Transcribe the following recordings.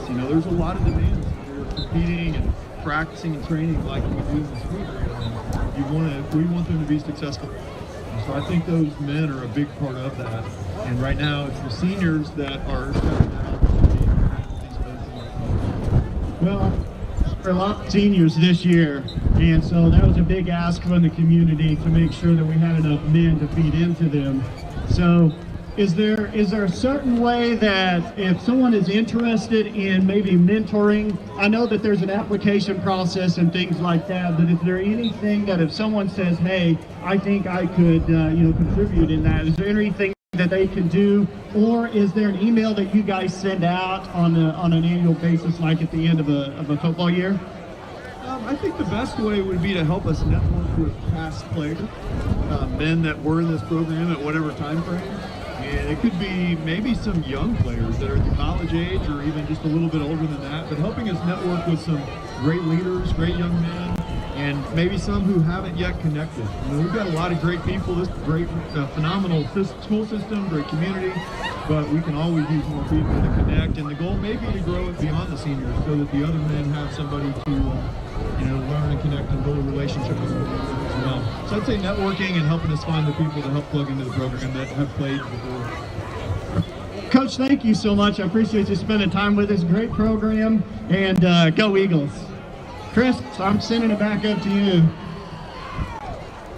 You know, there's a lot of demands. We're competing and practicing and training like we do in this program. We want them to be successful. And so I think those men are a big part of that. And right now, it's the seniors that are stepping that opportunity to practice. Well, for a lot of seniors this year, and so that was a big ask from the community to make sure that we had enough men to feed into them. So is there a certain way that if someone is interested in maybe mentoring, I know that there's an application process and things like that, but is there anything that if someone says, hey, I think I could contribute in that, is there anything that they can do, or is there an email that you guys send out on an annual basis, like at the end of a football year? I think the best way would be to help us network with past players, men that were in this program at whatever time frame. And it could be maybe some young players that are at the college age or even just a little bit older than that, but helping us network with some great leaders, great young men, and maybe some who haven't yet connected. You know, we've got a lot of great people, this great, phenomenal school system, great community, but we can always use more people to connect. And the goal may be to grow it beyond the seniors so that the other men have somebody to learn and connect and build a relationship with them as well. So I'd say networking and helping us find the people to help plug into the program that have played before. Coach, thank you so much. I appreciate you spending time with us. Great program, and go Eagles. Chris, I'm sending it back up to you.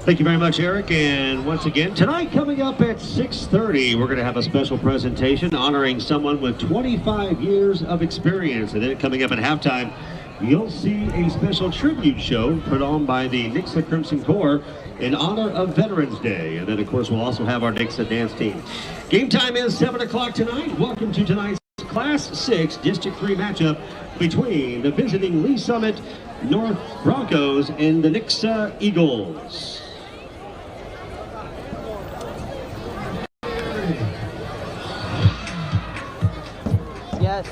Thank you very much, Eric. And once again, tonight coming up at 6:30, we're going to have a special presentation honoring someone with 25 years of experience. And then coming up at halftime, you'll see a special tribute show put on by the Nixa Crimson Corps in honor of Veterans Day. And then, of course, we'll also have our Nixa dance team. Game time is 7 o'clock tonight. Welcome to tonight's Class 6 District 3 matchup between the visiting Lee Summit North Broncos and the Nixa Eagles. Yes.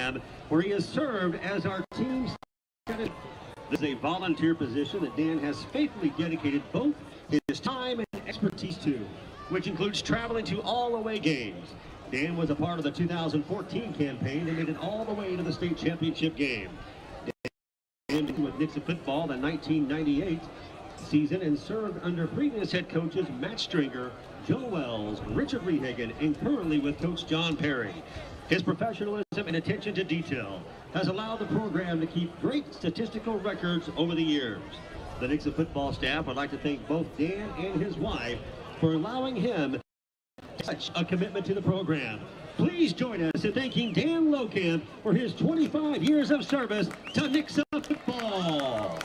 program where he has served as our team's this is a volunteer position that Dan has faithfully dedicated both his time and expertise to, which includes traveling to all away games. Dan was a part of the 2014 campaign and made it all the way to the state championship game. Dan with Nixa football the 1998 season and served under previous head coaches Matt Stringer, Joe Wells, Richard Rehagen, and currently with Coach John Perry. His professionalism and attention to detail has allowed the program to keep great statistical records over the years. The Nixa football staff would like to thank both Dan and his wife for allowing him such a commitment to the program. Please join us in thanking Dan Lokamp for his 25 years of service to Nixa football.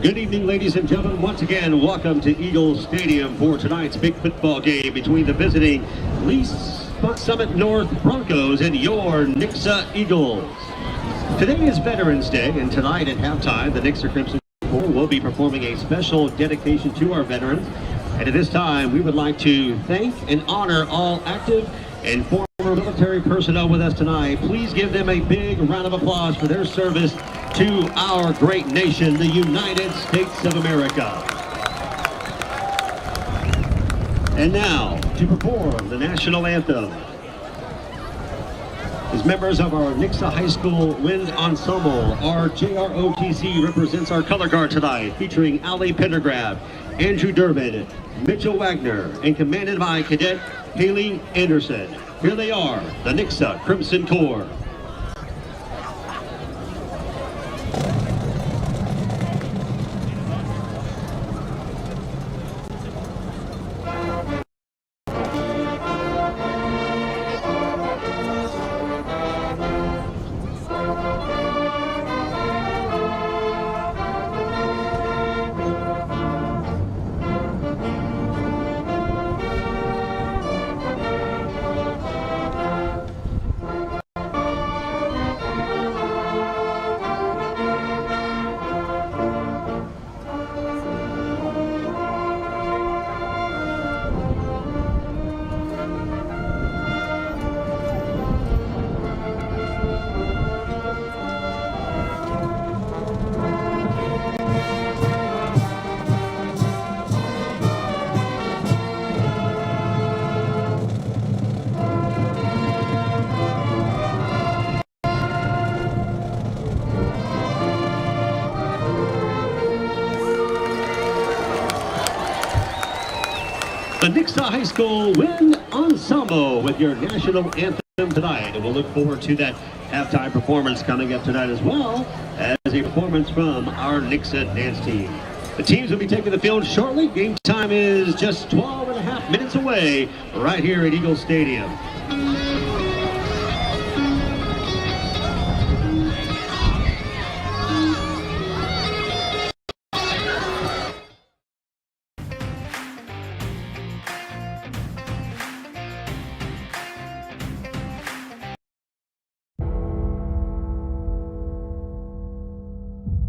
Good evening, ladies and gentlemen. Once again, welcome to Eagles Stadium for tonight's big football game between the visiting Lee Summit North Broncos and your Nixa Eagles. Today is Veterans Day, and tonight at halftime, the Nixa Crimson Corps will be performing a special dedication to our veterans. And at this time, we would like to thank and honor all active and former military personnel with us tonight. Please give them a big round of applause for their service to our great nation, the United States of America. And now, to perform the national anthem, as members of our Nixa High School Wind Ensemble, our JROTC represents our color guard tonight, featuring Ali Pendergrab, Andrew Durbin, Mitchell Wagner, and commanded by Cadet Haley Anderson. Here they are, the Nixa Crimson Corps. The Nixa High School Wind Ensemble with your national anthem tonight. And we'll look forward to that halftime performance coming up tonight as well as a performance from our Nixa dance team. The teams will be taking the field shortly. Game time is just 12 and a half minutes away right here at Eagle Stadium.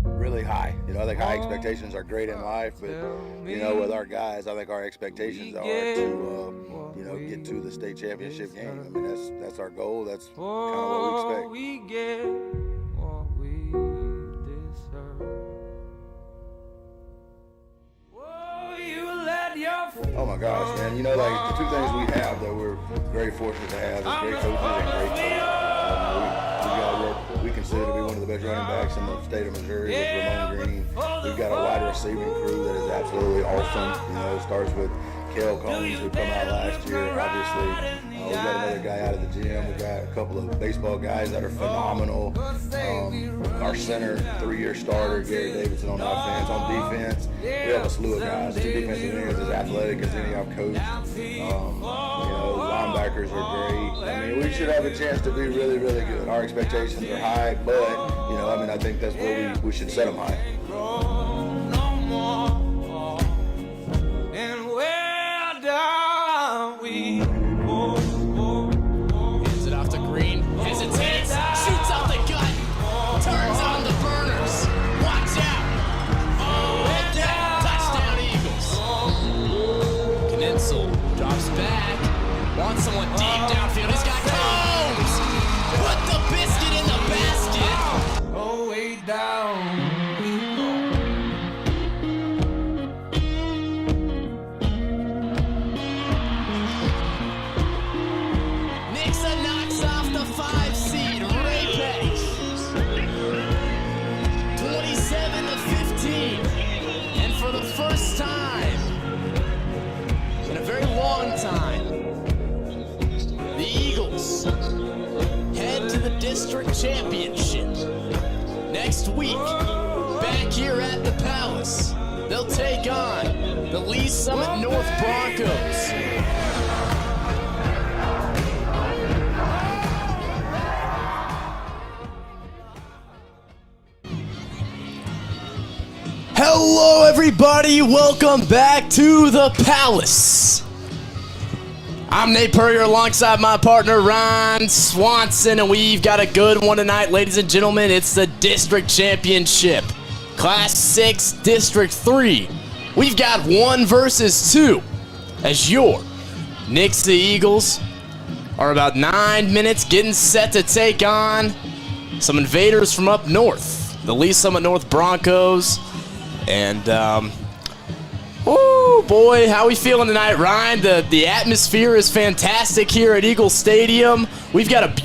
Really high. I think high expectations are great in life, but with our guys, I think our expectations are to get to the state championship game. I mean, that's our goal. That's kind of what we expect. We get what we deserve. Whoa, you let your Oh my gosh, man! Like the two things we have that we're very fortunate to have is great coaches and great coaches. We got what we consider to be one of the best running backs in the state of Missouri with Ramon Green. We've got a wide receiving crew that is absolutely awesome. It starts with Kel Combs, who come out last year. Obviously, we've got another guy out of the gym. We've got a couple of baseball guys that are phenomenal. Our center, 3-year starter, Gary Davidson on offense. On defense, we have a slew of guys. 2 defensive ends as athletic as any I've coached. Linebackers are great. I mean, we should have a chance to be really, really good. Our expectations are high, but, I think that's where we should set them high. no more. And where down we go. Hands it off to Green. Hesitates. Shoots out the gut. Turns on the burners. Watch out. Touchdown Eagles. Knitzel drops back. Wants someone deep downfield. He's got Combs. Put the biscuit in the basket. Oh, way down we go. Nixa knocks off the 5 seed. Ray 27-15. And for the first time in a very long time, the Eagles head to the district championship. Next week, back here at the Palace, they'll take on the Lee Summit North Broncos. Hello, everybody. Welcome back to the Palace. I'm Nate Purrier alongside my partner Ryan Swanson, and we've got a good one tonight, ladies and gentlemen. It's the district championship, Class 6, District 3. We've got 1 versus 2, as your Nixa Eagles are about 9 minutes getting set to take on some invaders from up north, the Lee Summit North Broncos. And, oh boy, how we feeling tonight, Ryan? The atmosphere is fantastic here at Eagle Stadium. We've got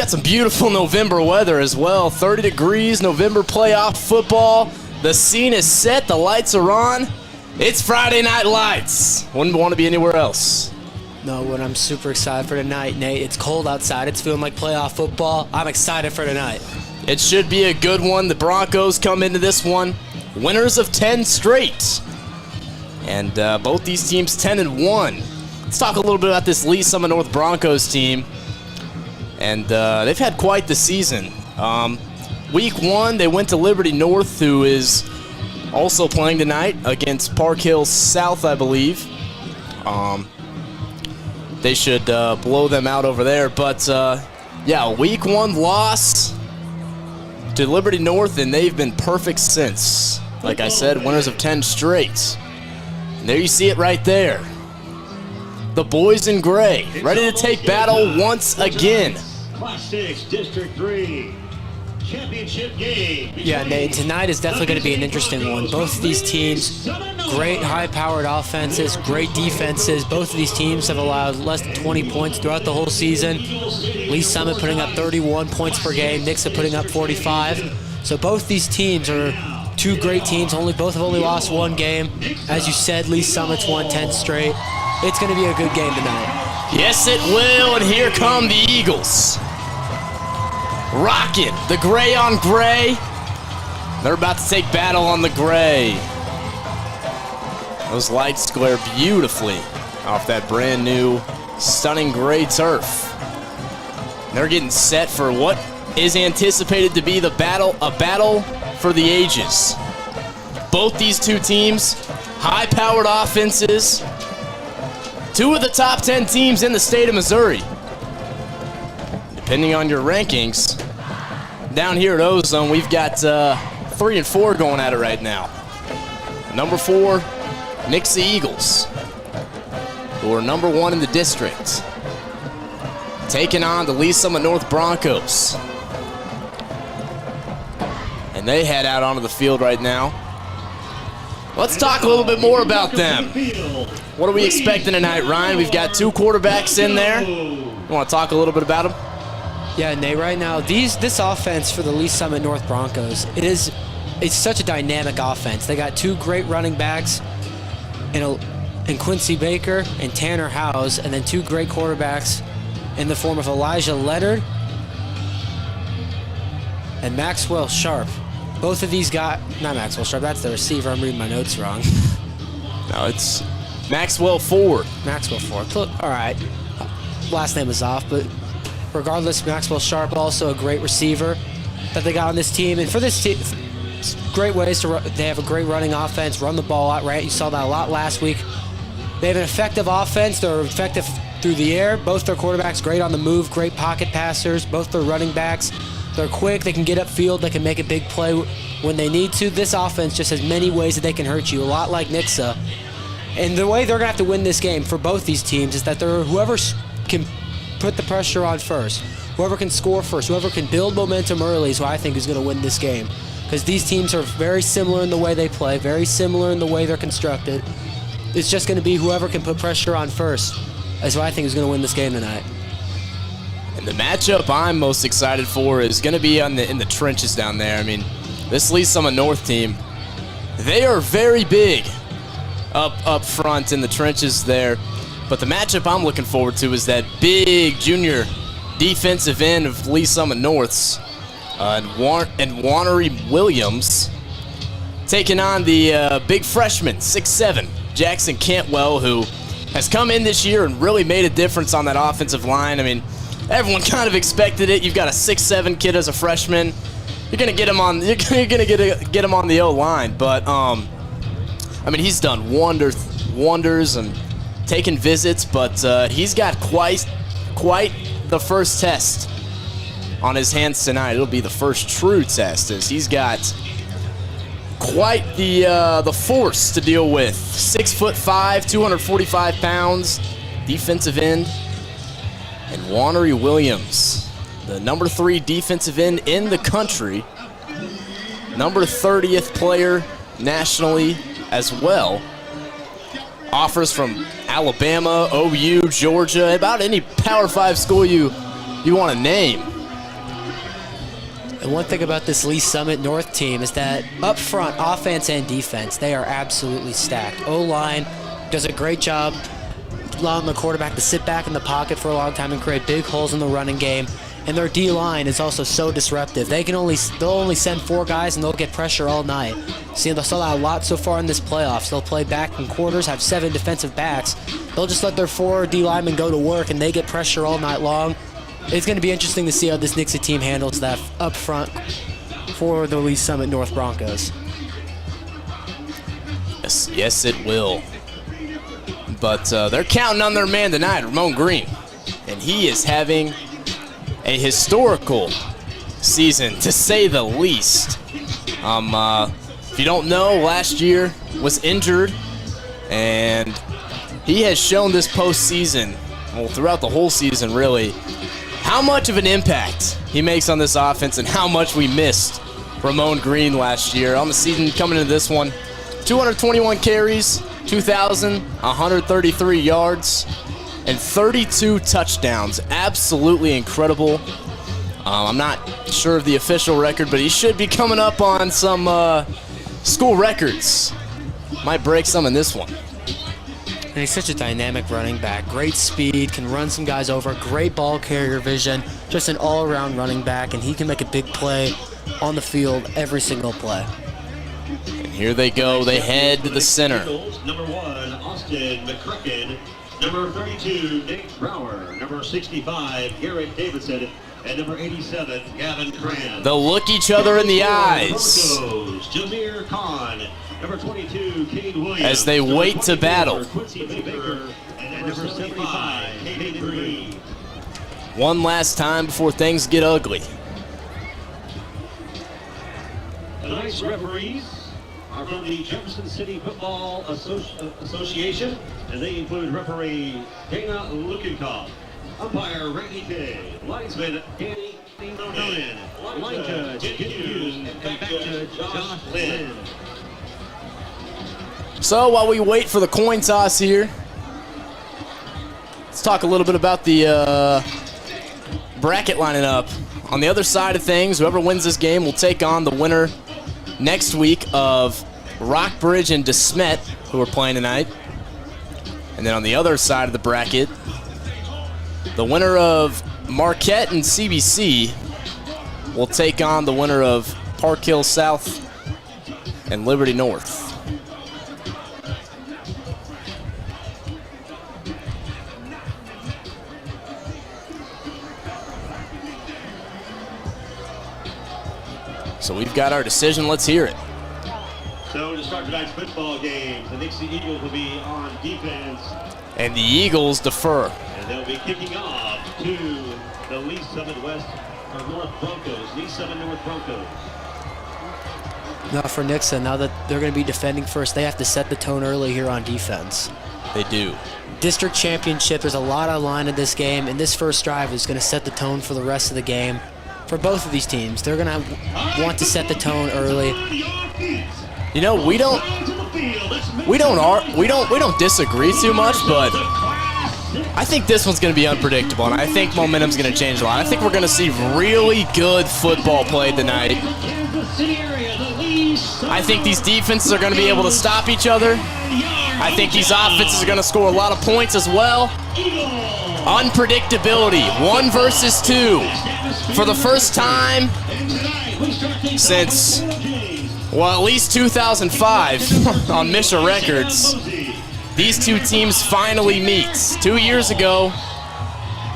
some beautiful November weather as well. 30 degrees, November playoff football. The scene is set, the lights are on. It's Friday Night Lights. Wouldn't want to be anywhere else. No, but I'm super excited for tonight, Nate. It's cold outside. It's feeling like playoff football. I'm excited for tonight. It should be a good one. The Broncos come into this one winners of 10 straight. And both these teams 10-1. Let's talk a little bit about this Lee Summit North Broncos team. And they've had quite the season. Week 1, they went to Liberty North, who is also playing tonight against Park Hill South, I believe. They should blow them out over there. But, yeah, Week 1 loss to Liberty North, and they've been perfect since. Like I said, winners of 10 straight. And there you see it right there. The boys in gray, ready to take battle once again. Class 6, District 3, championship game. Yeah, Nate, tonight is definitely going to be an interesting one. Both of these teams, great high-powered offenses, great defenses. Both of these teams have allowed less than 20 points throughout the whole season. Lee Summit putting up 31 points per game, Nixa putting up 45. So both these teams are two great teams. Both have only lost one game. As you said, Lee Summit's won 10 straight. It's going to be a good game tonight. Yes, it will, and here come the Eagles. Rocking the gray on gray. They're about to take battle on the gray. Those lights glare beautifully off that brand new, stunning gray turf. They're getting set for what is anticipated to be a battle for the ages. Both these two teams, high-powered offenses, two of the top 10 teams in the state of Missouri. Depending on your rankings, down here at Ozone, we've got 3 and 4 going at it right now. Number 4, Nixa Eagles, who are number 1 in the district, taking on the Lee Summit North Broncos. And they head out onto the field right now. Let's talk a little bit more about them. What are we expecting tonight, Ryan? We've got 2 quarterbacks in there. You want to talk a little bit about them? Yeah, Nate, right now, this offense for the Lee Summit North Broncos, it's such a dynamic offense. They got 2 great running backs in Quincy Baker and Tanner Howes, and then 2 great quarterbacks in the form of Elijah Leonard and Maxwell Sharp. Both of these not Maxwell Sharp, that's the receiver. I'm reading my notes wrong. No, it's Maxwell Ford. Maxwell Ford. All right. Last name is off, but regardless, Maxwell Sharp, also a great receiver that they got on this team. And for this team, great ways they have a great running offense, run the ball out, right? You saw that a lot last week. They have an effective offense. They're effective through the air. Both their quarterbacks great on the move, great pocket passers. Both their running backs, they're quick. They can get upfield. They can make a big play when they need to. This offense just has many ways that they can hurt you, a lot like Nixa. And the way they're going to have to win this game for both these teams is that whoever can put the pressure on first, whoever can score first, whoever can build momentum early is who I think is going to win this game. Because these teams are very similar in the way they play, very similar in the way they're constructed. It's just going to be whoever can put pressure on first is who I think is going to win this game tonight. And the matchup I'm most excited for is going to be in the trenches down there. I mean, this Lee Summit North team, they are very big up front in the trenches there. But the matchup I'm looking forward to is that big junior defensive end of Lee Summit North's and Wannery Williams taking on the big freshman, 6'7", Jackson Cantwell, who has come in this year and really made a difference on that offensive line. I mean, everyone kind of expected it. You've got a 6'7" kid as a freshman. You're gonna get him on. You're gonna get him on the O-line. But I mean, he's done wonders and taken visits. But he's got quite the first test on his hands tonight. It'll be the first true test, as he's got quite the force to deal with. 6'5", 245 pounds, defensive end. And Wannery Williams, the number 3 defensive end in the country, number 30th player nationally as well. Offers from Alabama, OU, Georgia, about any Power 5 school you want to name. And one thing about this Lee Summit North team is that up front, offense and defense, they are absolutely stacked. O-line does a great job allowing the quarterback to sit back in the pocket for a long time and create big holes in the running game. And their D-line is also so disruptive. They'll only send 4 guys and they'll get pressure all night. See, they'll sell out a lot so far in this playoffs. They'll play back in quarters, have 7 defensive backs. They'll just let their 4 D linemen go to work and they get pressure all night long. It's going to be interesting to see how this Nixa team handles that up front for the Lee Summit North Broncos. Yes, it will. But they're counting on their man tonight, Ramon Green. And he is having a historical season, to say the least. If you don't know, last year was injured, and he has shown this postseason, well, throughout the whole season really, how much of an impact he makes on this offense and how much we missed Ramon Green last year. On the season coming into this one, 221 carries, 2,133 yards, and 32 touchdowns. Absolutely incredible. I'm not sure of the official record, but he should be coming up on some school records. Might break some in this one. And he's such a dynamic running back. Great speed, can run some guys over, great ball carrier vision, just an all-around running back, and he can make a big play on the field every single play. And here they go. They head to the center. Number 1, Austin McCracken. Number 32, Nate Brower. Number 65, Garrett Davidson. And number 87, Gavin Cran. They'll look each other in the eyes Jameer Khan. Number 22, Cade Williams. as they wait to battle. Quincy Baker. And number 75, Hayden Green. One last time before things get ugly. Tonight's referees are from the Jefferson City Football Association, and they include referee Dana Lukinkoff, umpire Randy Kay, linesman Danny Nonan, line judge Jim Hughes, and back judge Josh Lynn. So while we wait for the coin toss here, let's talk a little bit about the bracket lining up. On the other side of things, whoever wins this game will take on the winner next week of Rockbridge and DeSmet, who are playing tonight. And then on the other side of the bracket, the winner of Marquette and CBC will take on the winner of Park Hill South and Liberty North. So we've got our decision. Let's hear it. So to start tonight's football game, the Nixa Eagles will be on defense. And the Eagles defer. And they'll be kicking off to the Lee Summit North Broncos. Lee Summit North Broncos. Now for Nixa, now that they're going to be defending first, they have to set the tone early here on defense. They do. District championship, there's a lot on line in this game, and this first drive is going to set the tone for the rest of the game. For both of these teams, they're going to want to set the tone early. You know, we don't disagree too much, but I think this one's going to be unpredictable, and I think momentum's going to change a lot. I think we're going to see really good football played tonight. I think these defenses are going to be able to stop each other. I think these offenses are going to score a lot of points as well. Unpredictability, 1 versus 2. For the first time since, well, at least 2005 on Misha Records, these two teams finally meet. 2 years ago,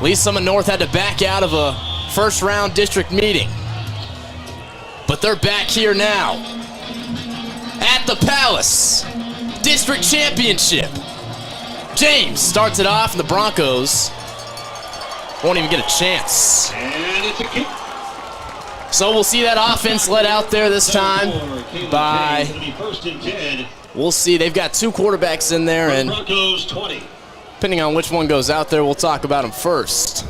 Lee Summit North had to back out of a first-round district meeting. But they're back here now at the Palace District Championship. James starts it off, and the Broncos won't even get a chance. And it's a kick. So we'll see that offense led out there this time by, First and 10. we'll see. They've got 2 quarterbacks in there, and Broncos 20. depending on which one goes out there, we'll talk about them first.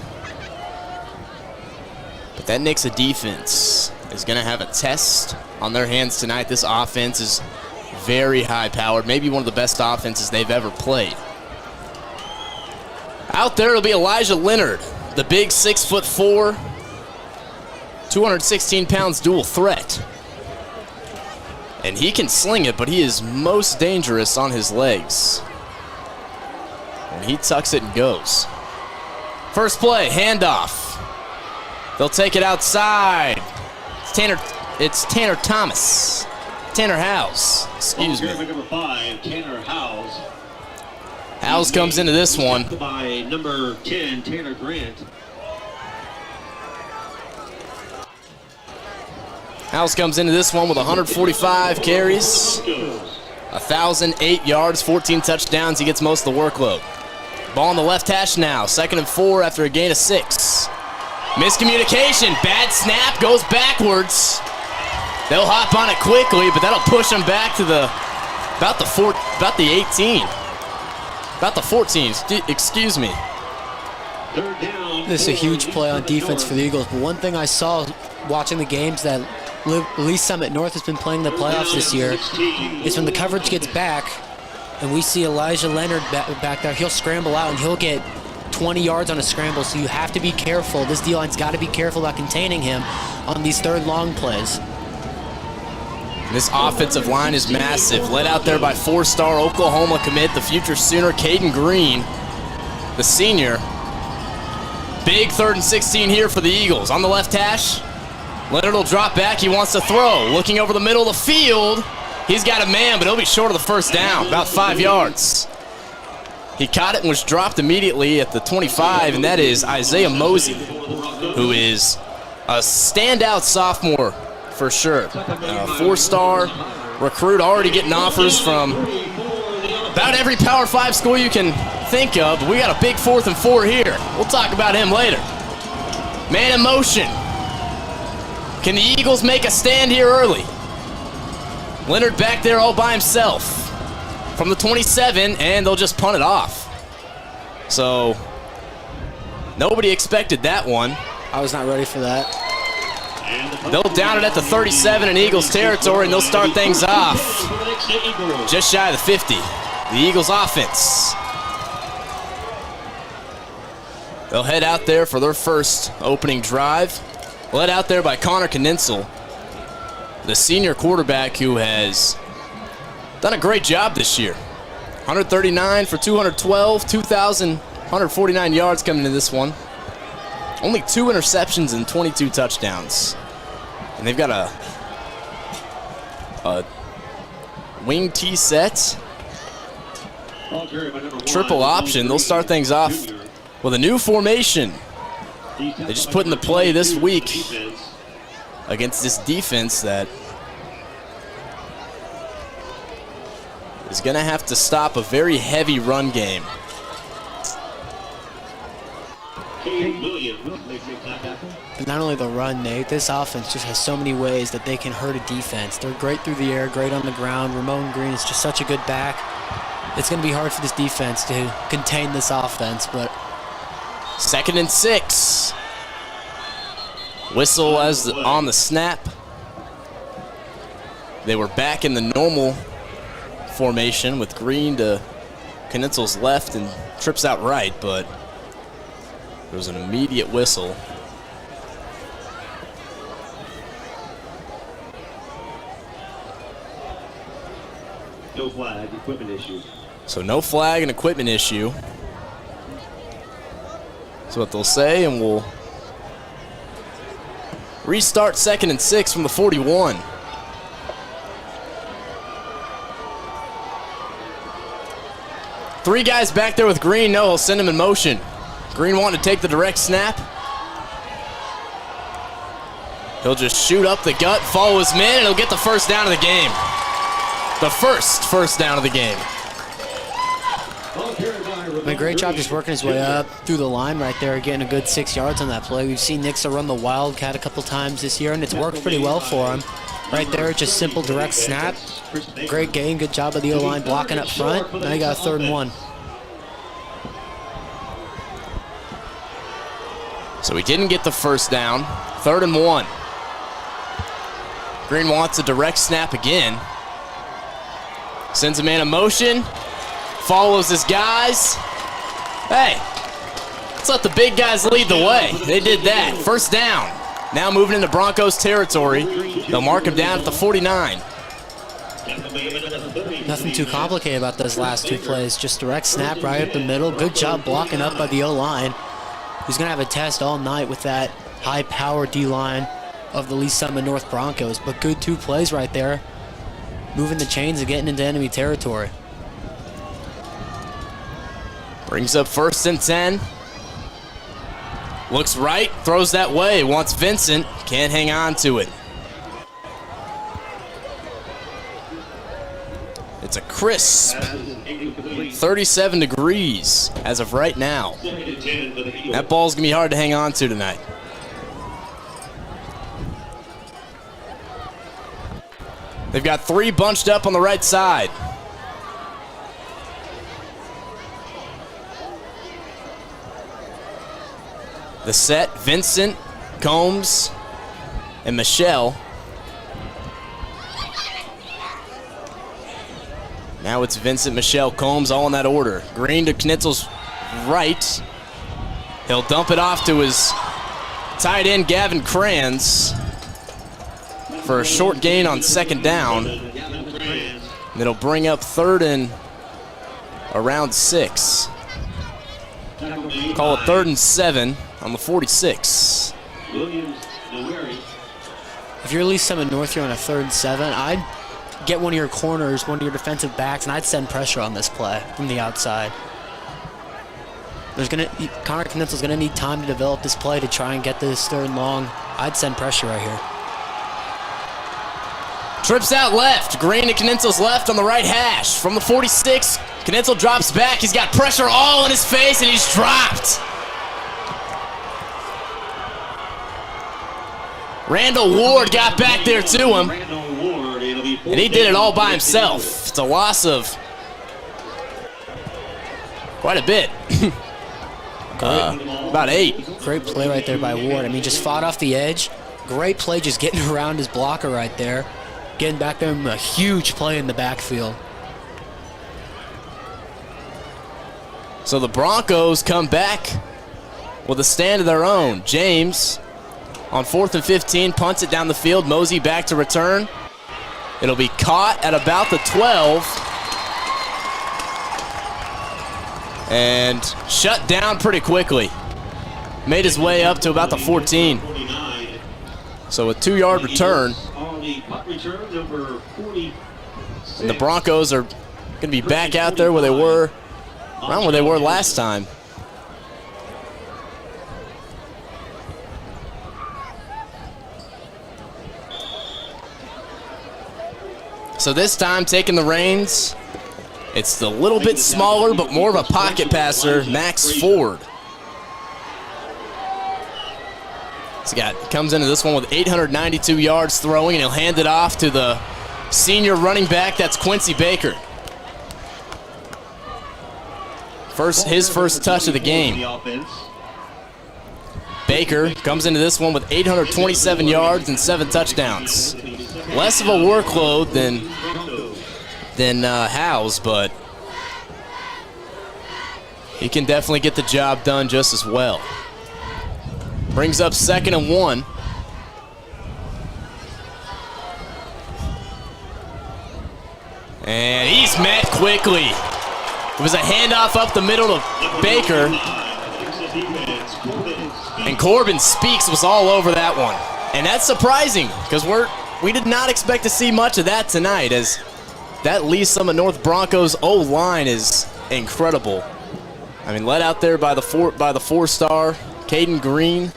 That Nixa defense is going to have a test on their hands tonight. This offense is very high-powered, maybe one of the best offenses they've ever played. Out there, it'll be Elijah Leonard, the big 6'4", 216 pounds dual threat. And he can sling it, but he is most dangerous on his legs. And he tucks it and goes. First play, handoff. They'll take it outside. It's Tanner Thomas. Tanner Howes, excuse me. Number 5, Tanner Howes. Howes comes into this one. By number 10, Tanner Grant. Howes comes into this one with 145 carries, 1,008 yards, 14 touchdowns. He gets most of the workload. Ball on the left hash now. 2nd and 4 after a gain of 6. Miscommunication. Bad snap. Goes backwards. They'll hop on it quickly, but that'll push them back to about the 18. About the 14. Excuse me. This is a huge play on defense for the Eagles. But one thing I saw watching the games that at least Summit North has been playing the playoffs this year is when the coverage gets back and we see Elijah Leonard back there, he'll scramble out and he'll get 20 yards on a scramble. So you have to be careful. This D-line's got to be careful about containing him on these third long plays. This offensive line is massive. Led out there by 4-star Oklahoma commit, the future Sooner, Caden Green, the senior. Big 3rd and 16 here for the Eagles. On the left hash, Leonard will drop back. He wants to throw. Looking over the middle of the field. He's got a man, but he'll be short of the first down, about 5 yards. He caught it and was dropped immediately at the 25, and that is Isaiah Mosey, who is a standout sophomore for sure. 4-star recruit, already getting offers from about every Power 5 school you can think of. But we got a big 4th and 4 here. We'll talk about him later. Man in motion. Can the Eagles make a stand here early? Leonard back there all by himself from the 27, and they'll just punt it off. So nobody expected that one. I was not ready for that. They'll down it at the 37 in Eagles territory, and they'll start things off just shy of the 50. The Eagles offense. They'll head out there for their first opening drive. Led out there by Connor Knitzel, the senior quarterback who has done a great job this year. 139 for 212, 2,149 yards coming into this one. Only 2 interceptions and 22 touchdowns. And they've got a wing T set. Triple option. They'll start things off with a new formation. They just put into play this week against this defense that is going to have to stop a very heavy run game. But not only the run, Nate, this offense just has so many ways that they can hurt a defense. They're great through the air, great on the ground. Ramon Green is just such a good back. It's going to be hard for this defense to contain this offense, but 2nd and 6. Whistle on the snap. They were back in the normal formation with Green to Knitzel's left and trips out right, but there was an immediate whistle. No flag, equipment issue. So no flag and equipment issue. That's what they'll say, and we'll restart 2nd and 6 from the 41. Three guys back there with Green. No, he'll send him in motion. Green wanting to take the direct snap. He'll just shoot up the gut, follow his man, and he'll get the first down of the game. The first down of the game. a great job just working his way up through the line right there, getting a good 6 yards on that play. We've seen Nixa run the Wildcat a couple times this year, and it's worked pretty well for him. Right there, just simple direct snap. Great gain, good job of the O-line blocking up front. Now you got a 3rd and 1. So he didn't get the first down. 3rd and 1. Green wants a direct snap again. Sends a man in motion. Follows his guys. Hey, let's let the big guys lead the way. They did that. 1st down. Now moving into Broncos territory. They'll mark him down at the 49. Nothing too complicated about those last 2 plays. Just direct snap right up the middle. Good job blocking up by the O-line. He's going to have a test all night with that high-power D-line of the Lee Summit North Broncos. But good 2 plays right there. Moving the chains and getting into enemy territory. Brings up 1st and 10. Looks right, throws that way. Wants Vincent, can't hang on to it. It's a crisp 37 degrees as of right now. That ball's gonna be hard to hang on to tonight. They've got 3 bunched up on the right side. The set, Vincent, Combs, and Michelle. Now it's Vincent, Michelle, Combs, all in that order. Green to Knitzel's right. He'll dump it off to his tight end, Gavin Kranz, for a short gain on 2nd down. And it'll bring up 3rd and around 6. Call it 3rd and 7 on the 46. If you're Lee Summit North, you're on a 3rd and 7. I'd get one of your corners, one of your defensive backs, and I'd send pressure on this play from the outside. Connor Knitzel's gonna need time to develop this play to try and get this 3rd and long. I'd send pressure right here. Trips out left. Green to Knitzel's left on the right hash. From the 46, Knitzel drops back. He's got pressure all in his face, and he's dropped. Randall Ward got back there to him, and he did it all by himself. It's a loss of quite a bit. About 8. Great play right there by Ward. I mean, just fought off the edge. Great play just getting around his blocker right there. Getting back there, a huge play in the backfield. So the Broncos come back with a stand of their own. James on 4th and 15, punts it down the field. Mosey back to return. It'll be caught at about the 12. And shut down pretty quickly. Made his way up to about the 14. So a 2-yard return. And the Broncos are going to be back out there where they were, around where they were last time. So this time taking the reins, it's the little bit smaller but more of a pocket passer, Max Ford. Comes into this one with 892 yards throwing, and he'll hand it off to the senior running back. That's Quincy Baker. His first touch of the game. Baker comes into this one with 827 yards and 7 touchdowns. Less of a workload than Howes, but he can definitely get the job done just as well. Brings up 2nd and 1. And he's met quickly. It was a handoff up the middle to Baker. And Corbin Speaks was all over that one. And that's surprising because we did not expect to see much of that tonight, as that Lee Summit North Broncos O-line is incredible. I mean, led out there by the 4-star Caden Green.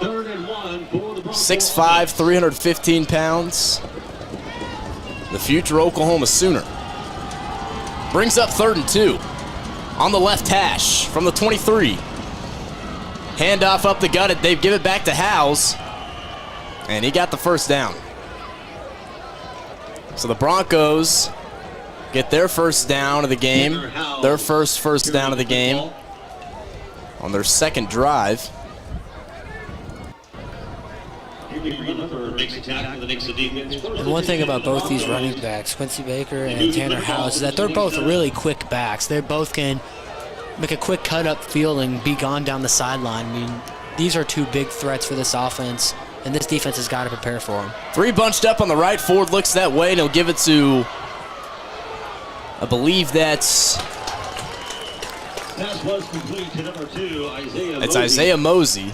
6'5", 315 pounds. The future Oklahoma Sooner. Brings up 3rd and 2. On the left hash from the 23. Handoff up the gut. They give it back to Howes. And he got the 1st down. So the Broncos get their 1st down of the game. Their first down of the game on their 2nd drive. And one thing about both these running backs, Quincy Baker and Tanner Howes, is that they're both really quick backs. They both can make a quick cut up field and be gone down the sideline. I mean, these are two big threats for this offense, and this defense has got to prepare for them. Three bunched up on the right. Ford looks that way, and he'll give it to, I believe that's complete to number 2, Isaiah It's Isaiah Mosey.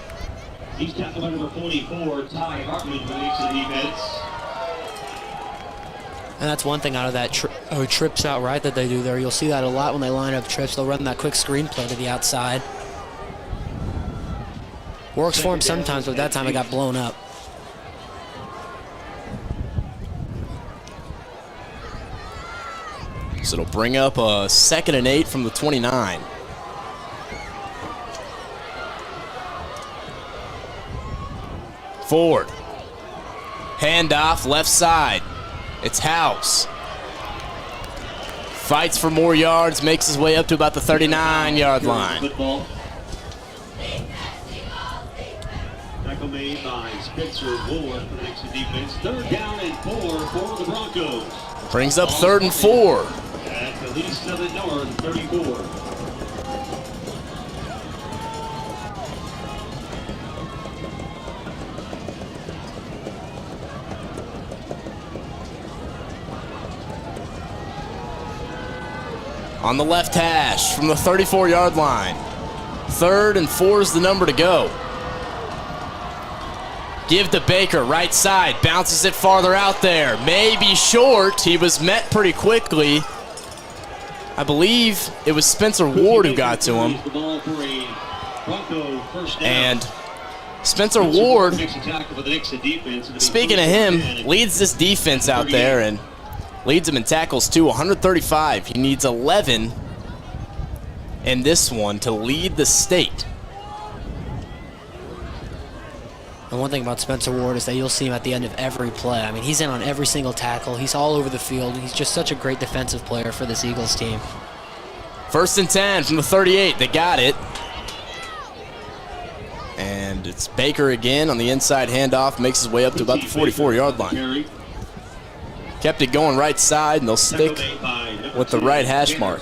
He's tackled by number 44, Ty Hartman, for the Nixa defense. And that's one thing out of that trips out right that they do there. You'll see that a lot when they line up trips. They'll run that quick screen play to the outside. Works for him sometimes, but that time it got blown up. So it'll bring up a 2nd and 8 from the 29. Ford. Handoff left side. It's House. Fights for more yards, makes his way up to about the 39-yard line. Tackle made by Spencer Ward for the Nixa defense. 3rd down and 4 for the Broncos. Brings up 3rd and 4. At the least 7 north, 34. On the left hash from the 34-yard line. 3rd and 4 is the number to go. Give to Baker, right side, bounces it farther out there. Maybe short. He was met pretty quickly. I believe it was Spencer Ward who got to him. And Spencer Ward, speaking of him, leads this defense out there and leads them in tackles too, 135. He needs 11 in this one to lead the state. And one thing about Spencer Ward is that you'll see him at the end of every play. I mean, he's in on every single tackle. He's all over the field. He's just such a great defensive player for this Eagles team. 1st and 10 from the 38. They got it. And it's Baker again on the inside handoff. Makes his way up to about the 44-yard line. Kept it going right side, and they'll stick with the right hash mark.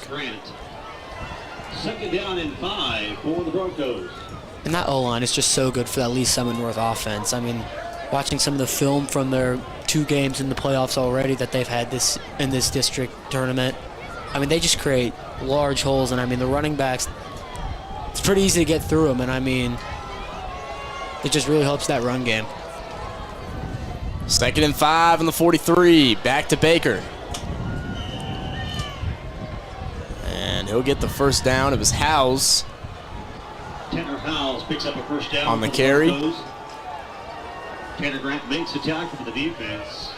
2nd down and 5 for the Broncos. And that O-line is just so good for that Lee Summit North offense. I mean, watching some of the film from their 2 games in the playoffs already that they've had in this district tournament, I mean, they just create large holes. And, I mean, the running backs, it's pretty easy to get through them. And, I mean, it just really helps that run game. 2nd and 5 on the 43. Back to Baker. And he'll get the first down. It was Howes. Tanner Howes picks up a first down on the carry. Tanner Grant makes the tackle for the defense.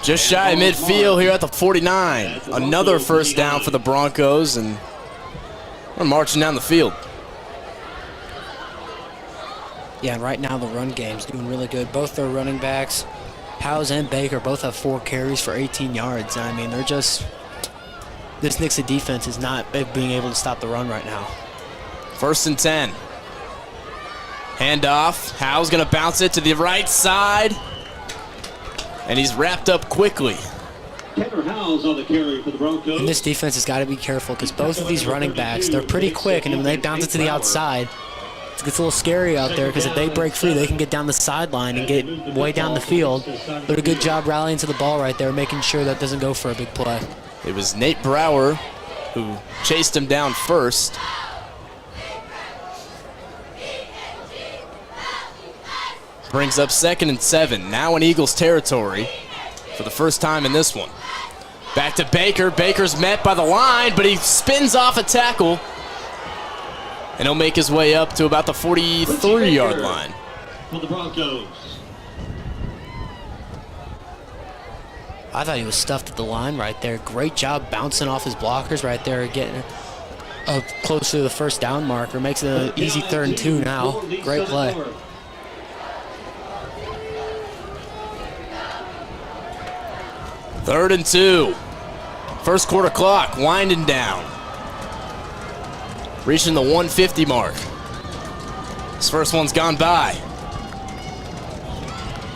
Just shy of midfield here at the 49. Another first down for the Broncos, and we're marching down the field. Yeah, and right now the run game's doing really good. Both their running backs, Howes and Baker, both have 4 carries for 18 yards. I mean, they're just, this Nixa defense is not being able to stop the run right now. 1st and 10. Handoff. Howes going to bounce it to the right side. And he's wrapped up quickly. Tanner Howes on the carry for the Broncos. And this defense has got to be careful because both of these running backs, they're pretty quick. And when they bounce it to the outside, it gets a little scary out there because if they break free, they can get down the sideline and get way down the field. But a good job rallying to the ball right there, making sure that doesn't go for a big play. It was Nate Brower who chased him down first. Brings up 2nd and 7. Now in Eagles territory for the first time in this one. Back to Baker. Baker's met by the line, but he spins off a tackle. And he'll make his way up to about the 43-yard line. For the Broncos. I thought he was stuffed at the line right there. Great job bouncing off his blockers right there, getting close to the first down marker. Makes it an easy 3rd and 2 now. Great play. 3rd and 2. First quarter clock winding down. Reaching the 150 mark. This first one's gone by.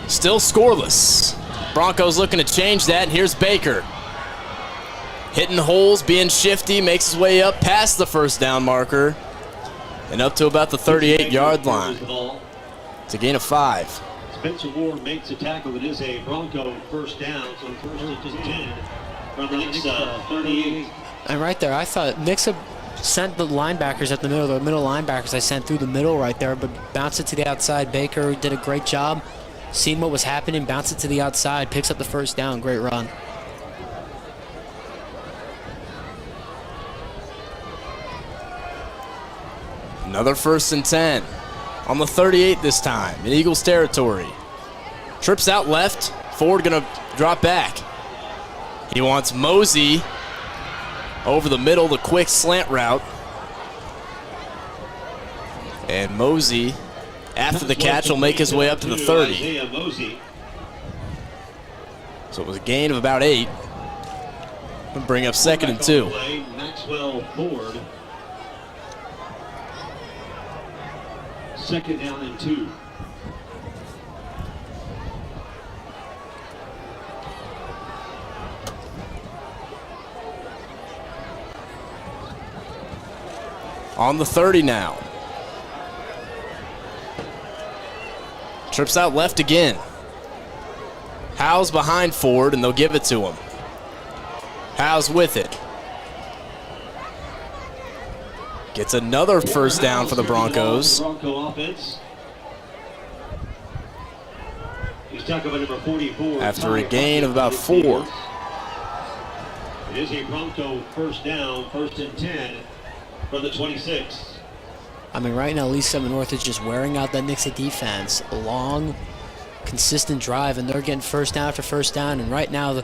Still scoreless. Broncos looking to change that, and here's Baker. Hitting holes, being shifty, makes his way up past the first down marker and up to about the 38-yard line. It's a gain of 5. Spencer Ward makes a tackle. It is a Bronco first down, so first and 10 from the Nixa 38. And right there, I thought Nixa sent the linebackers at the middle. The middle linebackers I sent through the middle right there, but bounced it to the outside. Baker did a great job. Seen what was happening, bounced it to the outside, picks up the first down. Great run. Another 1st and 10 on the 38 this time in Eagles territory. Trips out left. Ford gonna drop back. He wants Mosey over the middle, the quick slant route. And Mosey, after the catch, will make his way up to the 30. So it was a gain of about 8. We'll bring up 2nd and 2. Maxwell Ford. 2nd down and 2. On the 30 now. Trips out left again. Howe's behind Ford, and they'll give it to him. Howe's with it. Gets another first down for the Broncos. Bronco offense. He's talking about number 44. After a gain of about 4. It is a Bronco first down, 1st and 10 from the 26. I mean, right now, Lee Summit North is just wearing out that Nixa defense. A long, consistent drive, and they're getting first down after first down. And right now, they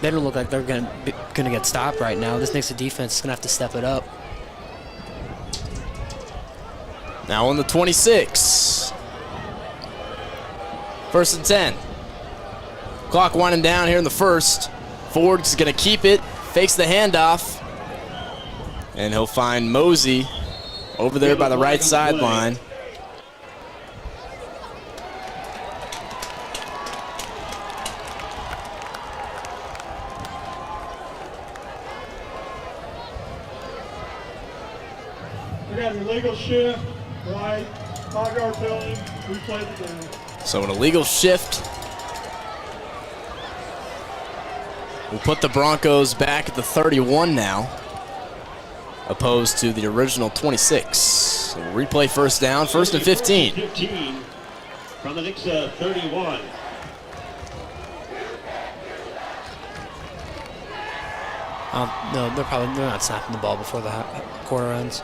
don't look like they're gonna get stopped right now. This Nixa defense is gonna have to step it up. Now on the 26. 1st and 10. Clock winding down here in the 1st. Ford's gonna keep it, fakes the handoff, and he'll find Mosey over there by the right sideline. We got an illegal shift, right? 5-yard penalty. We played the down. So an illegal shift will put the Broncos back at the 31 now, opposed to the original 26. So we'll replay first down, 1st and 15. 15 from the Nixa 31. No, they're not snapping the ball before the quarter ends.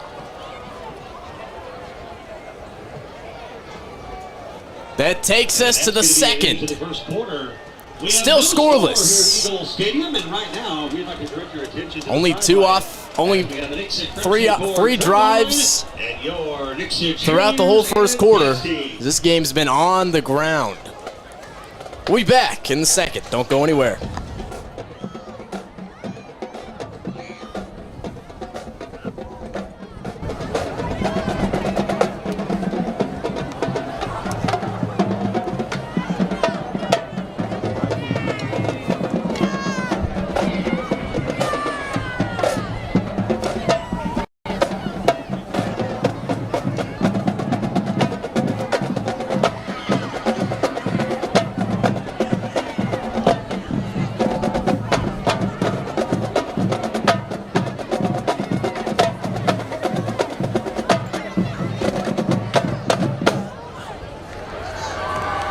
That takes us to the 2nd. The first quarter. Still scoreless. Stadium, and right now, we'd like to direct your attention to Only 2 off, only 3 drives throughout the whole first quarter. This game's been on the ground. We'll be back in the 2nd. Don't go anywhere.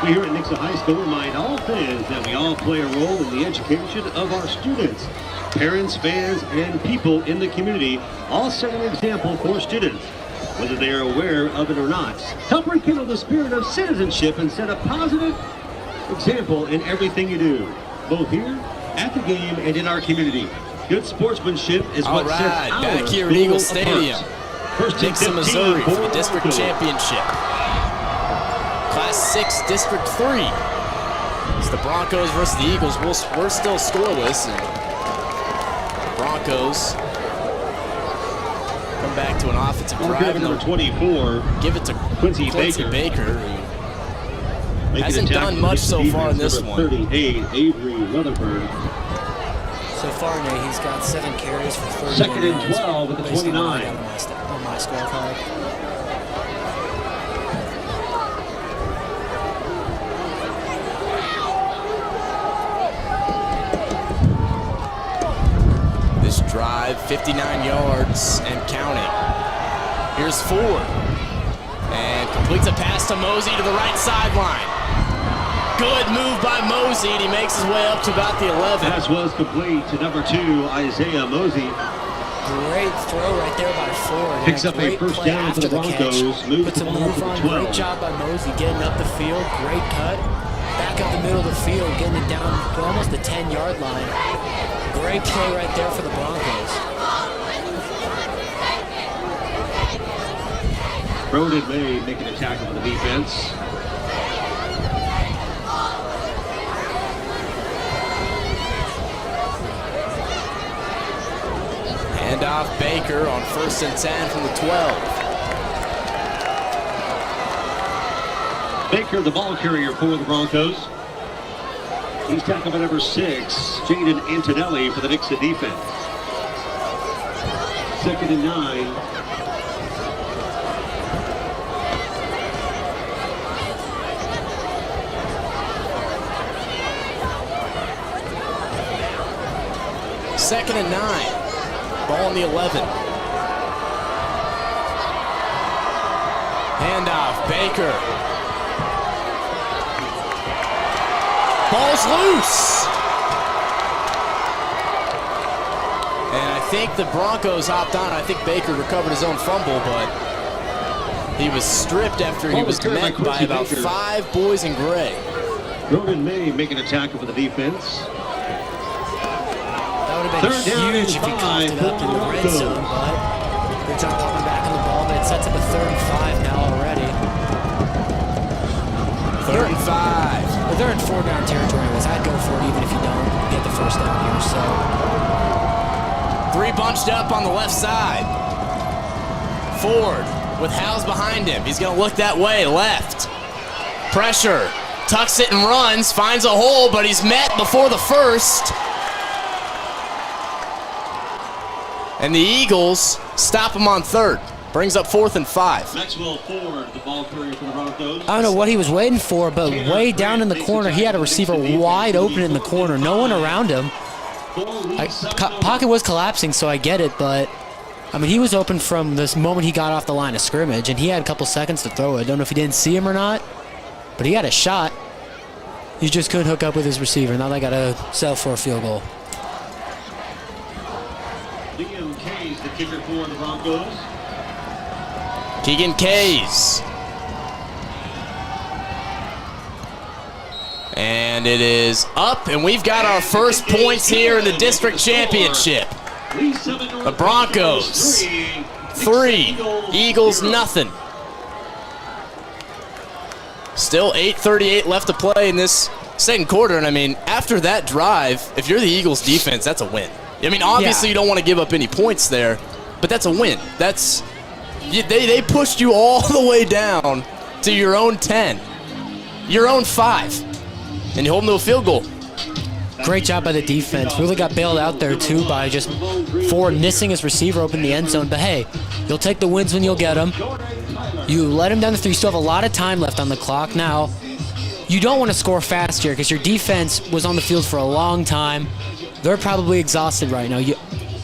Here at Nixa High School, remind all fans that we all play a role in the education of our students. Parents, fans, and people in the community all set an example for students, whether they are aware of it or not. Help rekindle the spirit of citizenship and set a positive example in everything you do, both here, at the game, and in our community. Good sportsmanship is what sets our back here at school Eagle Stadium. First and Nixa, 15 Missouri for the for district Bronco. championship. Class 6, District 3. It's the Broncos versus the Eagles. We're still scoreless. And the Broncos come back to an offensive drive. Number 24. Give it to Quincy Baker, Baker. who Making Hasn't a done tackle much against so the far in defense, this number one. 38, Avery Rutherford. So far, Nate, he's got 7 carries for 30 Second and yards. 12 with the Based on what I 29. got on my scorecard. This drive, 59 yards and counting. Here's Ford. And completes a pass to Mosey to the right sideline. Good move by Mosey, and he makes his way up to about the 11. Pass was complete to number 2, Isaiah Mosey. Great throw right there by Ford. Picks And up a great first play down for after the Broncos. catch. Moves Puts the a ball move to the on. 12. Great job by Mosey getting up the field. Great cut. Back up the middle of the field, getting it down to almost the 10-yard line. Great play right there for the Broncos. Ronan May making a tackle for the defense. Handoff Baker on 1st and 10 from the 12. Baker, the ball carrier for the Broncos. He's tackled by number 6, Jaden Antonelli for the Nixa defense. 2nd and 9. Second and 9. Ball on the 11. Handoff, Baker. Ball's loose. And I think the Broncos hopped on. I think Baker recovered his own fumble, but he was stripped after he was met by about 5 boys in gray. Ronan May making a tackle for the defense. That would have been huge if he coughed it up in the red zone, but good job popping back on the ball, but it sets up a 3rd and 5 now already. 3rd and 5. But they're in 4-down territory anyways. I'd go for it even if you don't get the first down here, so. 3 bunched up on the left side. Ford with Howes behind him. He's going to look that way, left. Pressure. Tucks it and runs. Finds a hole, but he's met before the first. And the Eagles stop him on 3rd. Brings up 4th and 5. Maxwell Ford, the ball carrier for the Broncos. I don't know what he was waiting for, but way down in the corner, he had a receiver wide open in the corner. No one around him. Pocket was collapsing, so I get it, but I mean, he was open from this moment he got off the line of scrimmage, and he had a couple seconds to throw it. I don't know if he didn't see him or not, but he had a shot. He just couldn't hook up with his receiver. Now they got to settle for a field goal. Liam Kay's the kicker for the Broncos. Keegan Kays. And it is up, and we've got our first points here in the district championship. The Broncos, 3, Eagles, nothing. Still 8:38 left to play in this second quarter, and I mean, after that drive, if you're the Eagles defense, that's a win. I mean, obviously you don't want to give up any points there, but that's a win. They pushed you all the way down to your own 10, your own 5, and you hold them to a field goal. Great job by the defense. Really got bailed out there, too, by just Ford missing his receiver open the end zone. But, hey, you'll take the wins when you'll get them. You let him down the 3. You still have a lot of time left on the clock. Now, you don't want to score fast here because your defense was on the field for a long time. They're probably exhausted right now. You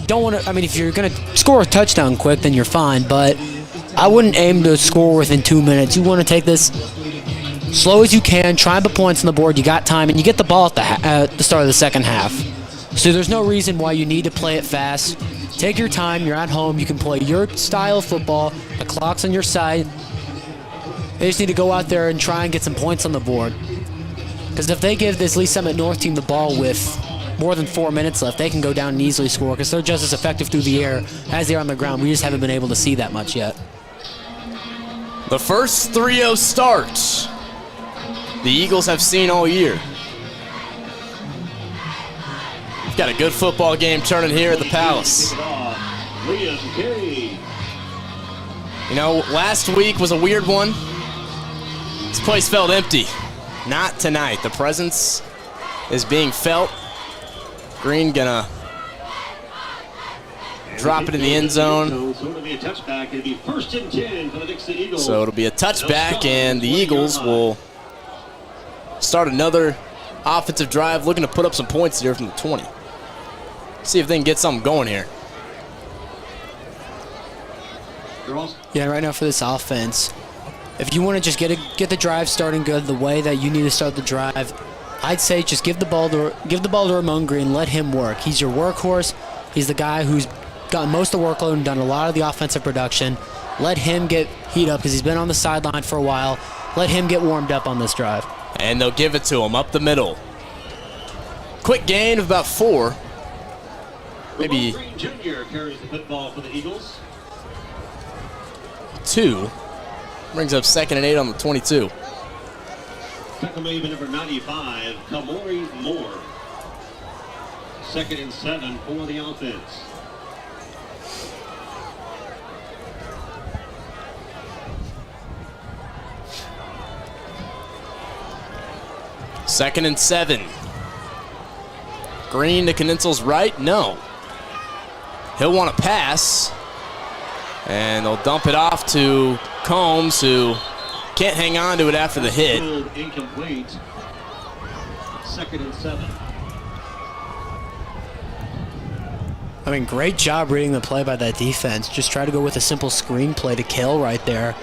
don't want to – I mean, if you're going to score a touchdown quick, then you're fine. But I wouldn't aim to score within 2 minutes. You want to take this slow as you can, try and put points on the board. You got time, and you get the ball at the start of the second half. So there's no reason why you need to play it fast. Take your time. You're at home. You can play your style of football. The clock's on your side. They just need to go out there and try and get some points on the board. Because if they give this Lee Summit North team the ball with more than 4 minutes left, they can go down and easily score because they're just as effective through the air as they are on the ground. We just haven't been able to see that much yet. The first 3-0 start the Eagles have seen all year. We've got a good football game turning here at the Palace. You know, last week was a weird one. This place felt empty. Not tonight. The presence is being felt. Green gonna drop it in the end zone. So it'll be a touchback. It'll be 1st and 10 for the Nixa Eagles. So it'll be a touchback, and the Eagles will start another offensive drive, looking to put up some points here from the 20. See if they can get something going here. Yeah, right now for this offense, if you want to just get the drive starting good the way that you need to start the drive, I'd say just give the ball to Ramon Green, let him work. He's your workhorse. He's the guy who's gotten most of the workload and done a lot of the offensive production. Let him get heat up because he's been on the sideline for a while. Let him get warmed up on this drive. And they'll give it to him up the middle. Quick gain of about 4. Maybe Green Jr. carries the football for the Eagles. 2. Brings up 2nd and 8 on the 22. Tackle made by number 95, Kamori Moore. 2nd and 7 for the offense. Second and 7. Green to Knitzel's right? No. He'll want to pass. And they'll dump it off to Combs, who can't hang on to it after the hit. Incomplete. 2nd and 7. I mean, great job reading the play by that defense. Just try to go with a simple screen play to kill right there.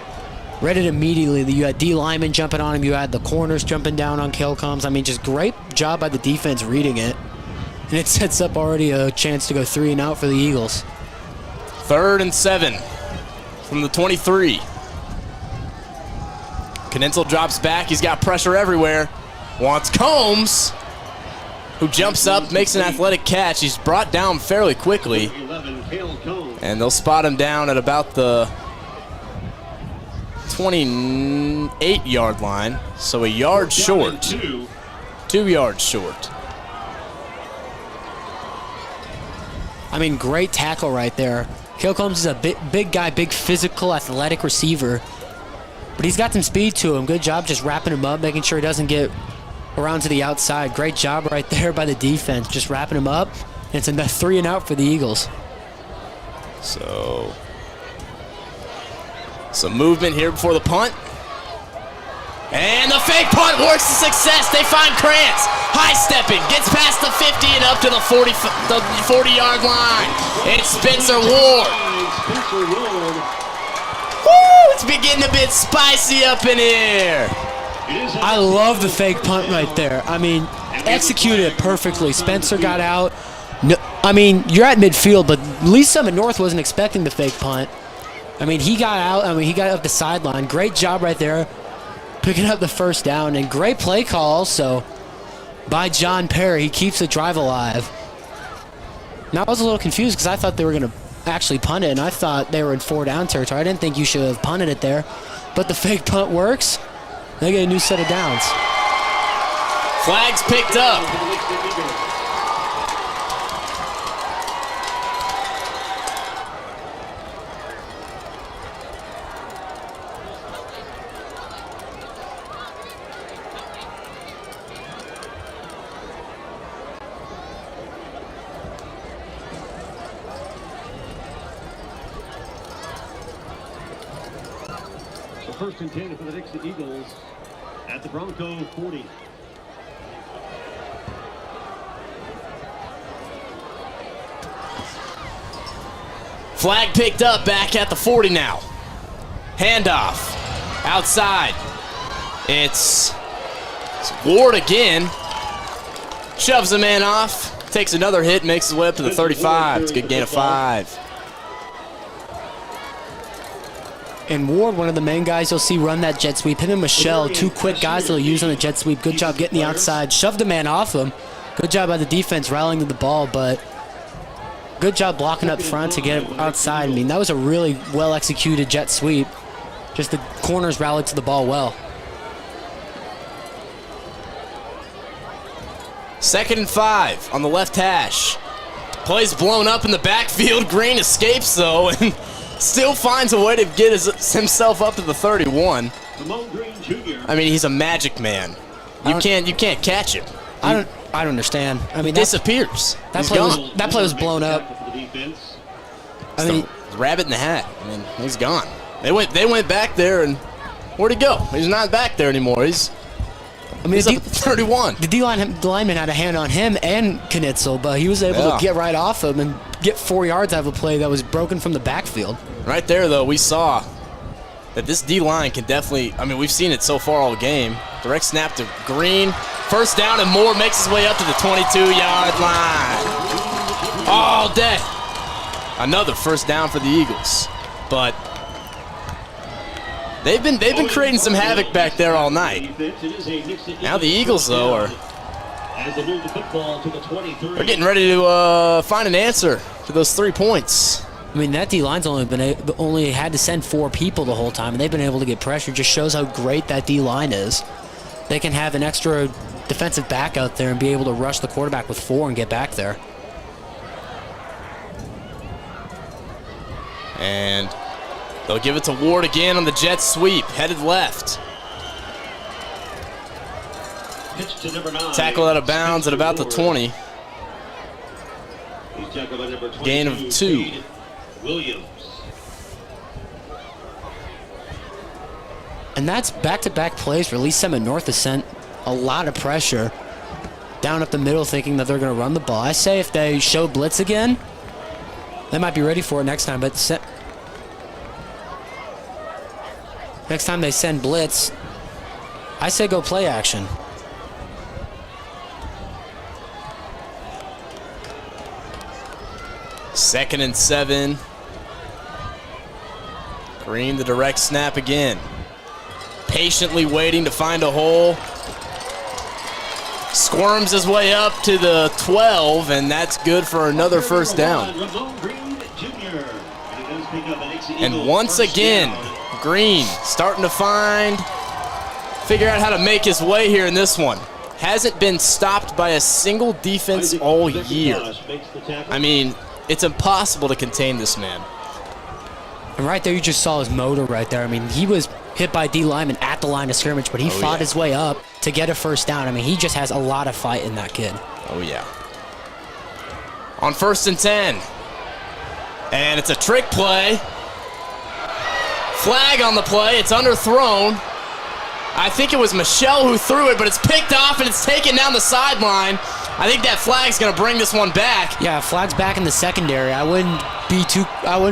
Read it immediately. You had D linemen jumping on him. You had the corners jumping down on Kill Combs. I mean, just great job by the defense reading it. And it sets up already a chance to go 3 and out for the Eagles. 3rd and 7 from the 23. Knitzel drops back. He's got pressure everywhere. Wants Combs, who jumps up, makes an athletic catch. He's brought down fairly quickly. 11, Cale Combs. And they'll spot him down at about the 28-yard line. So a yard short. 2 yards short. I mean, great tackle right there. Kill Combs is a big guy, big physical, athletic receiver. But he's got some speed to him. Good job just wrapping him up, making sure he doesn't get around to the outside. Great job right there by the defense, just wrapping him up. And it's a 3 and out for the Eagles. So some movement here before the punt. And the fake punt works to success. They find Krantz. High stepping. Gets past the 50 and up to the 40-yard line. It's Spencer Ward. Woo! It's getting a bit spicy up in here. I love the fake punt right there. I mean, executed it perfectly. Spencer got out. No, I mean, you're at midfield, but Lee Summit North wasn't expecting the fake punt. I mean, he got out. I mean, he got up the sideline. Great job right there, picking up the first down, and great play call also by John Perry. He keeps the drive alive. Now, I was a little confused because I thought they were going to actually punt it, and I thought they were in 4-down territory. I didn't think you should have punted it there, but the fake punt works. They get a new set of downs. Flags picked up. So 1st and 10 for the Nixa Eagles at the Bronco 40. Flag picked up back at the 40 now. Handoff. Outside. It's Ward again. Shoves the man off. Takes another hit, makes his way up to the 35. It's a good gain of 5. And Ward, one of the main guys you'll see run that jet sweep. Him and Michelle, 2 quick guys they'll use on the jet sweep. Good job getting the outside. Shoved the man off him. Good job by the defense rallying to the ball, but good job blocking up front to get him outside. I mean, that was a really well-executed jet sweep. Just the corners rallied to the ball well. 2nd and 5 on the left hash. Play's blown up in the backfield. Green escapes, though, and still finds a way to get himself up to the 31. Ramon Green Jr. I mean, he's a magic man. You can't catch him. I don't understand. I mean, Disappears. that play was blown up. I mean, Rabbit in the hat. I mean, he's gone. They went back there, and where'd he go? He's not back there anymore. He's up at 31. The lineman had a hand on him and Knitzel, but he was able to get right off him and get 4 yards out of a play that was broken from the backfield. Right there, though, we saw that this D-line can definitely, I mean, we've seen it so far all game. Direct snap to Green. First down, and Moore makes his way up to the 22-yard line. All day. Another first down for the Eagles. But they've been creating some havoc back there all night. Now the Eagles, though, are they're getting ready to find an answer to those 3 points. I mean, that D-line's only had to send 4 people the whole time, and they've been able to get pressure. Just shows how great that D-line is. They can have an extra defensive back out there and be able to rush the quarterback with 4 and get back there. And they'll give it to Ward again on the jet sweep, headed left. Tackle out of bounds at about the 20. Gain of 2. Williams. And that's back-to-back plays where Lee Summit North has sent a lot of pressure down up the middle, thinking that they're going to run the ball. I say if they show blitz again, they might be ready for it next time. But next time they send blitz, I say go play action. Second and 7. Green, the direct snap again. Patiently waiting to find a hole. Squirms his way up to the 12, and that's good for another first down. And once again, Green starting to figure out how to make his way here in this one. Hasn't been stopped by a single defense all year. I mean, it's impossible to contain this man. And right there, you just saw his motor right there. I mean, he was hit by D lineman at the line of scrimmage, but he fought his way up to get a first down. I mean, he just has a lot of fight in that kid. Oh, yeah. On 1st and 10. And it's a trick play. Flag on the play. It's underthrown. I think it was Michelle who threw it, but it's picked off and it's taken down the sideline. I think that flag's going to bring this one back. Yeah, flag's back in the secondary. I wouldn't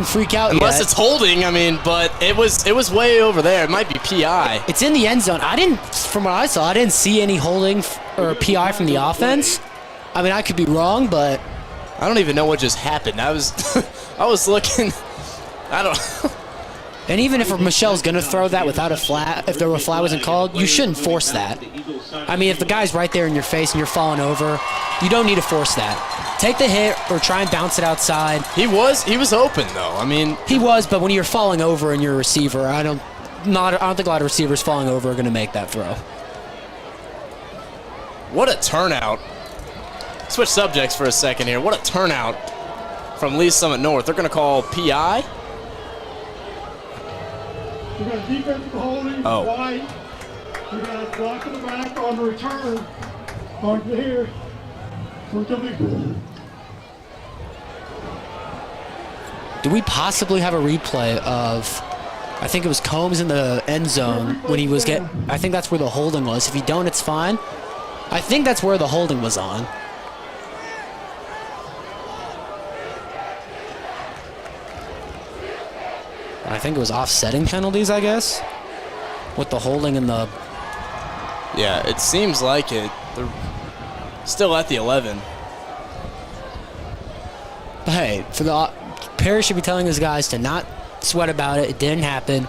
freak out unless it's holding. I mean, but it was way over there. It might be PI. It's in the end zone. From what I saw, I didn't see any holding or PI from the offense. I mean, I could be wrong, but I don't even know what just happened. I was looking. I don't. And even if Michelle's going to throw that without a flag, if the flag wasn't called, you shouldn't force that. I mean, if the guy's right there in your face and you're falling over, you don't need to force that. Take the hit or try and bounce it outside. He was open, though. I mean, he was, but when you're falling over and you're a receiver, I don't think a lot of receivers falling over are going to make that throw. What a turnout. Switch subjects for a second here. What a turnout from Lee Summit North. They're going to call PI. We got defensive holding, white. We got block in the back on the return. Mark it here. Do we possibly have a replay of, I think it was Combs in the end zone when he was I think that's where the holding was. If you don't, it's fine. I think that's where the holding was on. I think it was offsetting penalties, I guess, with the holding and the... Yeah, it seems like it. They're still at the 11. But hey, Perry should be telling his guys to not sweat about it. It didn't happen.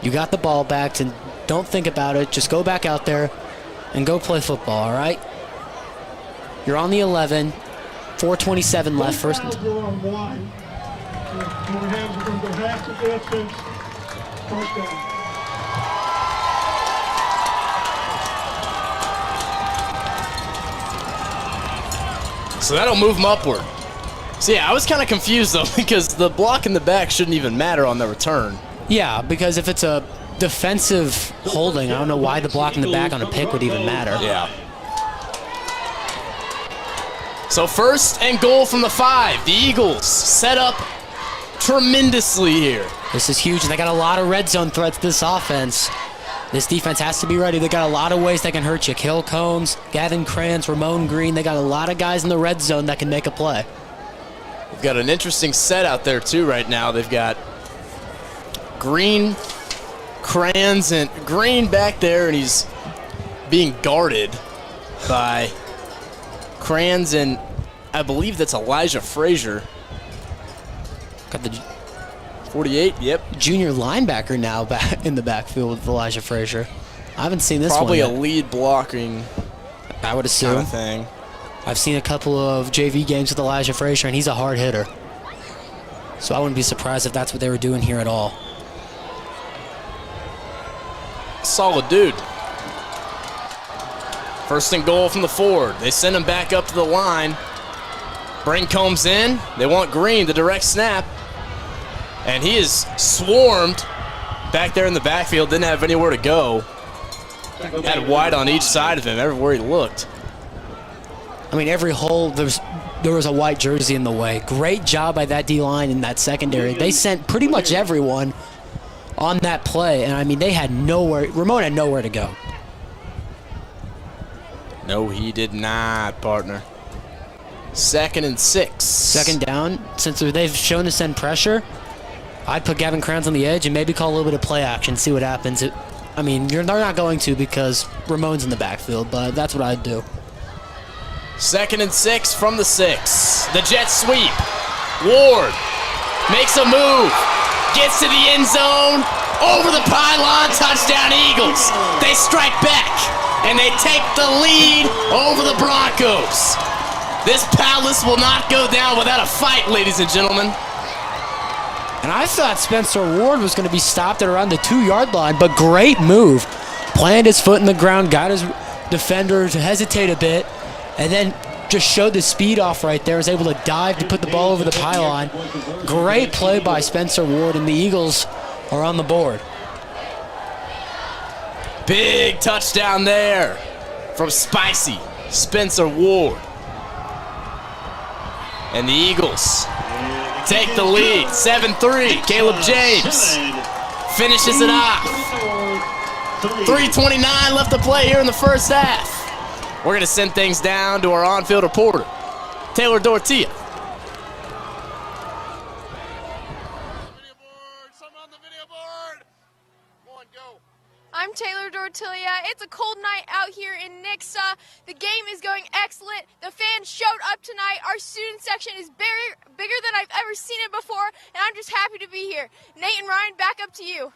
You got the ball back, and don't think about it. Just go back out there and go play football, all right? You're on the 11. 4:27 left. First. So that'll move them upward. So yeah, I was kind of confused though because the block in the back shouldn't even matter on the return. Yeah, because if it's a defensive holding. I don't know why the block in the back on a pick would even matter. Yeah. So 1st and goal from the 5. The Eagles set up tremendously here. This is huge, and they got a lot of red zone threats this offense. This defense has to be ready. They got a lot of ways that can hurt you. Kill Combs, Gavin Kranz, Ramon Green. They got a lot of guys in the red zone that can make a play. We've got an interesting set out there, too, right now. They've got Green, Kranz, and Green back there, and he's being guarded by Kranz, and I believe that's Elijah Frazier. Got the 48, yep. junior linebacker now back in the backfield with Elijah Frazier. I haven't seen this Probably one a yet. lead blocking I would assume. kind of thing. I've seen a couple of JV games with Elijah Frazier, and he's a hard hitter. So I wouldn't be surprised if that's what they were doing here at all. Solid dude. 1st and goal from the 4. They send him back up to the line. Bring Combs in. They want Green, the direct snap. And he is swarmed back there in the backfield. Didn't have anywhere to go. Had White on each side of him, everywhere he looked. I mean, every hole, there was a white jersey in the way. Great job by that D-line in that secondary. They sent pretty much everyone on that play, and I mean, they had nowhere, Ramon had nowhere to go. No, he did not, partner. 2nd and 6. 2nd down, since they've shown to send pressure, I'd put Gavin Kranz on the edge and maybe call a little bit of play action, see what happens. I mean, they're not going to because Ramon's in the backfield, but that's what I'd do. 2nd and 6 from the 6. The jet sweep. Ward makes a move. Gets to the end zone. Over the pylon. Touchdown Eagles. They strike back. And they take the lead over the Broncos. This palace will not go down without a fight, ladies and gentlemen. And I thought Spencer Ward was going to be stopped at around the 2-yard line, but great move. Planted his foot in the ground, got his defender to hesitate a bit, and then just showed the speed off right there. Was able to dive to put the ball over the pylon. Great play by Spencer Ward, and the Eagles are on the board. Big touchdown there from Spicy Spencer Ward. And the Eagles take the lead, 7-3. Caleb James finishes it off. 3:29 left to play here in the first half. We're going to send things down to our on-field reporter, Taylor Dortia. I'm Taylor Dortilia. It's a cold night out here in Nixa. The game is going excellent. The fans showed up tonight. Our student section is bigger than I've ever seen it before, and I'm just happy to be here. Nate and Ryan, back up to you.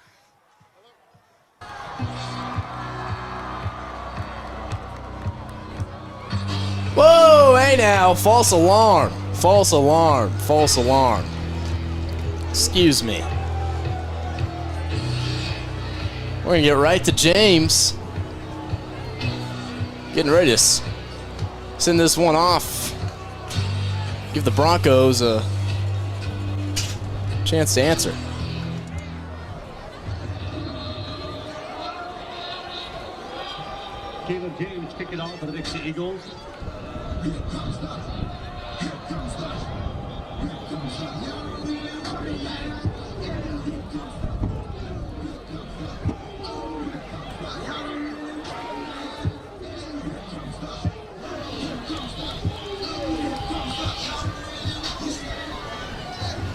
Whoa, hey now, false alarm, false alarm, false alarm. Excuse me. We're gonna get right to James. Getting ready to send this one off. Give the Broncos a chance to answer. Caleb James kicking off for the Nixa Eagles.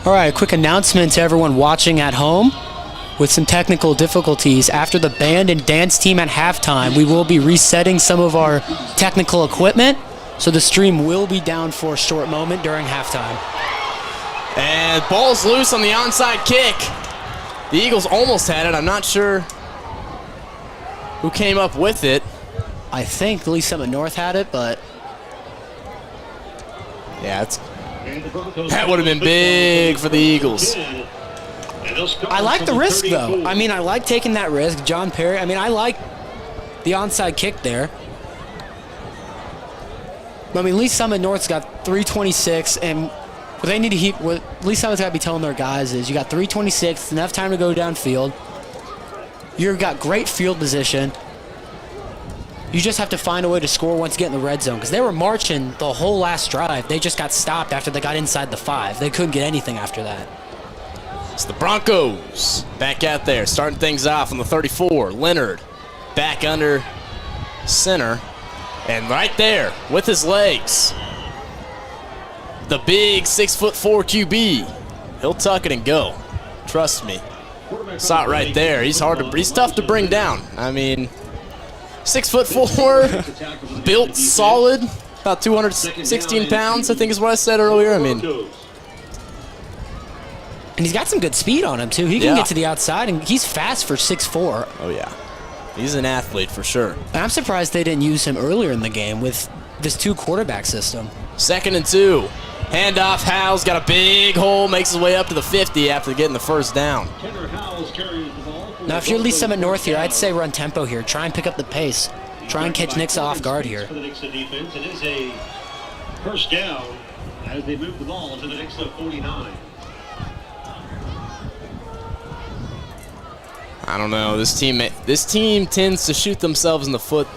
All right, a quick announcement to everyone watching at home. With some technical difficulties, after the band and dance team at halftime, we will be resetting some of our technical equipment, so the stream will be down for a short moment during halftime. And ball's loose on the onside kick. The Eagles almost had it. I'm not sure who came up with it. I think at least some of North had it, but yeah, that would have been big for the Eagles. I like the risk, though. I mean, I like taking that risk. John Perry, I mean, I like the onside kick there. I mean, Lee Summit North's got 326, and what they need to heat, what Lee Summit's got to be telling their guys is you got 326, enough time to go downfield. You've got great field position. You just have to find a way to score once you get in the red zone, because they were marching the whole last drive. They just got stopped after they got inside the 5. They couldn't get anything after that. It's the Broncos back out there, starting things off on the 34. Leonard back under center, and right there with his legs, the big 6'4" QB. He'll tuck it and go. Trust me. Saw it right there. He's tough to bring down. I mean, 6'4", built solid, about 216 pounds, I think is what I said earlier. I mean, and he's got some good speed on him too. He can get to the outside, and he's fast for 6'4". Oh yeah, he's an athlete for sure. And I'm surprised they didn't use him earlier in the game with this 2-quarterback system. 2nd and 2. Handoff, Howell's got a big hole, makes his way up to the 50 after getting the first down. Now, if you're Lee Summit North here, I'd say run tempo here. Try and pick up the pace. Try and catch Nixa off guard here. For the Nixa defense, it is a first down as they move the ball to the Nixa 49. I don't know. This team tends to shoot themselves in the foot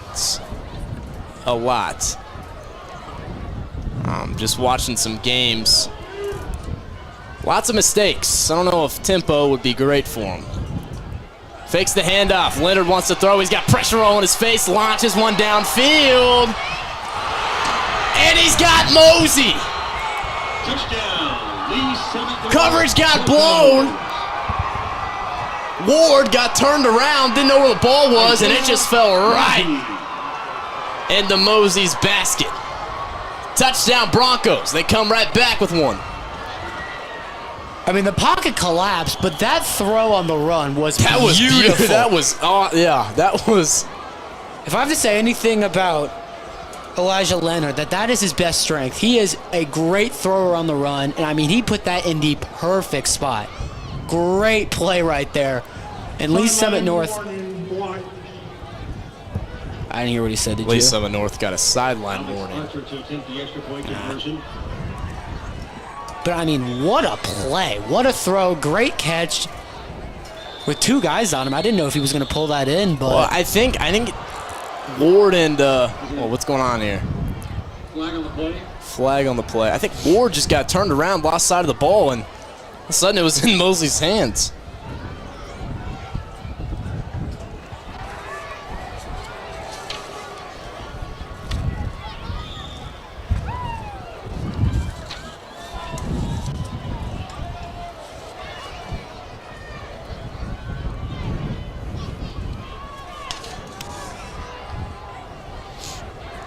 a lot. Just watching some games. Lots of mistakes. I don't know if tempo would be great for him. Fakes the handoff. Leonard wants to throw. He's got pressure on his face. Launches one downfield. And he's got Mosey. Touchdown. Coverage got blown. Ward got turned around, didn't know where the ball was, and it just fell right into Mosey's basket. Touchdown Broncos. They come right back with one. I mean, the pocket collapsed, but that throw on the run was beautiful. That was, yeah, that was. If I have to say anything about Elijah Leonard, that is his best strength. He is a great thrower on the run, and I mean, he put that in the perfect spot. Great play right there. And Lee Summit North. I didn't hear what he said, did you? Lee Summit North got a sideline warning. But I mean, what a play. What a throw. Great catch with 2 guys on him. I didn't know if he was going to pull that in, but. Well, I think Ward and, what's going on here? Flag on the play. Flag on the play. I think Ward just got turned around, lost side of the ball, and all of a sudden it was in Mosley's hands.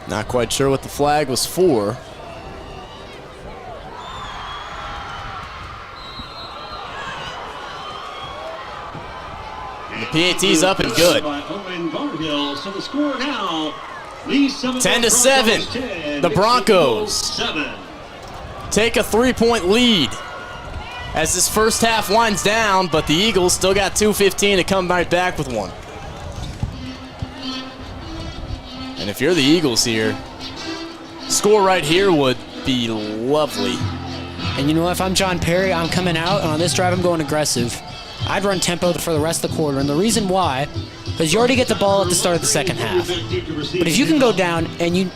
Not quite sure what the flag was for. The PAT's up and good. 10-7. The Broncos take a 3-point lead as this first half winds down, but the Eagles still got 2:15 to come right back with one. And if you're the Eagles here, score right here would be lovely. And you know, if I'm John Perry, I'm coming out, and on this drive I'm going aggressive. I'd run tempo for the rest of the quarter, and the reason why, because you already get the ball at the start of the second half. But if you can go down, and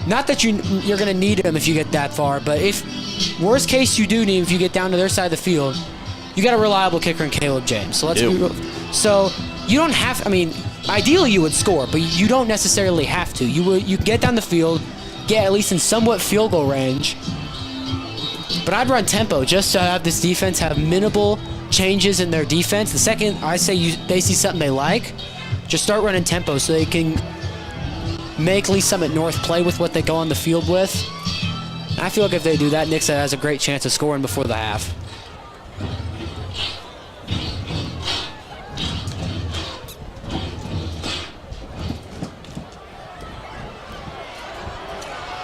not that you're going to need him if you get that far, but if, worst case you do need him if you get down to their side of the field, you got a reliable kicker in Caleb James. So let's be real. So you don't have, I mean, ideally you would score, but you don't necessarily have to. You get down the field, get at least in somewhat field goal range. But I'd run tempo just to have this defense have minimal changes in their defense. The second I say they see something they like, just start running tempo so they can make Lee Summit North play with what they go on the field with. And I feel like if they do that, Nixa has a great chance of scoring before the half.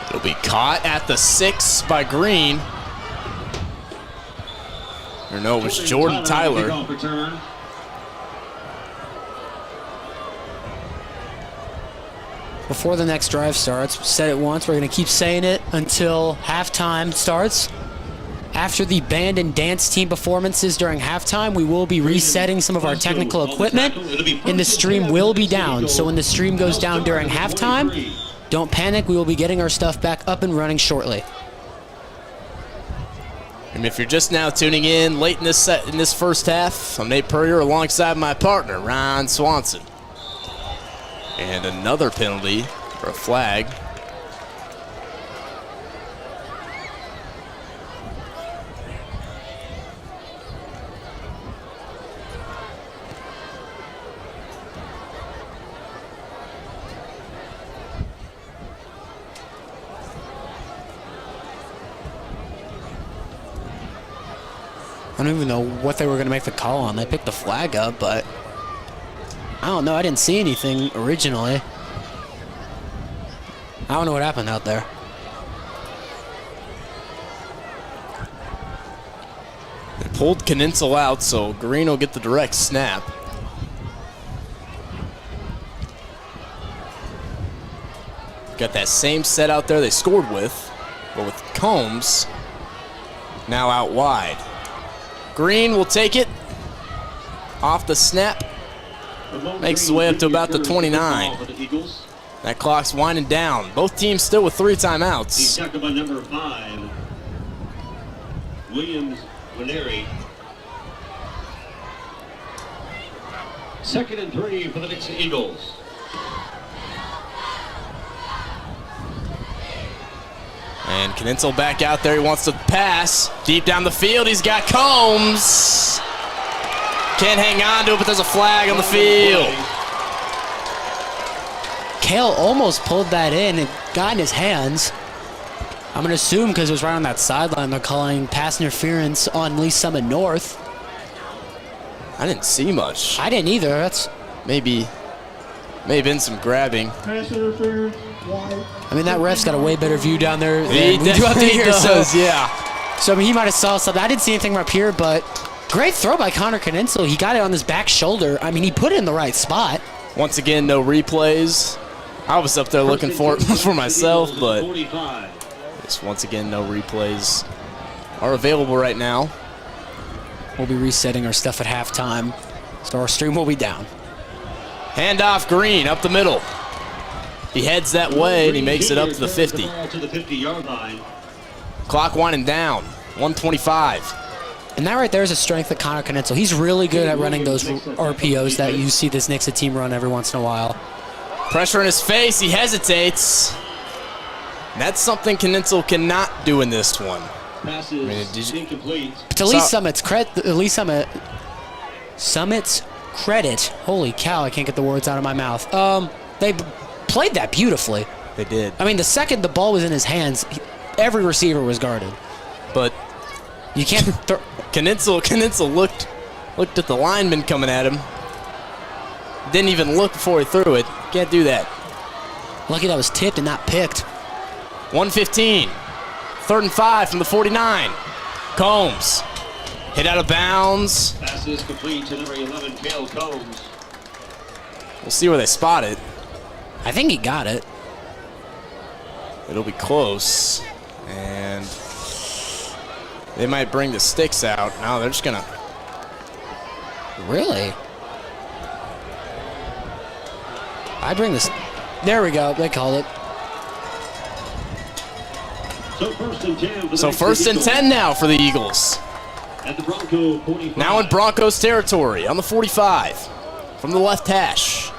It'll be caught at the 6 by Green. Or no, it was Jordan Tyler. Before the next drive starts, said it once, we're going to keep saying it until halftime starts. After the band and dance team performances during halftime, we will be resetting some of our technical equipment, and the stream will be down. So when the stream goes down during halftime, don't panic. We will be getting our stuff back up and running shortly. And if you're just now tuning in late in this first half, I'm Nate Purrier alongside my partner, Ryan Swanson. And another penalty for a flag. I don't even know what they were going to make the call on. They picked the flag up, but I don't know. I didn't see anything originally. I don't know what happened out there. They pulled Kninsel out, so Green will get the direct snap. Got that same set out there they scored with, but with Combs now out wide. Green will take it off the snap. Makes his way up to about the 29. That clock's winding down. Both teams still with 3 timeouts. He's tackled by number 5, Williams Winery. 2nd and 3 for the Nixa Eagles. And Kninsel back out there. He wants to pass. Deep down the field, he's got Combs. Can't hang on to it, but there's a flag on the field. Kale almost pulled that in and got in his hands. I'm going to assume because it was right on that sideline, they're calling pass interference on Lee Summit North. I didn't see much. I didn't either. That's May have been some grabbing. Pass interference. I mean, that ref's got a way better view down there than we do up definitely here. does, So, yeah. I mean, he might have saw something. I didn't see anything up here, but great throw by Connor Kninsel. He got it on his back shoulder. I mean, he put it in the right spot. Once again, no replays. I was up there looking for it for myself, but just once again, no replays are available right now. We'll be resetting our stuff at halftime, so our stream will be down. Handoff Green up the middle. He heads that way, and he makes it up to the 50. To the 50-yard line. Clock winding down, 125. And that right there is a strength of Connor Kninsel. He's really good at running those RPOs that you see this Nixa team run every once in a while. Pressure in his face, he hesitates. And that's something Kninsel cannot do in this one. Passes incomplete. To Lee Summit's credit, holy cow, I can't get the words out of my mouth. They played that beautifully. They did. I mean, the second the ball was in his hands, every receiver was guarded. But you can't. Kninsel looked at the lineman coming at him. Didn't even look before he threw it. Can't do that. Lucky that was tipped and not picked. 115. 3rd and 5 from the 49. Combs hit out of bounds. Passes complete to number 11, Cale Combs. We'll see where they spot it. I think he got it. It'll be close. And they might bring the sticks out. No, they're just going to. Really? I bring this. There we go. They called it. So 1st and 10 now for the Eagles. At the Bronco 45. Now in Broncos territory on the 45 from the left hash.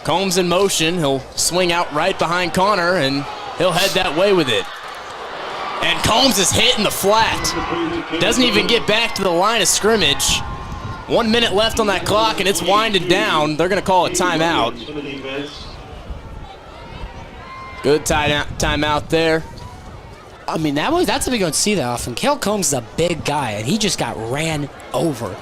Combs in motion. He'll swing out right behind Connor, and he'll head that way with it. And Combs is hit in the flat. Doesn't even get back to the line of scrimmage. 1 minute left on that clock, and it's winded down. They're going to call a timeout. Good timeout there. I mean, that's something you don't see that often. Cale Combs is a big guy, and he just got ran over.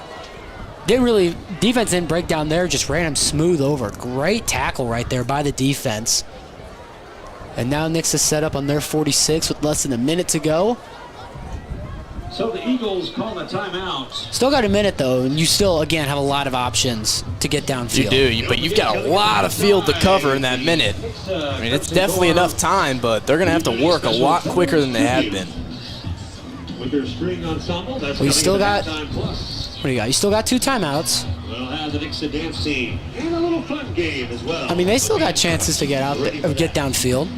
Defense didn't break down there, just ran him smooth over. Great tackle right there by the defense. And now Nixa set up on their 46 with less than a minute to go. So the Eagles call a timeout. Still got a minute, though, and you still, again, have a lot of options to get downfield. You do, but you've got a lot of field to cover in that minute. I mean, it's definitely enough time, but they're going to have to work a lot quicker than they have been. With their string ensemble, that's We still got, time plus. what do you got? You still got 2 timeouts. We'll have the Nixa dance team and a little fun game as well. I mean, they still got chances to get out there, or get downfield.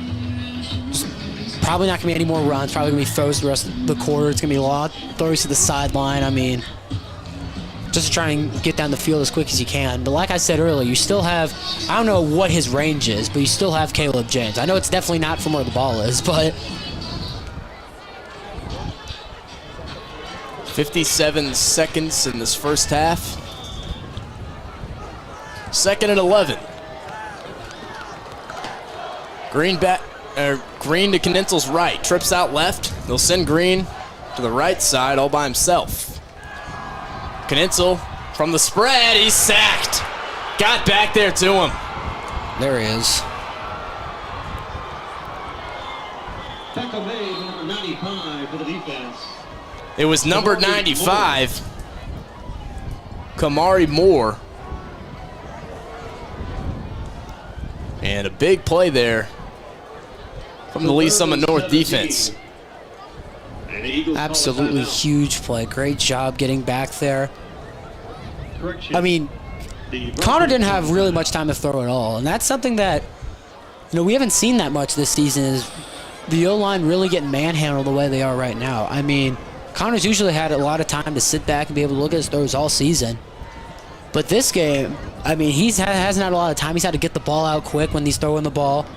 Probably not going to be any more runs. Probably going to be throws the rest of the quarter. It's going to be a lot throws to the sideline. I mean, just to try and get down the field as quick as you can. But like I said earlier, you still have, I don't know what his range is, but you still have Caleb James. I know it's definitely not from where the ball is, but 57 seconds in this first half. 2nd and 11. Green to Kninzel's right. Trips out left. They'll send Green to the right side all by himself. Kninzel from the spread. He's sacked. Got back there to him. there he is. Tackle made, number 95 for the defense. It was number 95, Kamari Moore. And a big play there from the Lee Summit North defense. Absolutely huge play. Great job getting back there. I mean, Connor didn't have really much time to throw at all, and that's something that, you know, we haven't seen that much this season, is the O-line really getting manhandled the way they are right now. I mean, Connor's usually had a lot of time to sit back and be able to look at his throws all season. But this game, I mean, he hasn't had a lot of time. He's had to get the ball out quick when he's throwing the ball.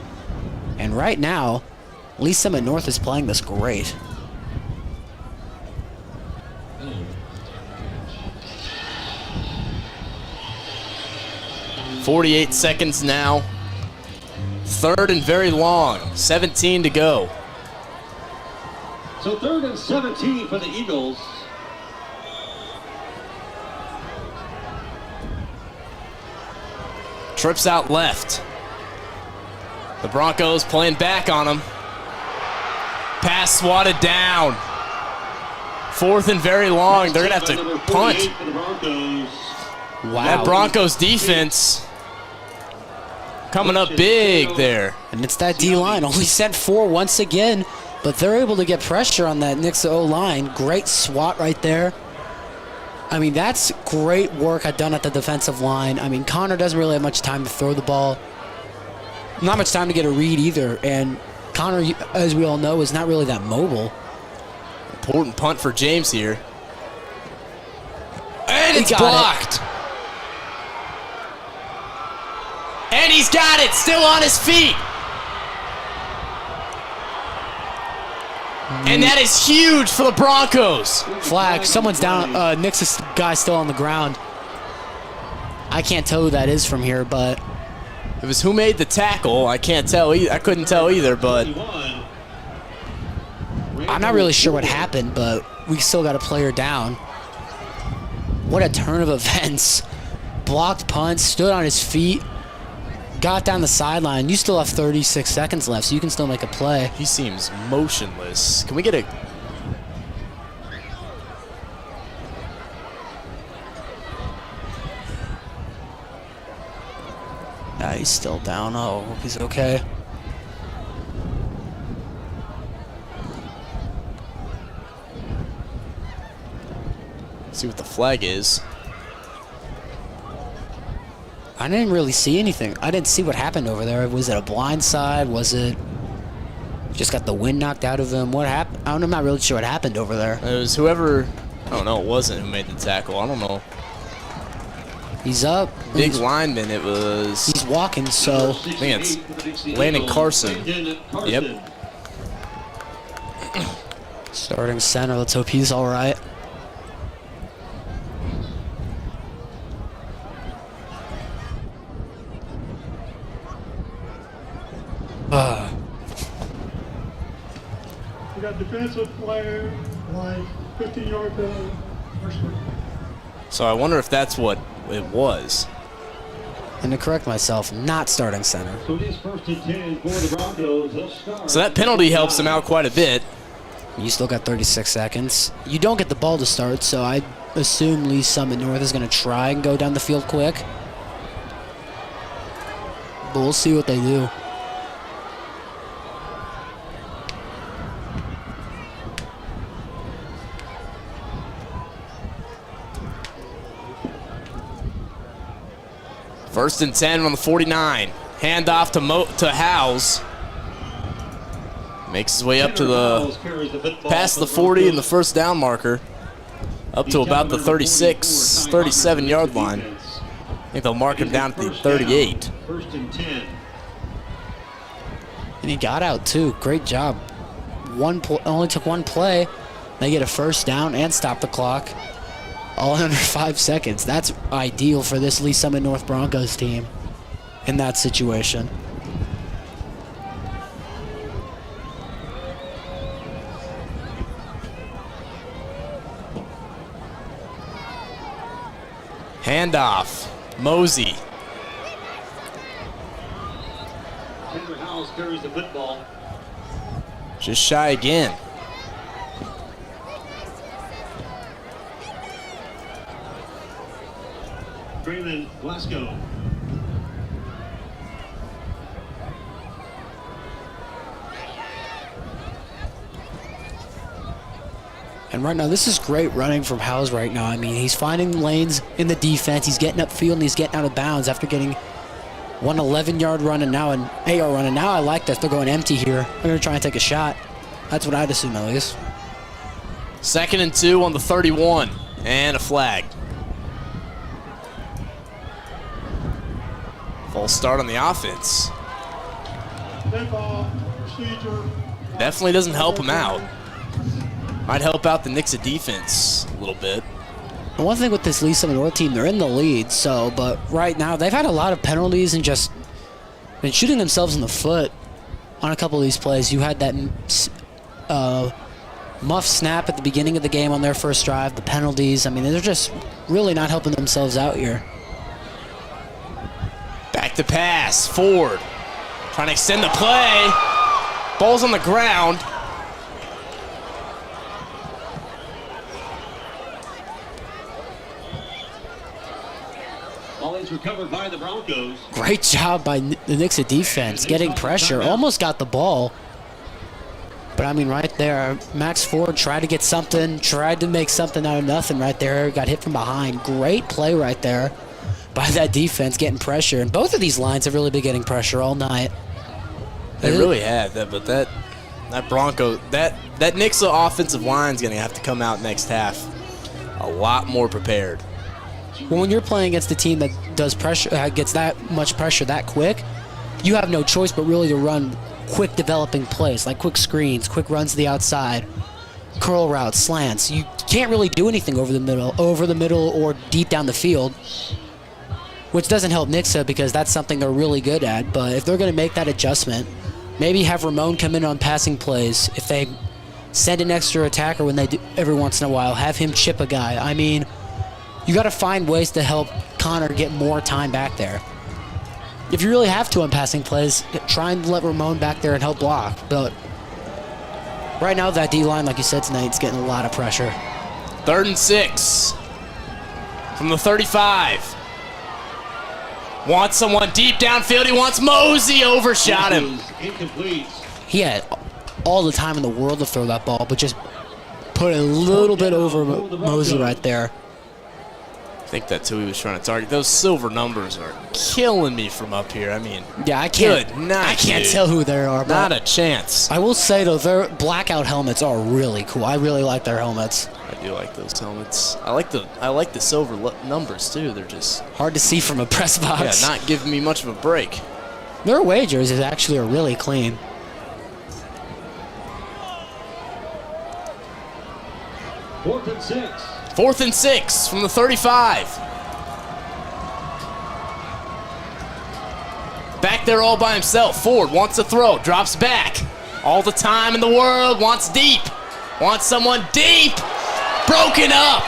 And right now, Lee Summit North is playing this great. .48 seconds now. 3rd and very long. 17 to go. So 3rd and 17 for the Eagles. Trips out left. The Broncos playing back on him. Pass swatted down. 4th and very long. They're going to have to punt. Wow. That Broncos defense coming up big there. And it's that D-line. Only sent 4 once again, but they're able to get pressure on that Nixa O-line. Great swat right there. I mean, that's great work done at the defensive line. I mean, Connor doesn't really have much time to throw the ball. Not much time to get a read either. And Connor, as we all know, is not really that mobile. Important punt for James here. And it's got blocked. And he's got it, still on his feet. And that is huge for the Broncos. Flag. Someone's down. Nix's guy still on the ground. I can't tell who that is from here, but It was who made the tackle. I can't tell. I couldn't tell either, but I'm not really sure what happened, but we still got a player down. What a turn of events. Blocked punt, stood on his feet, got down the sideline. You still have 36 seconds left, so you can still make a play. he seems motionless. Can we get a... Yeah, he's still down. Oh, hope he's okay. see what the flag is. I didn't really see anything. I didn't see what happened over there. Was it a blind side? Was it just got the wind knocked out of him? What happened? I'm not really sure what happened over there. It was whoever... I don't know. It wasn't who made the tackle. I don't know. He's up. Big lineman. It was... He's walking, so... I think it's Landon Carson. Yep. Starting center. Let's hope he's all right. We got defensive player, like 15-yard penalty. So I wonder if that's what it was. And to correct myself, not starting center. So it is 1st and 10 for the Broncos. They'll start. So that penalty helps him out quite a bit. You still got 36 seconds. You don't get the ball to start, so I assume Lee Summit North is going to try and go down the field quick. But we'll see what they do. First and 10 on the 49. Handoff to Howes. Makes his way up to the past the 40 and the first down marker. Up to about the 36, 37-yard line. I think they'll mark him down at the 38. First and 10. And he got out too. Great job. Only took one play. They get a first down and stop the clock. All under 5 seconds. That's ideal for this Lee Summit North Broncos team in that situation. Handoff. Mosey. Henry Howes carries the football. Just shy again. Freeman Glasgow. And right now, this is great running from Howes right now. I mean, he's finding lanes in the defense. He's getting upfield and he's getting out of bounds after getting one 11-yard run and now an 8-yard run. And now I like that they're going empty here. They're going to try and take a shot. That's what I'd assume, at least. 2nd and 2 on the 31. And a flag. False start on the offense. Definitely doesn't help him out. Might help out the Nixa defense a little bit. And one thing with this Lee Summit North team, they're in the lead, but right now they've had a lot of penalties and just been shooting themselves in the foot on a couple of these plays. You had that muff snap at the beginning of the game on their first drive, the penalties. I mean, they're just really not helping themselves out here. Back to pass. Ford trying to extend the play. Ball's on the ground. Ball is recovered by the Broncos. Great job by the Nixa defense, getting pressure. Almost got the ball. But I mean, right there, Max Ford tried to get something, tried to make something out of nothing right there. Got hit from behind. Great play right there by that defense, getting pressure. And both of these lines have really been getting pressure all night. They really have that, but that Bronco, that Nixa offensive line is going to have to come out next half a lot more prepared. Well, when you're playing against a team that does pressure, gets that much pressure that quick, you have no choice but really to run quick developing plays, like quick screens, quick runs to the outside, curl routes, slants. You can't really do anything over the middle or deep down the field, which doesn't help Nixa because that's something they're really good at. But if they're going to make that adjustment, maybe have Ramon come in on passing plays. If they send an extra attacker when they do, every once in a while, have him chip a guy. I mean, you got to find ways to help Connor get more time back there. If you really have to on passing plays, try and let Ramon back there and help block. But right now, that D-line, like you said tonight, is getting a lot of pressure. 3rd and 6 from the 35. Wants someone deep downfield. He wants Mosey. Overshot him. Incomplete. He had all the time in the world to throw that ball, but just put a little bit over Mosey right there. I think that's who he was trying to target. Those silver numbers are killing me from up here. I mean, yeah, I can't dude. tell who they are. Not a chance. I will say though, their blackout helmets are really cool. I really like their helmets. I do like those helmets. I like the silver numbers too. They're just hard to see from a press box. Yeah, not giving me much of a break. Their away jerseys actually are really clean. Fourth and 6. 4th and 6 from the 35. Back there all by himself. Ford wants to throw, drops back. All the time in the world, wants deep. Wants someone deep. Broken up.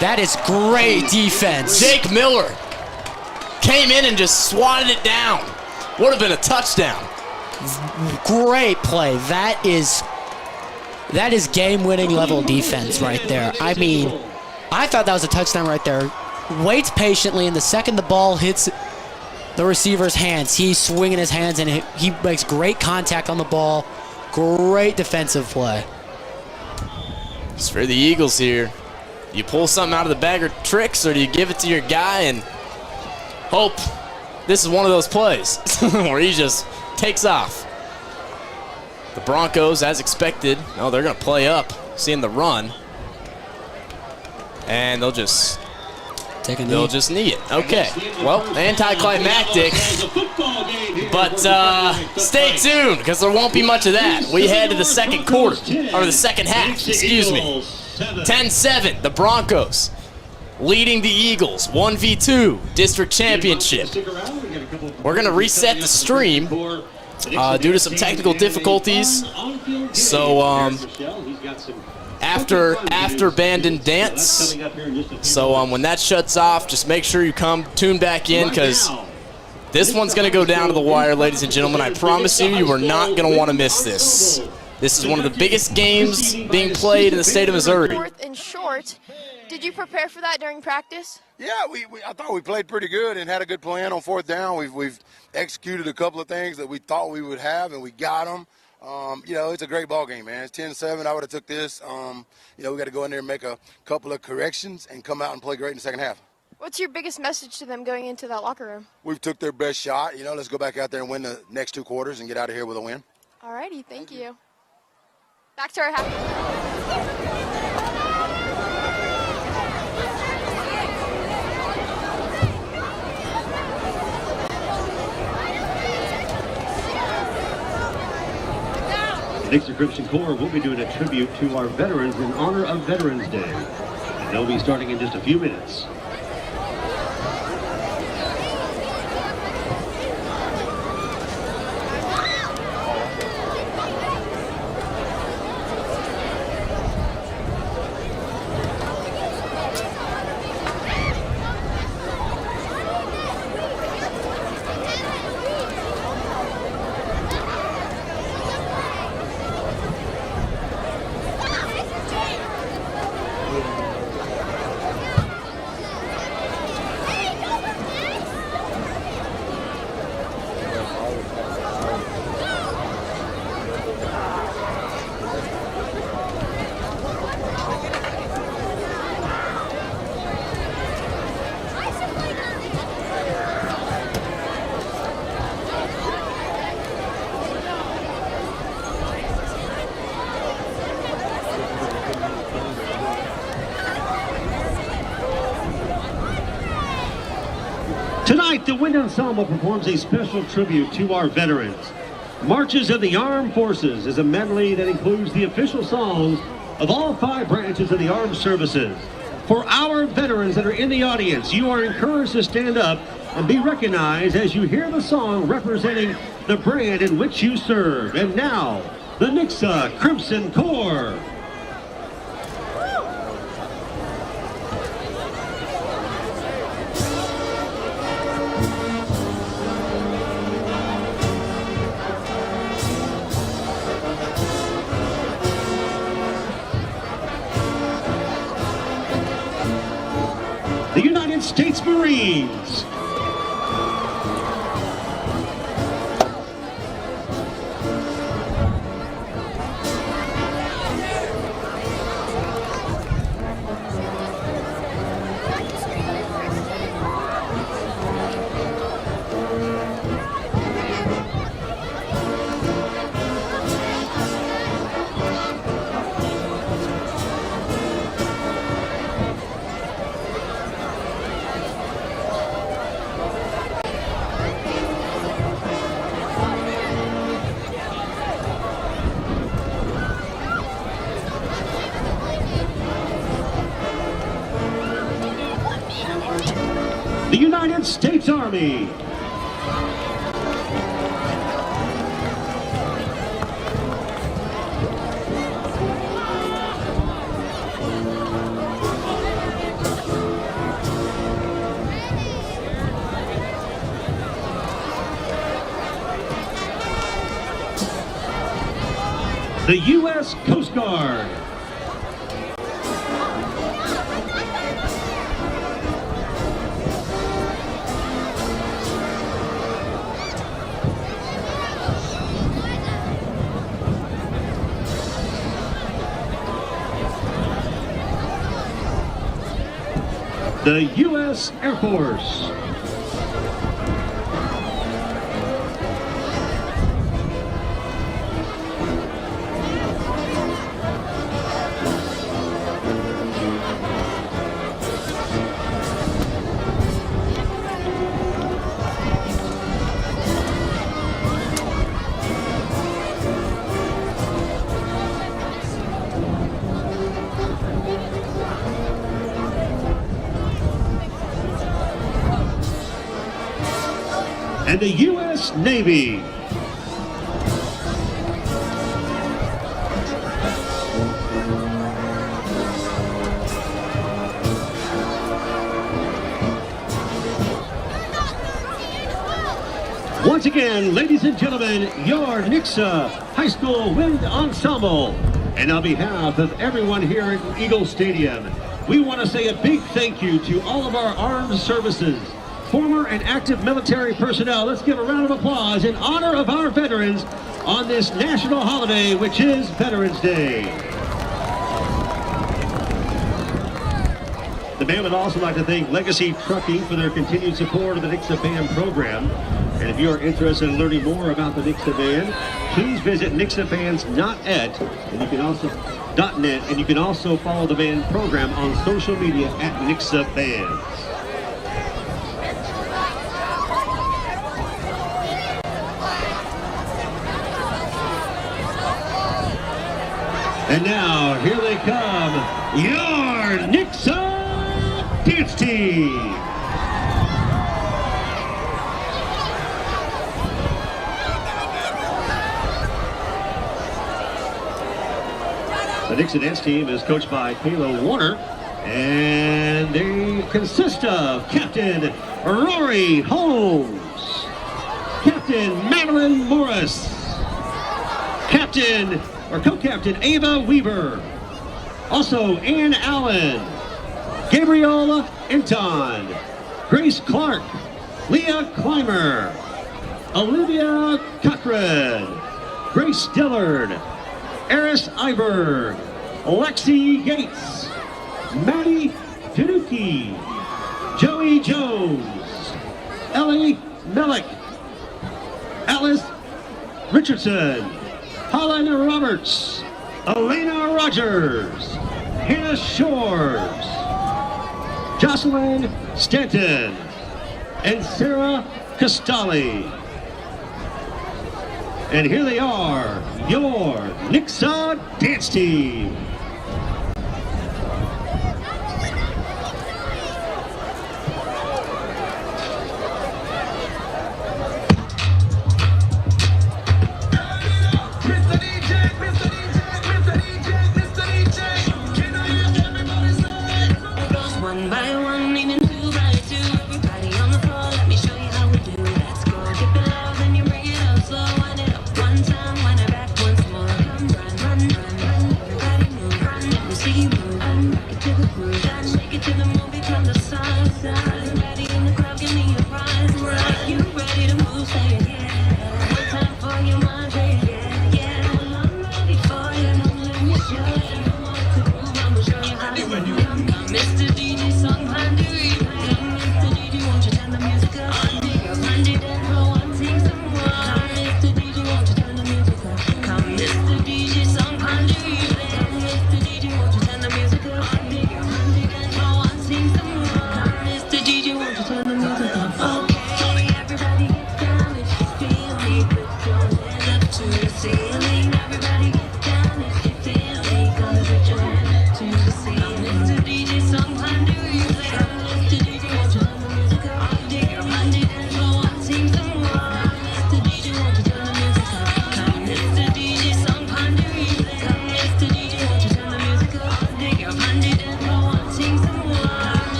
That is great defense. Jake Miller came in and just swatted it down. Would have been a touchdown. Great play. That is That is game-winning level defense right there. I mean, I thought that was a touchdown right there. Waits patiently, and the second the ball hits the receiver's hands, he's swinging his hands, and he makes great contact on the ball. Great defensive play. It's for the Eagles here. You pull something out of the bag of tricks, or do you give it to your guy and hope this is one of those plays where he just takes off? The Broncos, as expected, they're going to play up, seeing the run. And they'll just knee it. Okay, well, anticlimactic. But stay tuned, because there won't be much of that. We head to the second quarter, or the second half, excuse me. 10-7, the Broncos leading the Eagles, 1v2 district championship. We're going to reset the stream due to some technical difficulties. So after band and dance. So when that shuts off, just make sure you tune back in, because this one's going to go down to the wire, ladies and gentlemen. I promise you are not going to want to miss this. This is one of the biggest games being played in the state of Missouri. Fourth and short. Did you prepare for that during practice? Yeah, I thought we played pretty good and had a good plan on fourth down. We've executed a couple of things that we thought we would have, and we got them. It's a great ball game, man. It's 10-7. I would have took this. We got to go in there and make a couple of corrections and come out and play great in the second half. What's your biggest message to them going into that locker room? We've took their best shot. Let's go back out there and win the next 2 quarters and get out of here with a win. All righty, thank you. Back to our half. Nixa Christian Corps will be doing a tribute to our veterans in honor of Veterans Day. And they'll be starting in just a few minutes. Tonight, the Wind Ensemble performs a special tribute to our veterans. Marches of the Armed Forces is a medley that includes the official songs of all 5 branches of the armed services. For our veterans that are in the audience, you are encouraged to stand up and be recognized as you hear the song representing the brand in which you serve. And now, the Nixa Crimson Corps. The United States Marines. The United States Army. The U.S. Coast Coast Guard. The U.S. Air Force. And the U.S. Navy. Once again, ladies and gentlemen, your Nixa High School Wind Ensemble. And on behalf of everyone here at Eagle Stadium, we want to say a big thank you to all of our armed services, former and active military personnel. Let's give a round of applause in honor of our veterans on this national holiday, which is Veterans Day. The band would also like to thank Legacy Trucking for their continued support of the Nixa Band program. And if you are interested in learning more about the Nixa Band, please visit nixabands.net, and you can also .net, and you can also follow the band program on social media at Nixa Bands. And now, here they come, your Nixa Dance Team. The Nixa Dance Team is coached by Kayla Warner, and they consist of Captain Rory Holmes, Captain Madeline Morris, Captain or Co-Captain Ava Weaver, also Ann Allen, Gabrielle Inton, Grace Clark, Leah Clymer, Olivia Cochran, Grace Dillard, Eris Iberg, Lexi Gates, Maddie Tanuki, Joey Jones, Ellie Melick, Alice Richardson, Helena Roberts, Elena Rogers, Hannah Shores, Jocelyn Stanton, and Sarah Costali. And here they are, your Nixa Dance Team.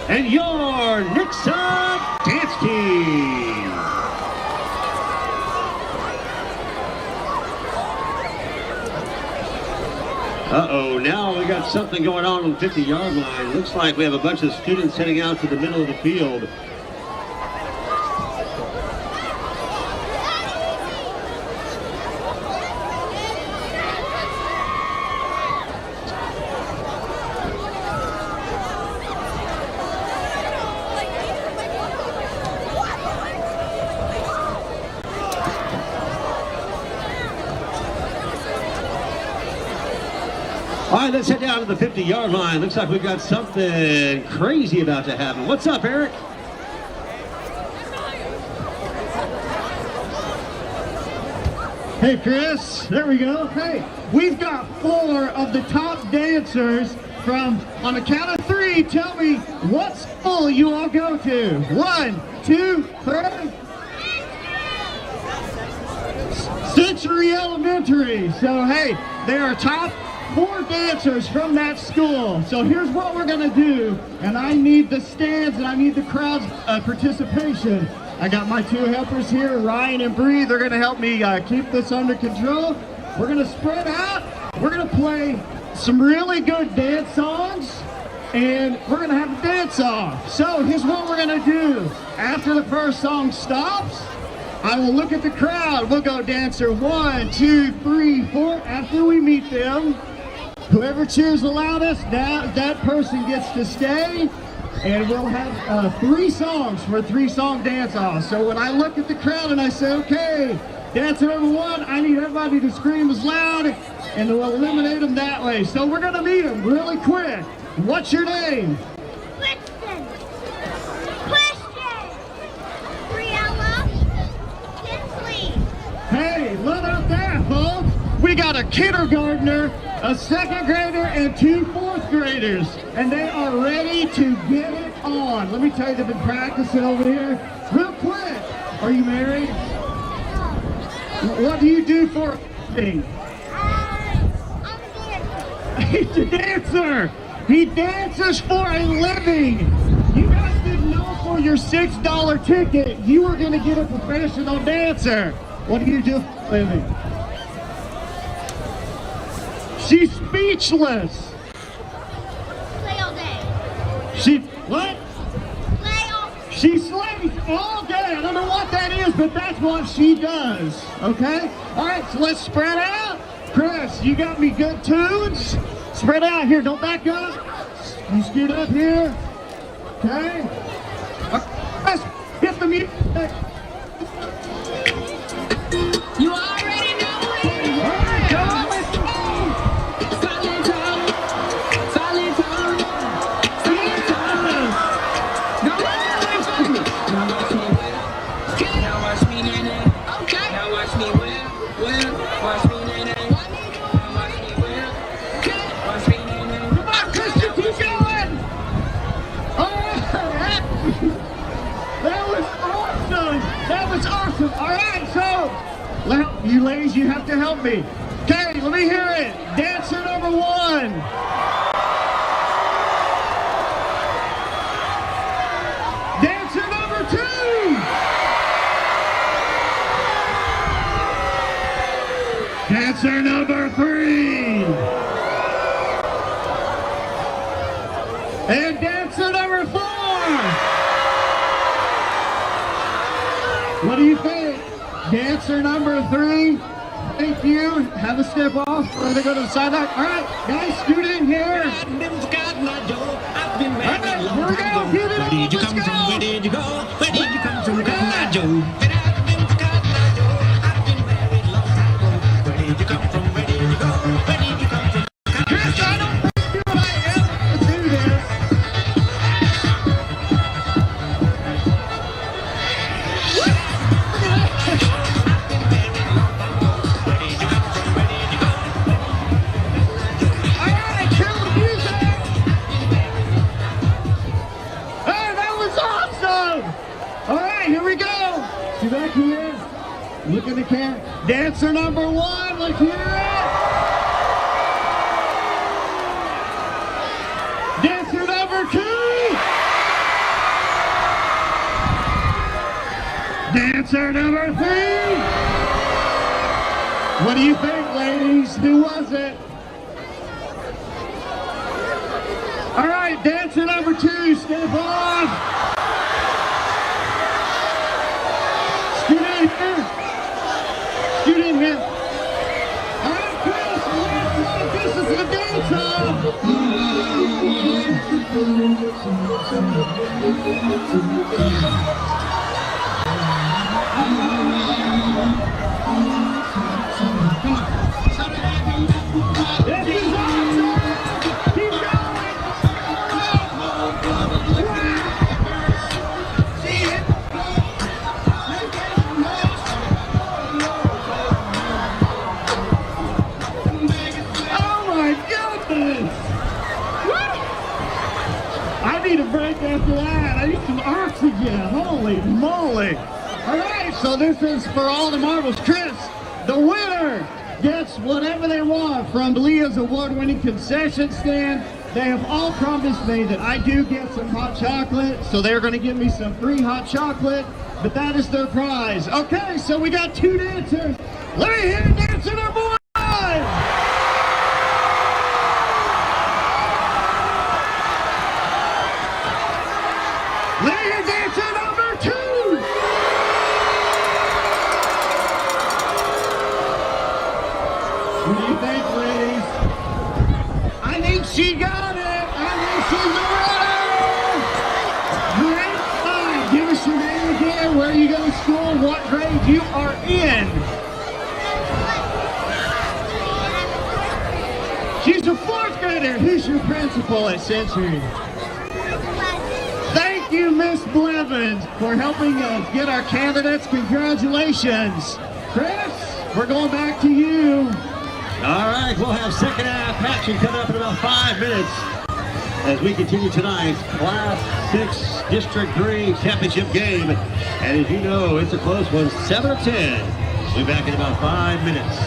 And your Nixa Dance Team. Uh-oh, now we got something going on the 50-yard line. Looks like we have a bunch of students heading out to the middle of the field. All right, let's head down to the 50-yard line. Looks like we've got something crazy about to happen. What's up, Eric? Hey, Chris, there we go. Hey, we've got 4 of the top dancers from, on the count of 3, tell me what school you all go to. 1, 2, 3. Century Elementary. So, hey, they are top 4 dancers from that school. So here's what we're gonna do, and I need the stands and I need the crowd's participation. I got my 2 helpers here, Ryan and Bree. They're gonna help me keep this under control. We're gonna spread out. We're gonna play some really good dance songs, and we're gonna have a dance off. So here's what we're gonna do. After the first song stops, I will look at the crowd. We'll go dancer 1, 2, 3, 4. After we meet them, whoever cheers the loudest, that person gets to stay. And we'll have 3 songs for a 3-song dance-off. So when I look at the crowd and I say, okay, dancer number 1, I need everybody to scream as loud, and we'll eliminate them that way. So we're gonna meet them really quick. What's your name? Kristen. Christian. Briella. Kinsley. Hey, look at that, folks. We got a kindergartner, a 2nd grader, and 2 4th graders. And they are ready to get it on. Let me tell you, they've been practicing over here. Real quick, are you married? What do you do for a thing? I'm a dancer. He's a dancer. He dances for a living. You guys didn't know for your $6 ticket you were going to get a professional dancer. What do you do for a living? She's speechless. Play all day. What? Play all day. She slays all day. I don't know what that is, but that's what she does. Okay? All right, so let's spread out. Chris, you got me good tunes? Spread out here. Don't back up. You scoot up here. Okay? Let's hit the music. You already know it. All right, come on, let's go. Silent time. Silent time. Silent time. Now watch me. Now watch me well. Now watch me, nene. Okay. Now watch me well. Watch me, nene. Now watch me well. Watch me, nene. Come on, Christian, keep going. All right. That was awesome. That was awesome. All right, so you ladies, you have to help me. Okay, let me hear it. Dancer number 1. Dancer number 2. Dancer number 3. And dancer number 4. What do you think? Dancer number 3. Thank you. Have a step off. We're going to go to the sideline. All right, guys, scoot in here. I've been forgotten my door. I've been All married right, a long here we time go. ago. Get it Where on. did you Let's come from? go. Where did you go? Where did you come from? Where Cotton Eye at? Joe. And I've been forgotten my door. I've been married a long time ago. Where did you come from? Where did you go? Where did you come from? Chris, I don't think you and I ever do this. All right, kill the music. Hey, that was awesome. All right, here we go. See back here? Look at the cat. Dancer number 1, let's hear it. Dancer number 2. Dancer number 3. What do you think, ladies? Who was it? Dancer number 2, step off. Scoot in here. Scoot in here. All right, Chris, this is the dance This is awesome. Keep going. Oh my goodness! I need a break after that. I need some oxygen. Holy moly! All right, so this is for all the marbles. Chris, the winner gets whatever they want from Leah's award-winning concession stand. They have all promised me that I do get some hot chocolate, so they're going to give me some free hot chocolate, but that is their prize. Okay, so we got 2 dancers. Let me hear dancer number 1! Let me hear dancer number 2! What do you think, ladies? I think she got it! I think she's the winner! Grade 5. Give us your name again, where you go to school, what grade you are in. She's a 4th grader. Who's your principal at Century? Thank you, Miss Blevins, for helping us get our candidates. Congratulations. Chris, we're going back to you. All right, we'll have second half action coming up in about 5 minutes as we continue tonight's Class 6 District 3 championship game. And as you know, it's a close one, 7-10. We'll be back in about 5 minutes.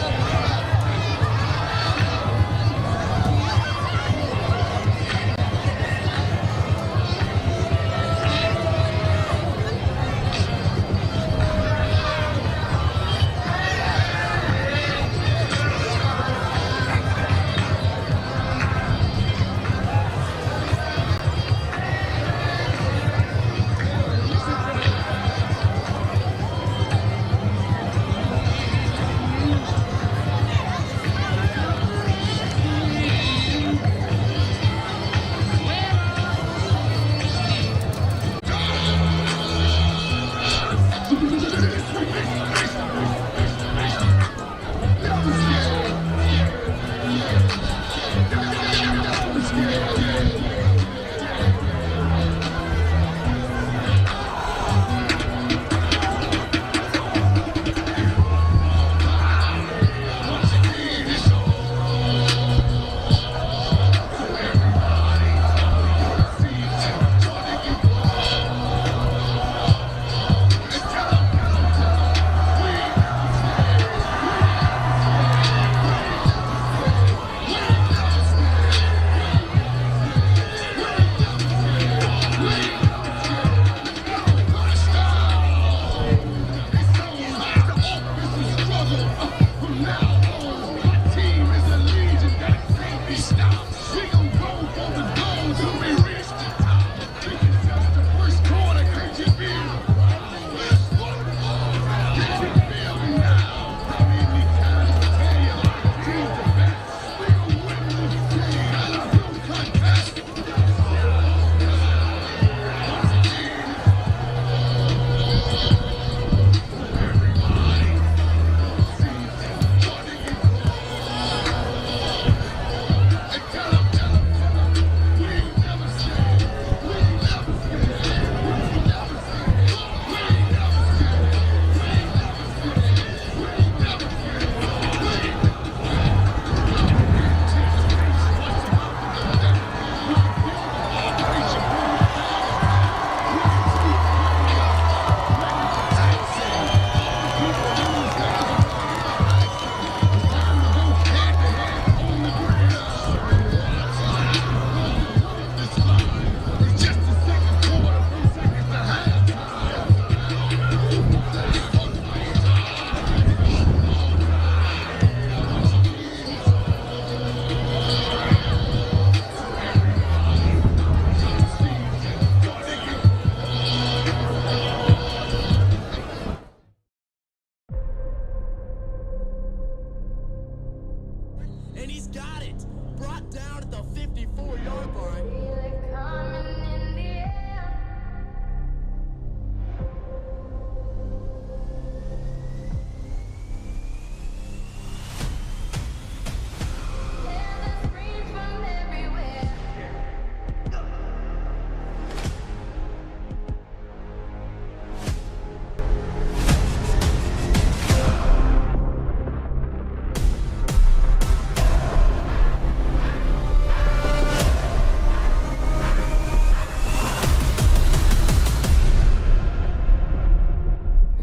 got it. Brought down at the 54-yard line.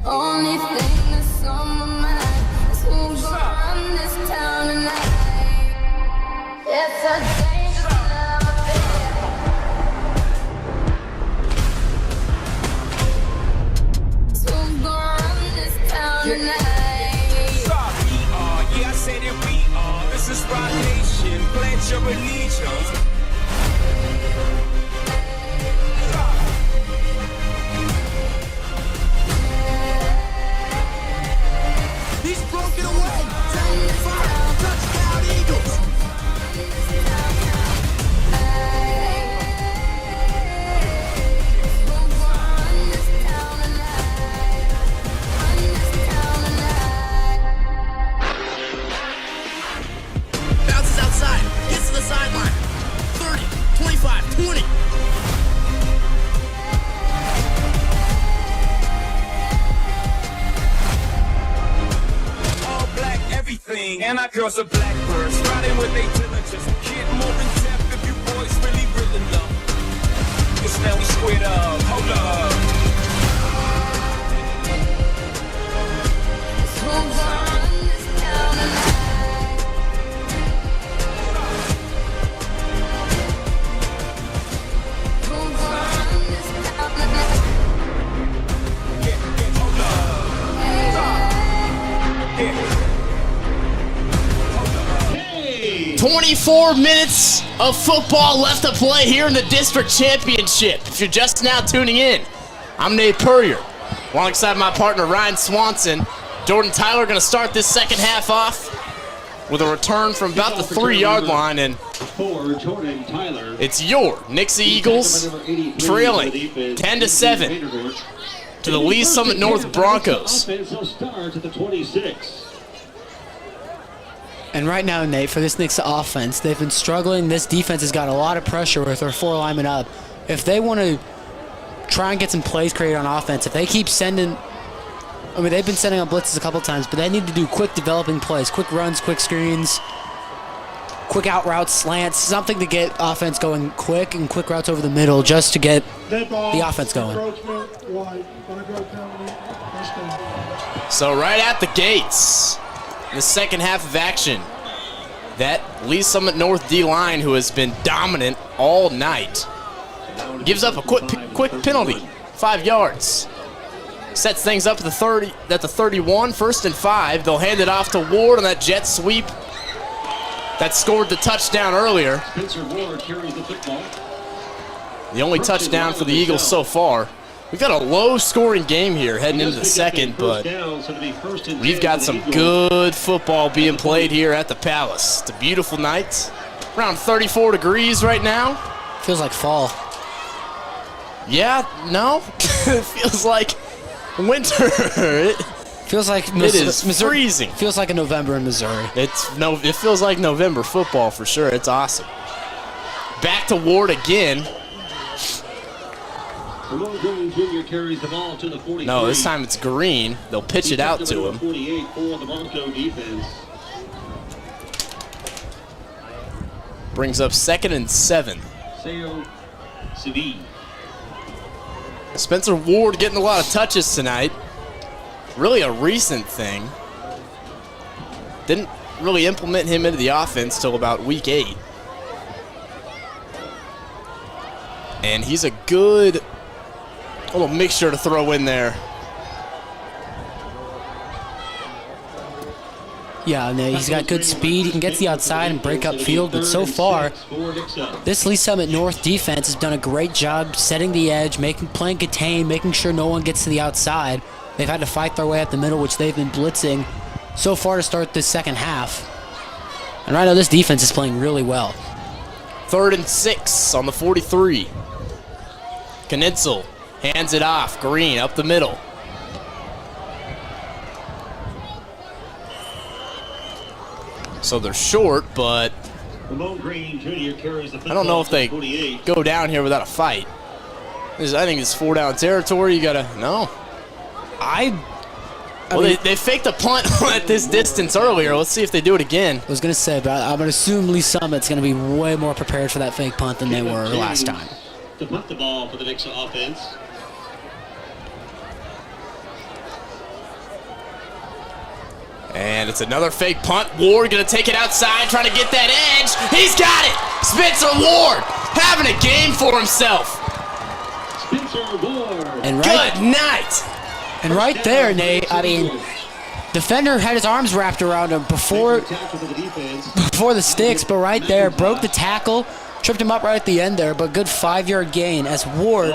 Only thing that's on my mind is who's gonna run this town tonight. It's a dangerous love affair. Who's gonna run this town tonight? We are, yeah, I said it, we are. This is Rock Nation, pledge your allegiance. He's broken away. Touchdown, Eagles. Bounces outside, gets to the sideline. 30, 25, 20. All black, everything. And our girls are blackbirds, riding with their diligence. Kid more than death if you boys really love. Cause now we squared up, hold up. Who's gonna run this town tonight? Who's gonna run this town tonight? Hold up. Hey! 24 minutes of football left to play here in the district championship. If you're just now tuning in, I'm Nate Purrier. Alongside my partner Ryan Swanson, Jordan Tyler going to start this second half off with a return from about the 3-yard line, and For Jordan Tyler. it's your Nixa Eagles trailing 10-7 to the Lee Summit North Broncos. Offensive start at the 26. And right now, Nate, for this Nixa offense, they've been struggling. This defense has got a lot of pressure with their 4 linemen up. If they want to try and get some plays created on offense, if they keep sending, I mean, they've been sending on blitzes a couple times, but they need to do quick developing plays, quick runs, quick screens, quick out routes, slants, something to get offense going quick, and quick routes over the middle just to get the offense going. So right at the gates, the second half of action, that Lee Summit North D-line, who has been dominant all night, gives up a quick penalty, 5 yards. Sets things up at the 30, at the 31, 1st and 5. They'll hand it off to Ward on that jet sweep that scored the touchdown earlier. Spencer Ward carries the football. The only touchdown for the Eagles so far. We've got a low-scoring game here heading into the second, but we've got some good football being played here at the Palace. It's a beautiful night. Around 34 degrees right now. Feels like fall. Yeah, no? It feels like winter. Feels like It is freezing. Feels like a November in Missouri. It feels like November football for sure. It's awesome. Back to Ward again. Ramon Green Jr. carries the ball to the 43. No, this time it's Green. They'll pitch it out to him. 48 for the Bronco defense. Brings up 2nd and 7. Seo Sevi. Spencer Ward getting a lot of touches tonight. Really a recent thing. Didn't really implement him into the offense till about week 8. And he's a good little mixture to throw in there. Yeah, and he's got good speed. He can get to the outside and break up field, but so far, this Lee Summit North defense has done a great job setting the edge, playing contain, making sure no one gets to the outside. They've had to fight their way up the middle, which they've been blitzing so far to start this second half. And right now, this defense is playing really well. 3rd and 6 on the 43. Knitzel hands it off. Green up the middle. So they're short, but Green Jr. carries the I don't know if they 48. go down here without a fight. I think it's 4-down territory. You gotta Well, they faked a punt at this distance earlier. Let's see if they do it again. I was going to say, but I'm going to assume Lee Summit's going to be way more prepared for that fake punt than they were last time. To punt the ball for the Nixa offense. And it's another fake punt. Ward going to take it outside, trying to get that edge. He's got it! Spencer Ward having a game for himself. Spencer Ward. And Good night. And right there, Nate, I mean, defender had his arms wrapped around him before the sticks, but right there, broke the tackle, tripped him up right at the end there, but good 5-yard gain as Ward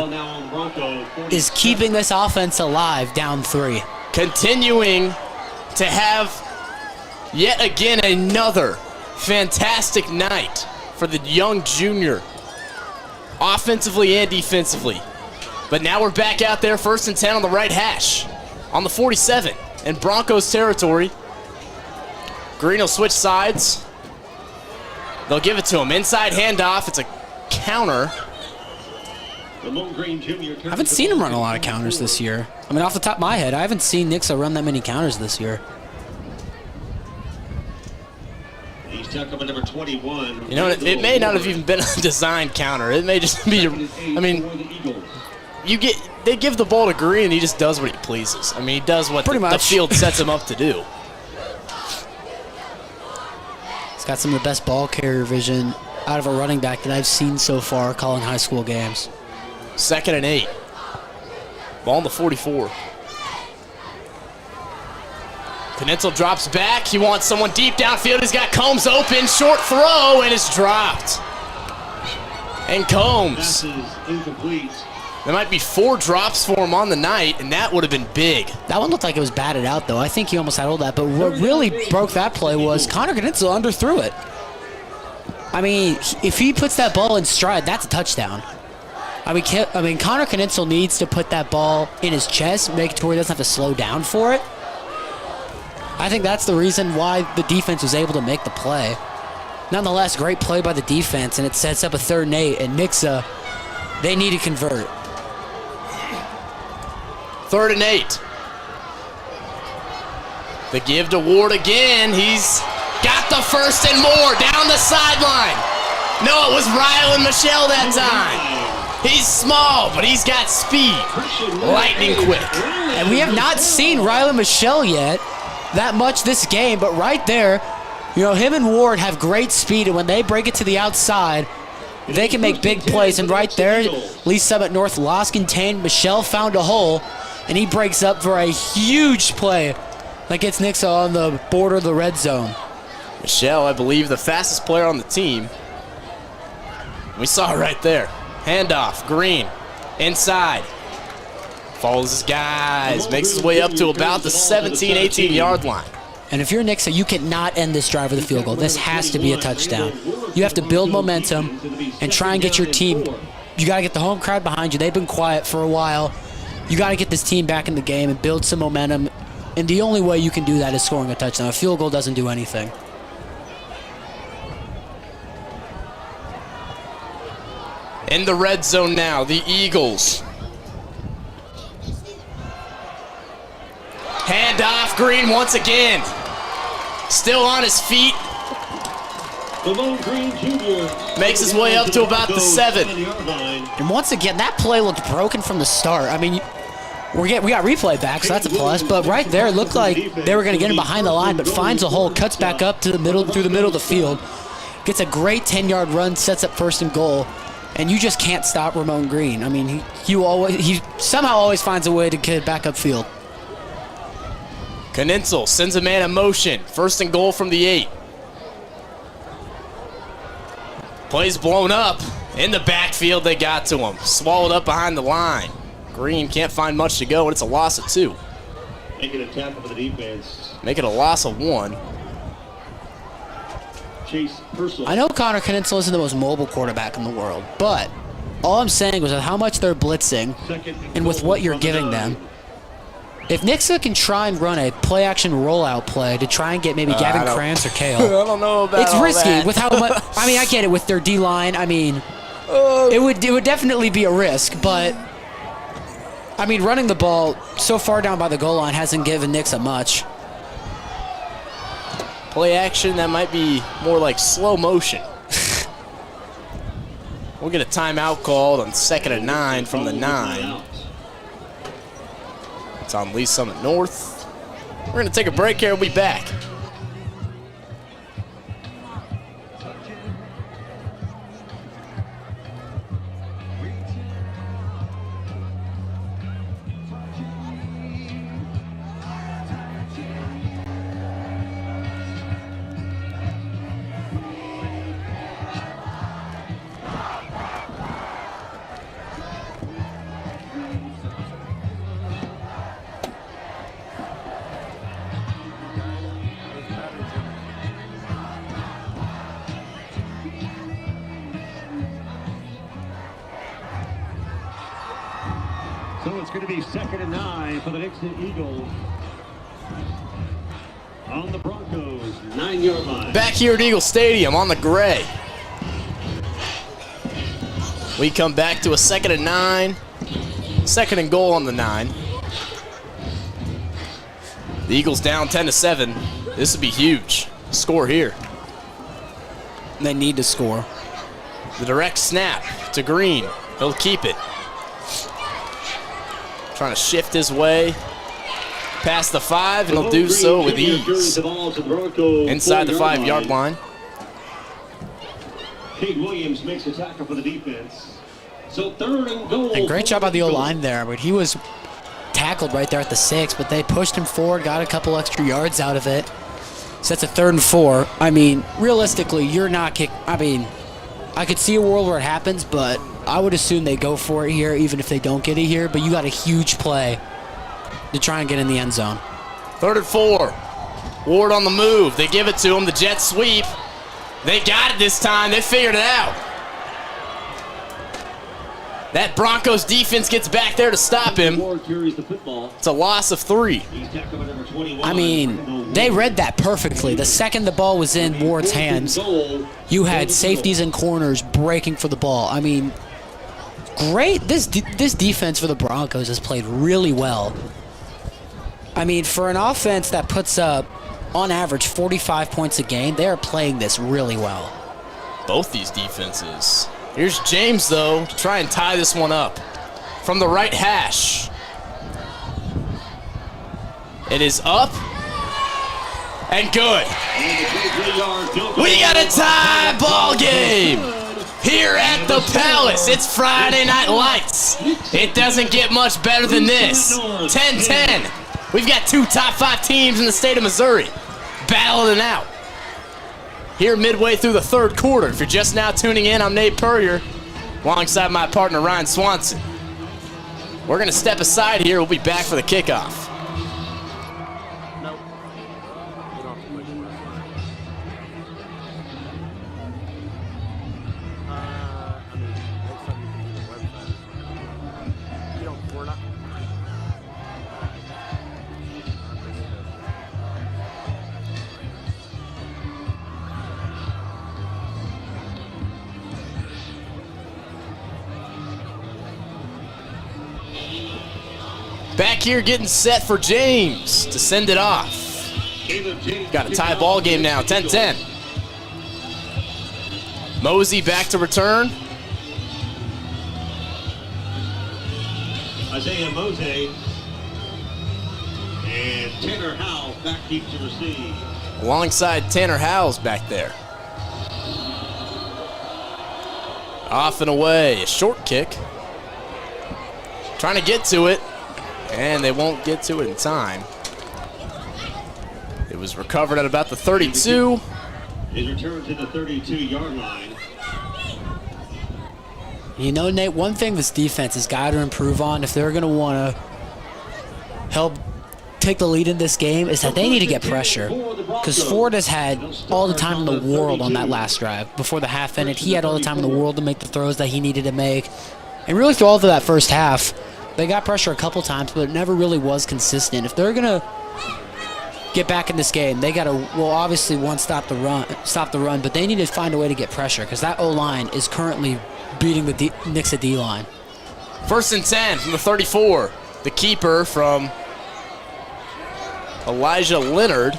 is keeping this offense alive down 3. Continuing to have yet again another fantastic night for the young junior, offensively and defensively. But now we're back out there, 1st and 10 on the right hash, on the 47 in Broncos territory. Green will switch sides. They'll give it to him. Inside handoff. It's a counter. I haven't seen him run a lot of counters this year. I mean, off the top of my head, I haven't seen Nixa run that many counters this year. He's tackling number 21. You know, it may not have even been a designed counter. It may just be, I mean, they give the ball to Green and he just does what he pleases. I mean, he does what the field sets him up to do. He's got some of the best ball carrier vision out of a running back that I've seen so far calling high school games. 2nd and 8. Ball on the 44. Knitzel drops back. He wants someone deep downfield. He's got Combs open. Short throw, and it's dropped. And Combs. There might be 4 drops for him on the night, and that would have been big. That one looked like it was batted out, though. I think he almost had all that. But what really broke that play was Connor Knitzel underthrew it. I mean, if he puts that ball in stride, that's a touchdown. I mean, Connor Knitzel needs to put that ball in his chest, make it to where he doesn't have to slow down for it. I think that's the reason why the defense was able to make the play. Nonetheless, great play by the defense, and it sets up a 3rd and 8, and Nixa, they need to convert. 3rd and 8. The give to Ward again. He's got the 1st and more down the sideline. No, it was Rylan Michelle that time. He's small, but he's got speed. Lightning quick. And we have not seen Rylan Michelle yet that much this game, but right there, you know, him and Ward have great speed, and when they break it to the outside, they can make big plays. And right there, Lee Summit North lost contained. Michelle found a hole, and he breaks up for a huge play that gets Nixa on the border of the red zone. Michelle, I believe, the fastest player on the team. We saw it right there. Handoff, Green, inside. Follows his guys, makes his way up to about the 17, 18-yard line. And if you're Nixa, you cannot end this drive with a field goal. This has to be a touchdown. You have to build momentum and try and get your team. You got to get the home crowd behind you. They've been quiet for a while. You got to get this team back in the game and build some momentum. And the only way you can do that is scoring a touchdown. A field goal doesn't do anything. In the red zone now, the Eagles. Handoff, Green once again. Still on his feet. Green Jr. Makes his way up to about the 7. And once again, that play looked broken from the start. I mean, we got replay back, so that's a plus. But right there, it looked like they were going to get him behind the line, but finds a hole, cuts back up to the middle, through the middle of the field, gets a great 10-yard run, sets up 1st and goal. And you just can't stop Ramon Green. I mean, he somehow always finds a way to get back upfield. Knitzel sends a man in motion. 1st and goal from the 8. Plays blown up. In the backfield, they got to him. Swallowed up behind the line. Green can't find much to go, and it's a loss of 2. Making a tackle for the defense. Make it a loss of 1. I know Connor Kninsel isn't the most mobile quarterback in the world, but all I'm saying was that how much they're blitzing and with what you're giving them. If Nixa can try and run a play-action rollout play to try and get maybe Gavin Krantz or Kale, I don't know about it's all risky that. with how much. I mean, I get it with their D-line. I mean, it would definitely be a risk, but I mean, running the ball so far down by the goal line hasn't given Nixa much. Play action, that might be more like slow motion. We'll get a timeout called on 2nd and 9 from the 9. It's on Lee Summit North. We're going to take a break here. We'll be back. So it's going to be 2nd and 9 for the Nixa Eagles. On the Broncos, 9-yard line. Back here at Eagle Stadium on the gray. We come back to a 2nd and 9. 2nd and goal on the 9. The Eagles down 10-7. This would be huge. Score here. They need to score. The direct snap to Green. He'll keep it. Trying to shift his way past the 5, and he'll do so with ease. Inside the 5-yard line. Cade Williams makes a tackle for the defense. So 3rd and goal. And great job by the O-line there, but he was tackled right there at the 6, but they pushed him forward, got a couple extra yards out of it. So that's a 3rd and 4. I mean, realistically, you're not kick. I mean, I could see a world where it happens, but I would assume they go for it here, even if they don't get it here. But you got a huge play to try and get in the end zone. 3rd and 4. Ward on the move. They give it to him. The jet sweep. They got it this time. They figured it out. That Broncos defense gets back there to stop him. It's a loss of 3. I mean, they read that perfectly. The second the ball was in Ward's hands, you had safeties and corners breaking for the ball. I mean, great. This defense for the Broncos has played really well. I mean, for an offense that puts up, on average, 45 points a game, they are playing this really well. Both these defenses. Here's James, though, to try and tie this one up. From the right hash. It is up. And good. We got a tie ball game here at the Palace. It's Friday Night Lights. It doesn't get much better than this. 10-10. We've got 2 top 5 teams in the state of Missouri battling it out. Here midway through the 3rd quarter. If you're just now tuning in, I'm Nate Purrier, alongside my partner Ryan Swanson. We're going to step aside here. We'll be back for the kickoff. Back here getting set for James to send it off. Got a tie ball game now, 10-10. Mosey back to return. Isaiah Mosey and Tanner Howell back deep to receive. Alongside Tanner Howell's back there. Off and away, a short kick. Trying to get to it. And they won't get to it in time. It was recovered at about the 32. His return to the 32-yard line. You know, Nate, one thing this defense has got to improve on if they're going to want to help take the lead in this game is that they need to get pressure. Because Ford has had all the time in the world on that last drive. Before the half ended, he had all the time in the world to make the throws that he needed to make. And really through all of that first half, they got pressure a couple times, but it never really was consistent. If they're going to get back in this game, they got to, well, obviously, one, stop the run, but they need to find a way to get pressure because that O-line is currently beating the Nixa D-line. 1st and 10 from the 34. The keeper from Elijah Leonard,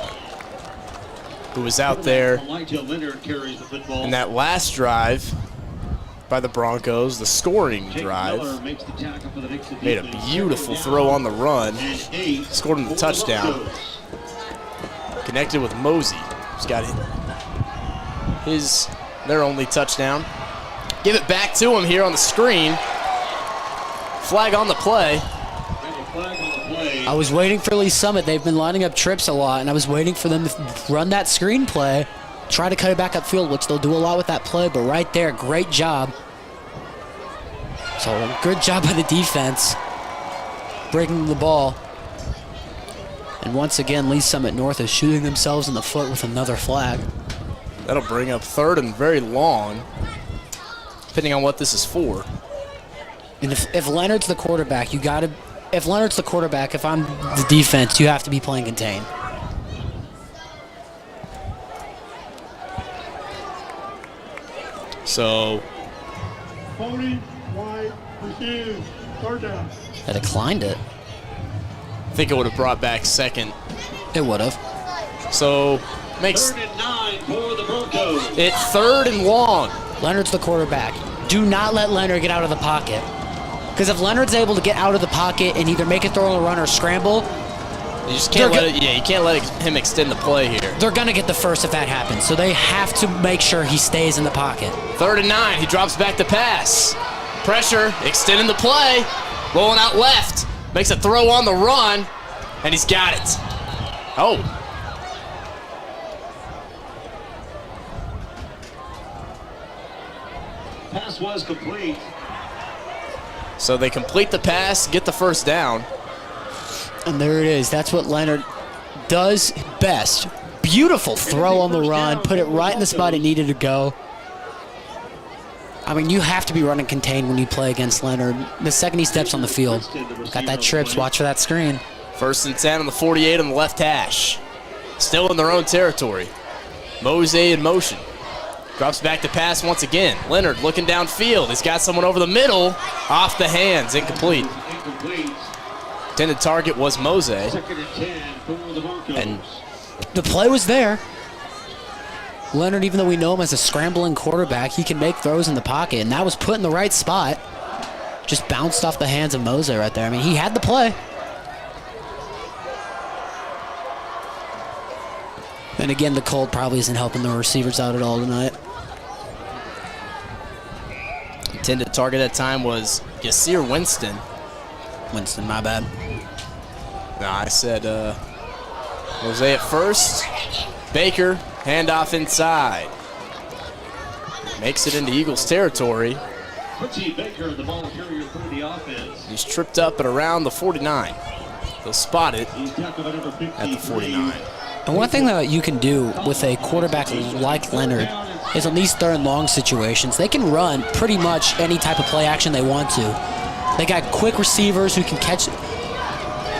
who was out there in that last drive by the Broncos, the scoring drive. Made a beautiful throw on the run. Scored in the touchdown. Connected with Mosey, who's got their only touchdown. Give it back to him here on the screen. Flag on the play. I was waiting for Lee Summit. They've been lining up trips a lot, and I was waiting for them to run that screen play, try to cut it back upfield, which they'll do a lot with that play, but right there, great job. So good job by the defense, breaking the ball. And once again, Lee Summit North is shooting themselves in the foot with another flag. That'll bring up 3rd and very long, depending on what this is for. And if Leonard's the quarterback, if Leonard's the quarterback, if I'm the defense, you have to be playing contain. So, 40 wide receive, 3rd down. They declined it. I think it would have brought back 2nd. It would have. So, makes 3rd and 9 for the Broncos. it 3rd and long. Leonard's the quarterback. Do not let Leonard get out of the pocket. Because if Leonard's able to get out of the pocket and either make a throw on a run or scramble, You just can't you can't let him extend the play here. they're going to get the first if that happens. So they have to make sure he stays in the pocket. 3rd and 9, he drops back to pass. Pressure, extending the play, rolling out left, makes a throw on the run, and he's got it. Oh. Pass was complete. So they complete the pass, get the 1st down. And there it is. That's what Leonard does best. Beautiful throw on the run. Put it right in the spot it needed to go. I mean, you have to be running contained when you play against Leonard. The second he steps on the field. Got that trips. Watch for that screen. 1st and 10 on the 48 on the left hash. Still in their own territory. Mosey in motion. Drops back to pass once again. Leonard looking downfield. He's got someone over the middle. Off the hands. Incomplete. Intended target was Mosey. 2nd and 10 for the Broncos. And the play was there. Leonard, even though we know him as a scrambling quarterback, he can make throws in the pocket, and that was put in the right spot. Just bounced off the hands of Mosey right there. I mean, he had the play. And again, the cold probably isn't helping the receivers out at all tonight. Intended target at that time was Yasir Winston. Winston, my bad. No, I said Mosey at first. Baker, handoff inside. Makes it into Eagles territory. Quincy Baker, the ball carrier for the offense. He's tripped up at around the 49. They'll spot it at the 49. And one thing that you can do with a quarterback like Leonard is on these 3rd and long situations, they can run pretty much any type of play action they want to. They got quick receivers who can catch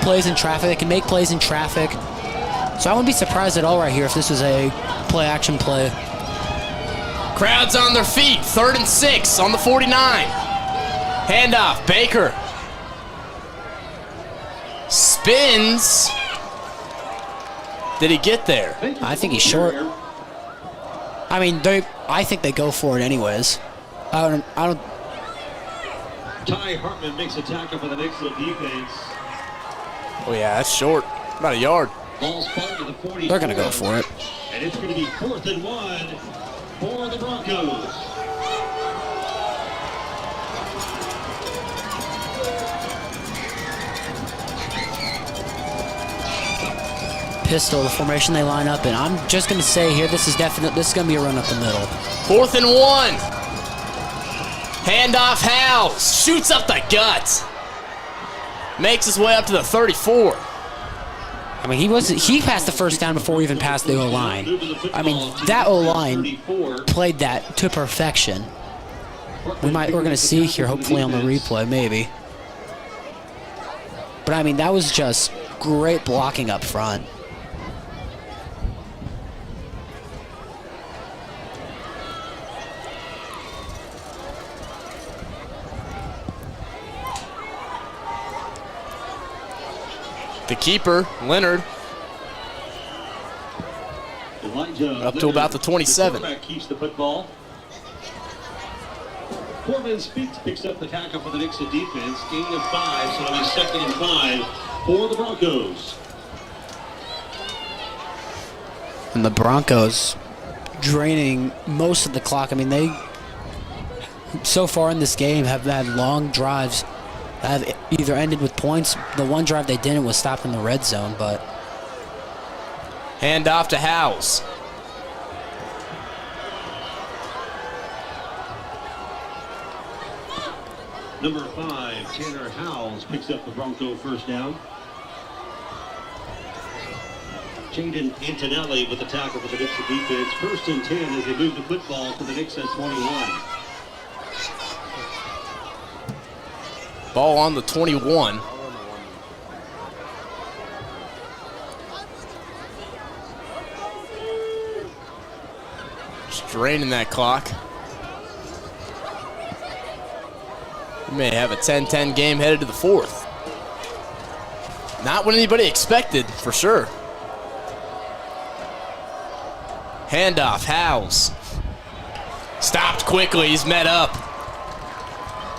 plays in traffic. They can make plays in traffic. So I wouldn't be surprised at all right here if this was a play action play. Crowd's on their feet. 3rd and 6 on the 49. Handoff. Baker spins. Did he get there? I think he's short. I mean, I think they go for it anyways. I don't. Ty Hartman makes a tackle for the Nixa defense. Oh yeah, that's short. About a yard. Ball's spotted to the 40. They're gonna go for it. And it's going to be 4th and 1 for the Broncos. Pistol, the formation they line up in. I'm just gonna say here, this is gonna be a run up the middle. 4th and 1. Handoff Howes. Shoots up the gut. Makes his way up to the 34. I mean, he passed the first down before he even passed the O-line. I mean, that O-line played that to perfection. We're going to see here, hopefully on the replay, maybe. But I mean, that was just great blocking up front. The keeper, Leonard, up to about the 27. The keeps the football. Corbin Speaks picks up the tackle for the Nixa defense. Gain of 5, so it'll be 2nd and 5 for the Broncos. And the Broncos draining most of the clock. I mean, they, so far in this game, have had long drives that have either ended with points. The one drive they didn't was stopped in the red zone, but... Hand off to Howes. Number 5, Tanner Howes picks up the Bronco first down. Jaden Antonelli with the tackle for the Nixa defense. 1st and 10 as they move the football to the Nixa 21. Ball on the 21. Just draining that clock. We may have a 10-10 game headed to the 4th. Not what anybody expected, for sure. Handoff, Howes. Stopped quickly, he's met up.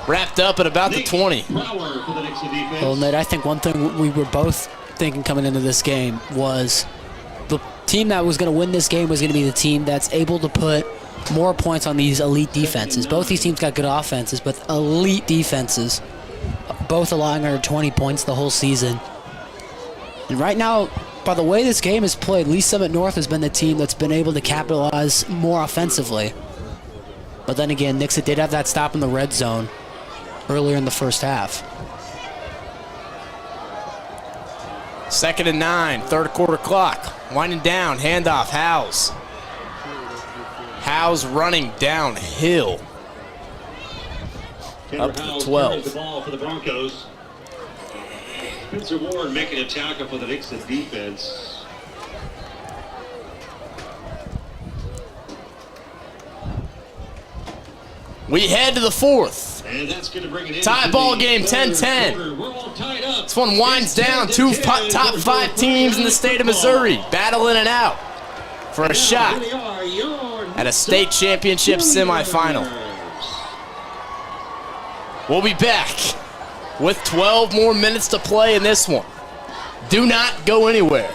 Wrapped up at about the 20. Well, Nate, I think one thing we were both thinking coming into this game was the team that was going to win this game was going to be the team that's able to put more points on these elite defenses. Both these teams got good offenses, but elite defenses, both allowing under 20 points the whole season. And right now, by the way this game is played, Lee Summit North has been the team that's been able to capitalize more offensively. But then again, Nixa did have that stop in the red zone earlier in the first half. 2nd and 9, 3rd quarter clock. Winding down, handoff, Howes. Howes running downhill. Up to the 12. The ball for the Broncos. Spencer Warren making a tackle for the Nixa defense. We head to the 4th. And that's going to bring it in. Tie ball game, 10-10. This one winds down. Two top 5 teams in the state of Missouri battling it out for a shot at a state championship semifinal. We'll be back with 12 more minutes to play in this one. Do not go anywhere.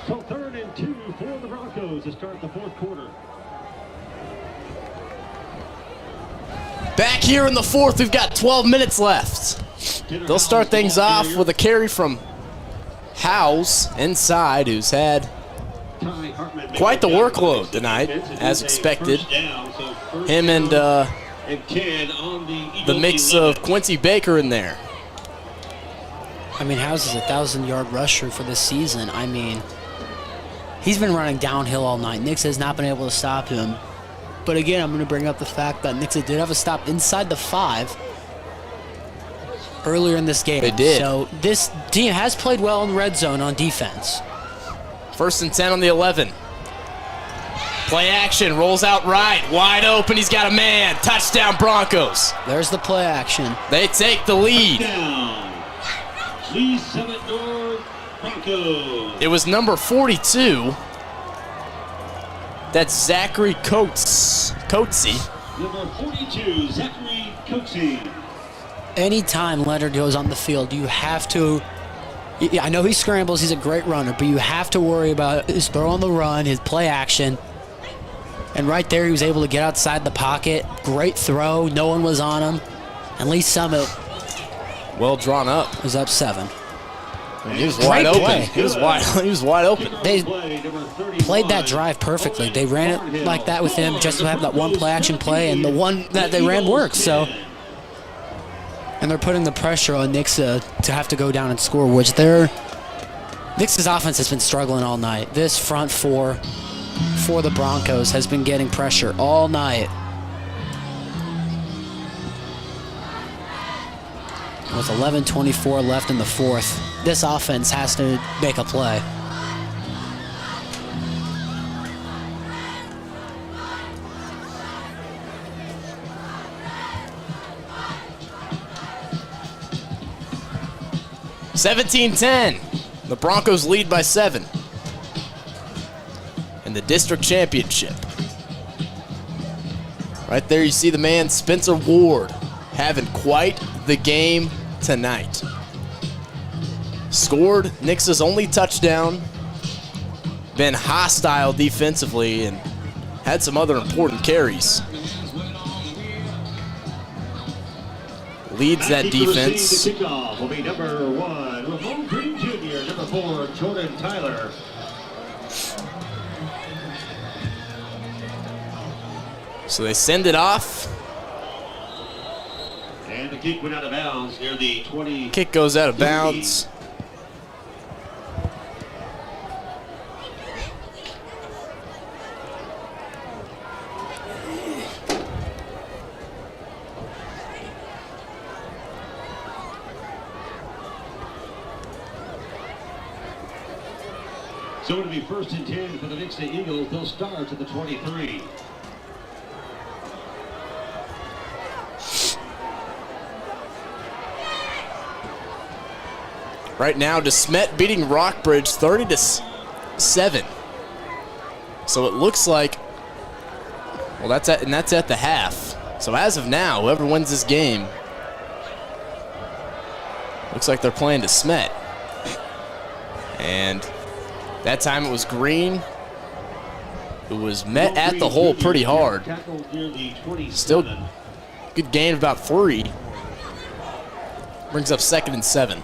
So 3rd and 2 for the Broncos to start the 4th quarter. Back here in the 4th, we've got 12 minutes left. they'll start things off with a carry from Howes inside, who's had quite the workload tonight, as expected. Him and the mix of Quincy Baker in there. I mean, Howes is a 1,000-yard rusher for this season. I mean, he's been running downhill all night. Nixa has not been able to stop him. But again, I'm going to bring up the fact that Nixa did have a stop inside the 5 earlier in this game. They did. So this team has played well in red zone on defense. 1st and 10 on the 11. Play action, rolls out right, wide open, he's got a man. Touchdown Broncos. There's the play action. They take the lead. Please Summit North Broncos. It was number 42. That's Zachary Coatsy. Number 42, Zachary Coatsy. Anytime Leonard goes on the field, you have to, I know he scrambles, he's a great runner, but you have to worry about his throw on the run, his play action. And right there, he was able to get outside the pocket. Great throw, no one was on him. And Lee Summit, well drawn up, was up 7. He was wide open. He was wide open. They played that drive perfectly. They ran it like that with him, just to have that one play action play, and the one that they ran worked. So, and they're putting the pressure on Nixa to have to go down and score, which Nixa's offense has been struggling all night. This front 4 for the Broncos has been getting pressure all night. With 11:24 left in the 4th, this offense has to make a play. (17-10). The Broncos lead by 7 in the district championship. Right there, you see the man Spencer Ward having quite the game tonight. Scored Nixa's only touchdown, been hostile defensively, and had some other important carries. Leads that defense. The kickoff will be number 1, Ramon Green Jr., number 4, Jordan Tyler. So they send it off. And the kick went out of bounds near the 20. Kick goes out of bounds. So it'll be 1st and 10 for the Nixa Eagles. They'll start at the 23. Right now, DeSmet beating Rockbridge 30-7. So it looks like, well, that's at the half. So as of now, whoever wins this game, looks like they're playing DeSmet. And that time it was Green, who was met at the hole pretty hard. Still good gain of about 3. Brings up 2nd and 7.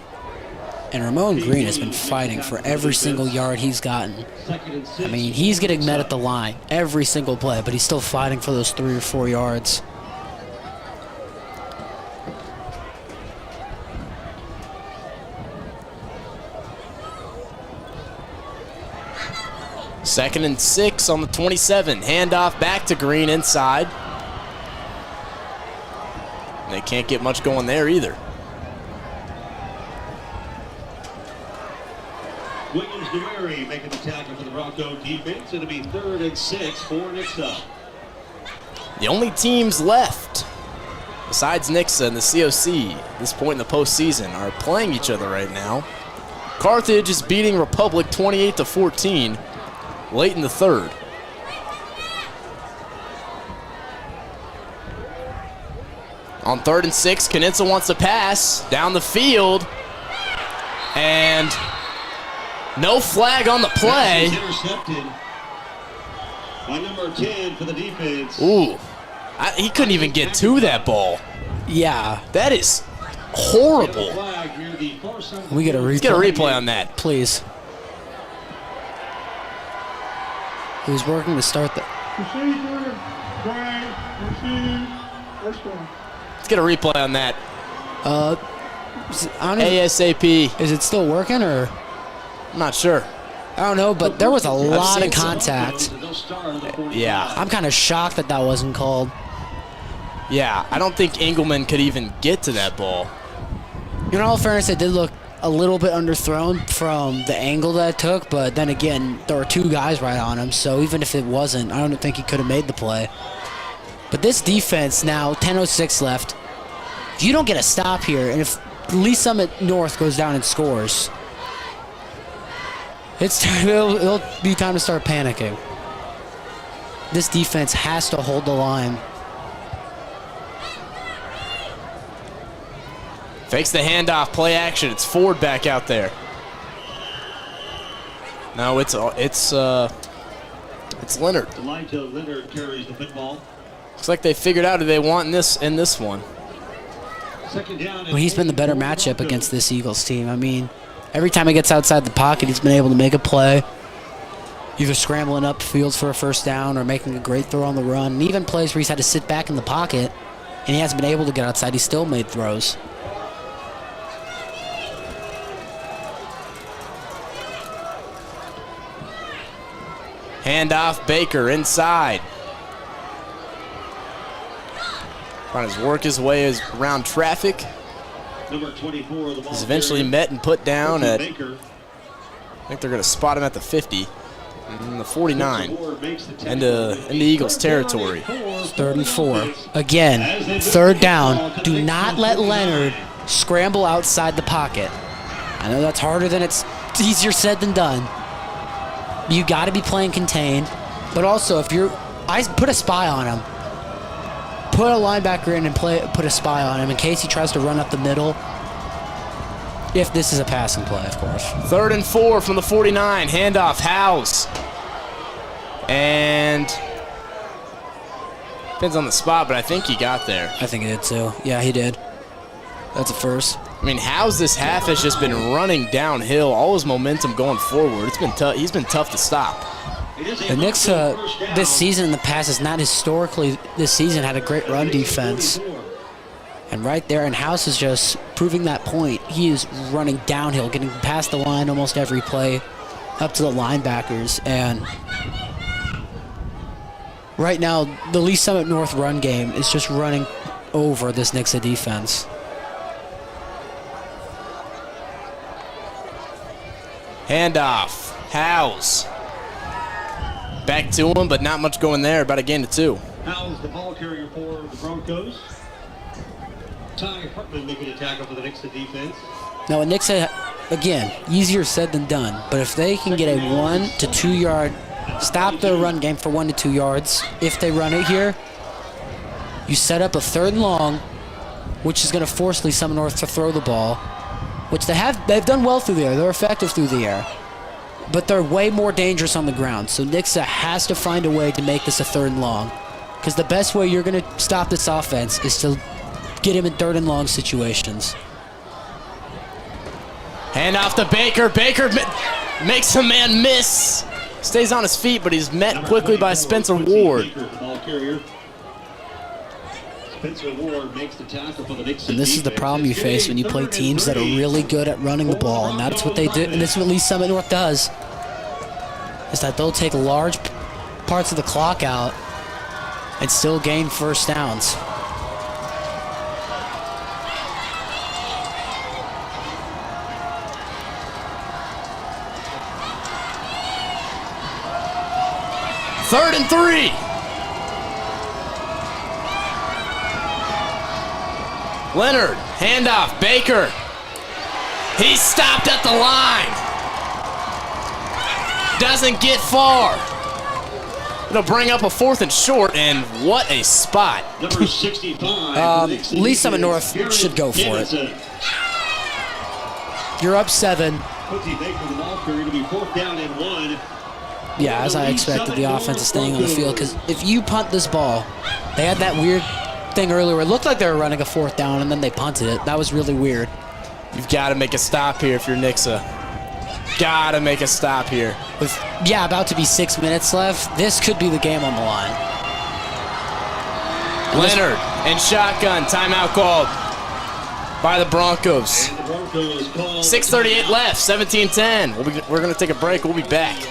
And Ramon Green has been fighting for every single yard he's gotten. I mean, he's getting met at the line every single play, but he's still fighting for those 3 or 4 yards. Second and 6 on the 27. Handoff back to Green inside. And they can't get much going there either. Williams DeMary making the tackle for the Bronco defense. It'll be 3rd and 6 for Nixa. The only teams left, besides Nixa and the COC, at this point in the postseason, are playing each other right now. Carthage is beating Republic 28-14 late in the 3rd. On 3rd and 6, Knitzel wants to pass down the field, and no flag on the play. Intercepted by number 10 for the defense. Ooh, he couldn't even get to that ball. Yeah. That is horrible. We get a replay. Let's get a replay on that. Please. It was working to start the... Let's get a replay on that. ASAP. Is it still working, or? I'm not sure. I don't know, but there was a lot of contact. Yeah. I'm kind of shocked that that wasn't called. Yeah, I don't think Engelman could even get to that ball. In all fairness, it did look a little bit underthrown from the angle that it took, but then again, there were two guys right on him, so even if it wasn't, I don't think he could have made the play. But this defense now, 10:06 left. If you don't get a stop here, and if Lee Summit North goes down and scores, it'll be time to start panicking. This defense has to hold the line. Fakes the handoff, play action. It's Ford back out there. No, it's Leonard. Elijah Leonard carries the football. Looks like they figured out who they want in this one. Second down. Well, he's been the better matchup against this Eagles team. I mean, every time he gets outside the pocket, he's been able to make a play, either scrambling up fields for a first down or making a great throw on the run. And even plays where he's had to sit back in the pocket and he hasn't been able to get outside, he still made throws. Handoff, Baker inside. Trying to work his way around traffic. Number 24 of the ball. He's eventually met and put down at, I think they're going to spot him at the 50. And the 49. Into Eagles territory. 3rd and 4. Again, third down. Do not let Leonard scramble outside the pocket. I know that's harder than it's easier said than done. You got to be playing contained, but also if I put a spy on him. Put a linebacker in and put a spy on him in case he tries to run up the middle. If this is a passing play, of course. 3rd and 4 from the 49. Handoff, Howes. And depends on the spot, but I think he got there. I think he did too. Yeah, he did. That's a first. I mean, Howes this half has just been running downhill. All his momentum going forward. It's been tough. He's been tough to stop. The Nixa this season in the past has not historically this season had a great run defense. And right there, and House is just proving that point. He is running downhill, getting past the line almost every play, up to the linebackers. And right now, the Lee Summit North run game is just running over this Nixa defense. Handoff, Howes. Back to him, but not much going there. About a gain of 2. Howes, the ball carrier for the Broncos. Ty Hartman making a tackle for the Nixa defense. Now, Nixa, again, easier said than done. But if they can get a 1 to 2 yard, stop their run game for 1 to 2 yards, if they run it here, you set up a 3rd and long, which is going to force Lee Summit North to throw the ball, which they've done well through the air. They're effective through the air. But they're way more dangerous on the ground. So Nixa has to find a way to make this a 3rd and long. Because the best way you're going to stop this offense is to get him in 3rd and long situations. Hand off to Baker. Baker makes a man miss. Stays on his feet, but he's met quickly by Spencer Ward. Spencer Ward makes the tackle for the Nixa. And this is the problem you face when you play teams that are really good at running the ball, and that's what they do. And this is what Lee Summit North does, is that they'll take large parts of the clock out and still gain first downs. Third and 3. Leonard, handoff, Baker. He's stopped at the line. Doesn't get far. It'll bring up a 4th and short, and what a spot. Number 65. Lee Summit North should go for it. You're up 7. Yeah, as I expected, the offense is staying on the field, because if you punt this ball, they had that weird thing earlier. It looked like they were running a 4th down, and then they punted it. That was really weird. You've got to make a stop here if you're Nixa. Got to make a stop here. With, yeah, about to be 6 minutes left, this could be the game on the line. And Leonard and shotgun. Timeout called by the Broncos. 6:38 left, 17-10. We're going to take a break. We'll be back.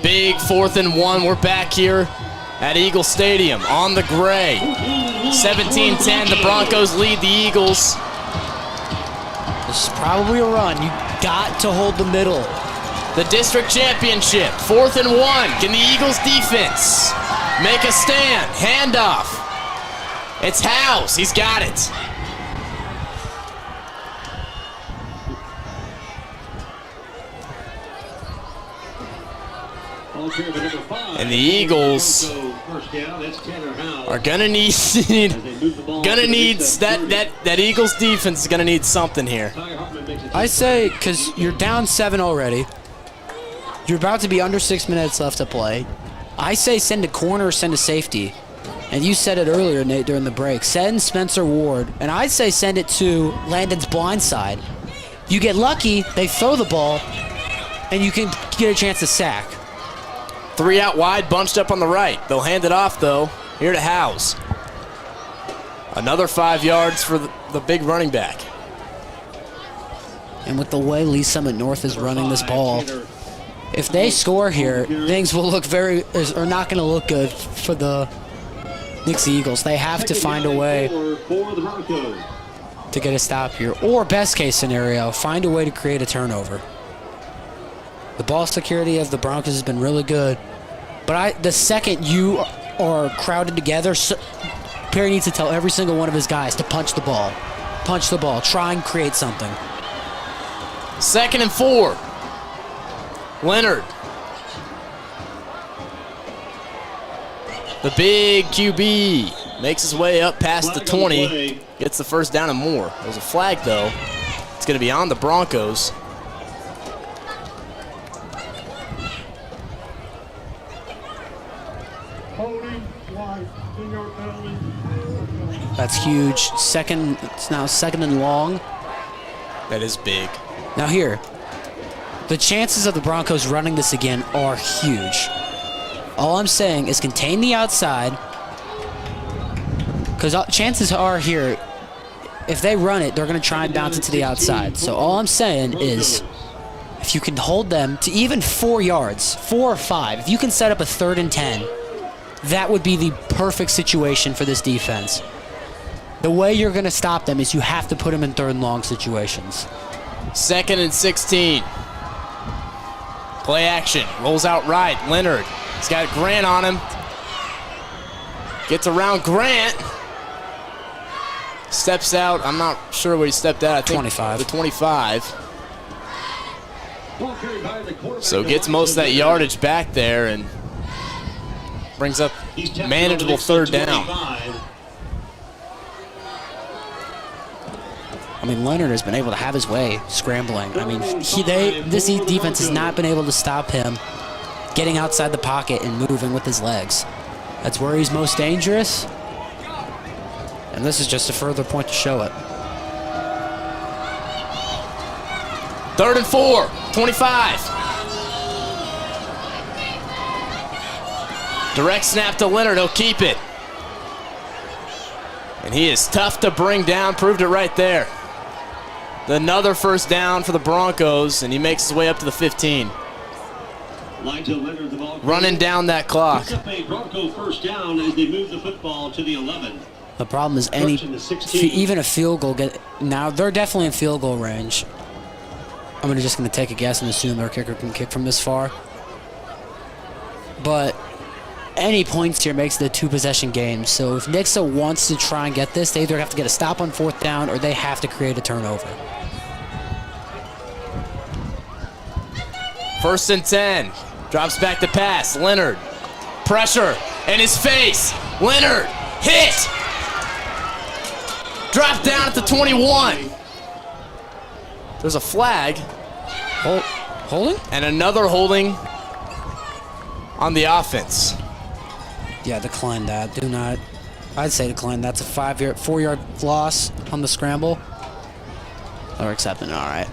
Big 4th and 1. We're back here at Eagle Stadium on the gray. 17-10. The Broncos lead the Eagles. This is probably a run. You got to hold the middle. The district championship. 4th and 1. Can the Eagles defense make a stand? Handoff. It's House. He's got it. And the Eagles are gonna need that Eagles defense is gonna need something here. I say, because you're down 7 already. You're about to be under 6 minutes left to play. I say send a corner or send a safety. And you said it earlier, Nate, during the break. Send Spencer Ward. And I'd say send it to Landon's blind side. You get lucky, they throw the ball, and you can get a chance to sack. 3 out wide, bunched up on the right. They'll hand it off, though, here to Howes. Another 5 yards for the big running back. And with the way Lee Summit North is running this ball, if they score here, things will look are not going to look good for the Nixa Eagles. They have to find a way to get a stop here. Or best case scenario, find a way to create a turnover. The ball security of the Broncos has been really good. But the second you are crowded together, Perry needs to tell every single one of his guys to punch the ball. Punch the ball. Try and create something. 2nd and 4. Leonard. The big QB makes his way up past the 20. Gets the first down and more. There's a flag, though. It's going to be on the Broncos. That's huge. It's now 2nd and long. That is big. Now here, the chances of the Broncos running this again are huge. All I'm saying is contain the outside, because chances are here, if they run it, they're going to try and bounce it to the outside. So all I'm saying is, if you can hold them to even 4 yards, 4 or 5, if you can set up a 3rd and 10, that would be the perfect situation for this defense. The way you're going to stop them is you have to put them in 3rd and long situations. 2nd and 16. Play action. Rolls out right. Leonard. He's got Grant on him. Gets around Grant. Steps out. I'm not sure where he stepped out. I think 25. The 25. So gets most of that yardage back there and brings up manageable 3rd down. I mean, Leonard has been able to have his way scrambling. I mean, this defense has not been able to stop him getting outside the pocket and moving with his legs. That's where he's most dangerous. And this is just a further point to show it. 3rd and 4, 25. Direct snap to Leonard, he'll keep it. And he is tough to bring down, proved it right there. Another first down for the Broncos, and he makes his way up to the 15. Running down that clock. A Bronco first down as they move the football to the 11. The problem is even a field goal now they're definitely in field goal range. I'm just gonna take a guess and assume their kicker can kick from this far. But any points here makes it a 2-possession game. So if Nixa wants to try and get this, they either have to get a stop on 4th down or they have to create a turnover. 1st and 10. Drops back to pass. Leonard. Pressure. In his face. Leonard. Hit. Drop down at the 21. There's a flag. Holding? And another holding on the offense. Yeah, decline that. Do not. I'd say decline. That's a 4-yard loss on the scramble. They're accepting it. All right.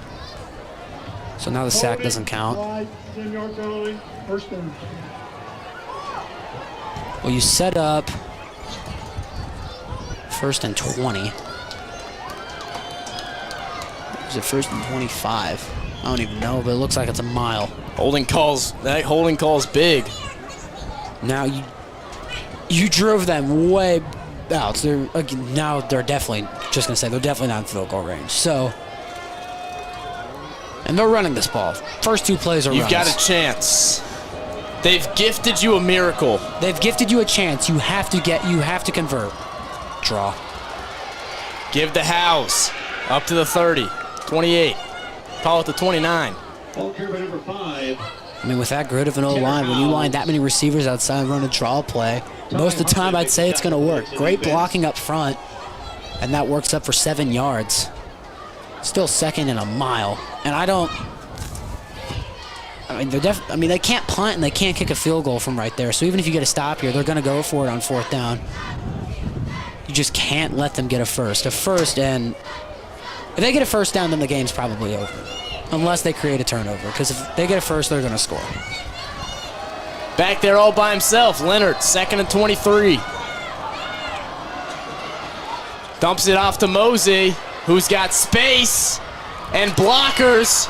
So now the sack doesn't count. 10 yards early, first down. Well, you set up 1st and 20. Is it 1st and 25? I don't even know, but it looks like it's a mile. That holding call's big. Now you drove them way out. So now they're definitely they're definitely not in field goal range. So. And they're running this ball. First 2 plays are runs. You've got a chance. They've gifted you a miracle. They've gifted you a chance. You have to convert. Draw. Give the house. Up to the 30. 28. Call it the 29. Number 5. I mean, with that grid of an O-line, when you line that many receivers outside and run a draw play, most of the time I'd say it's going to work. Great blocking up front, and that works up for 7 yards. Still 2nd and a mile. And they can't punt and they can't kick a field goal from right there. So even if you get a stop here, they're going to go for it on 4th down. You just can't let them get a first. And if they get a first down, then the game's probably over. Unless they create a turnover. Because if they get a first, they're going to score. Back there all by himself. Leonard, 2nd and 23. Dumps it off to Mosey, who's got space and blockers,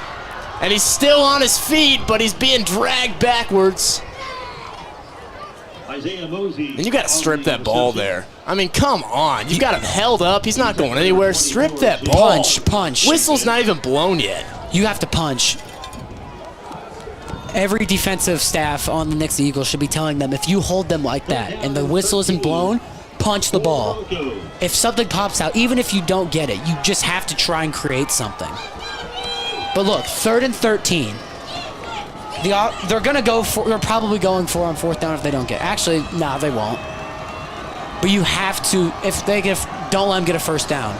and he's still on his feet, but he's being dragged backwards. Isaiah Mosey. And you got to strip that ball there. I mean, come on. You've got him held up. He's not going anywhere. Strip that ball. Punch. Whistle's not even blown yet. You have to punch. Every defensive staff on the Nixa Eagles should be telling them, if you hold them like that and the whistle isn't blown, punch the ball. If something pops out, even if you don't get it, you just have to try and create something. But look, 3rd and 13. They're probably going for on 4th down if they don't get it. Actually, nah, they won't. But you have to, don't let them get a first down.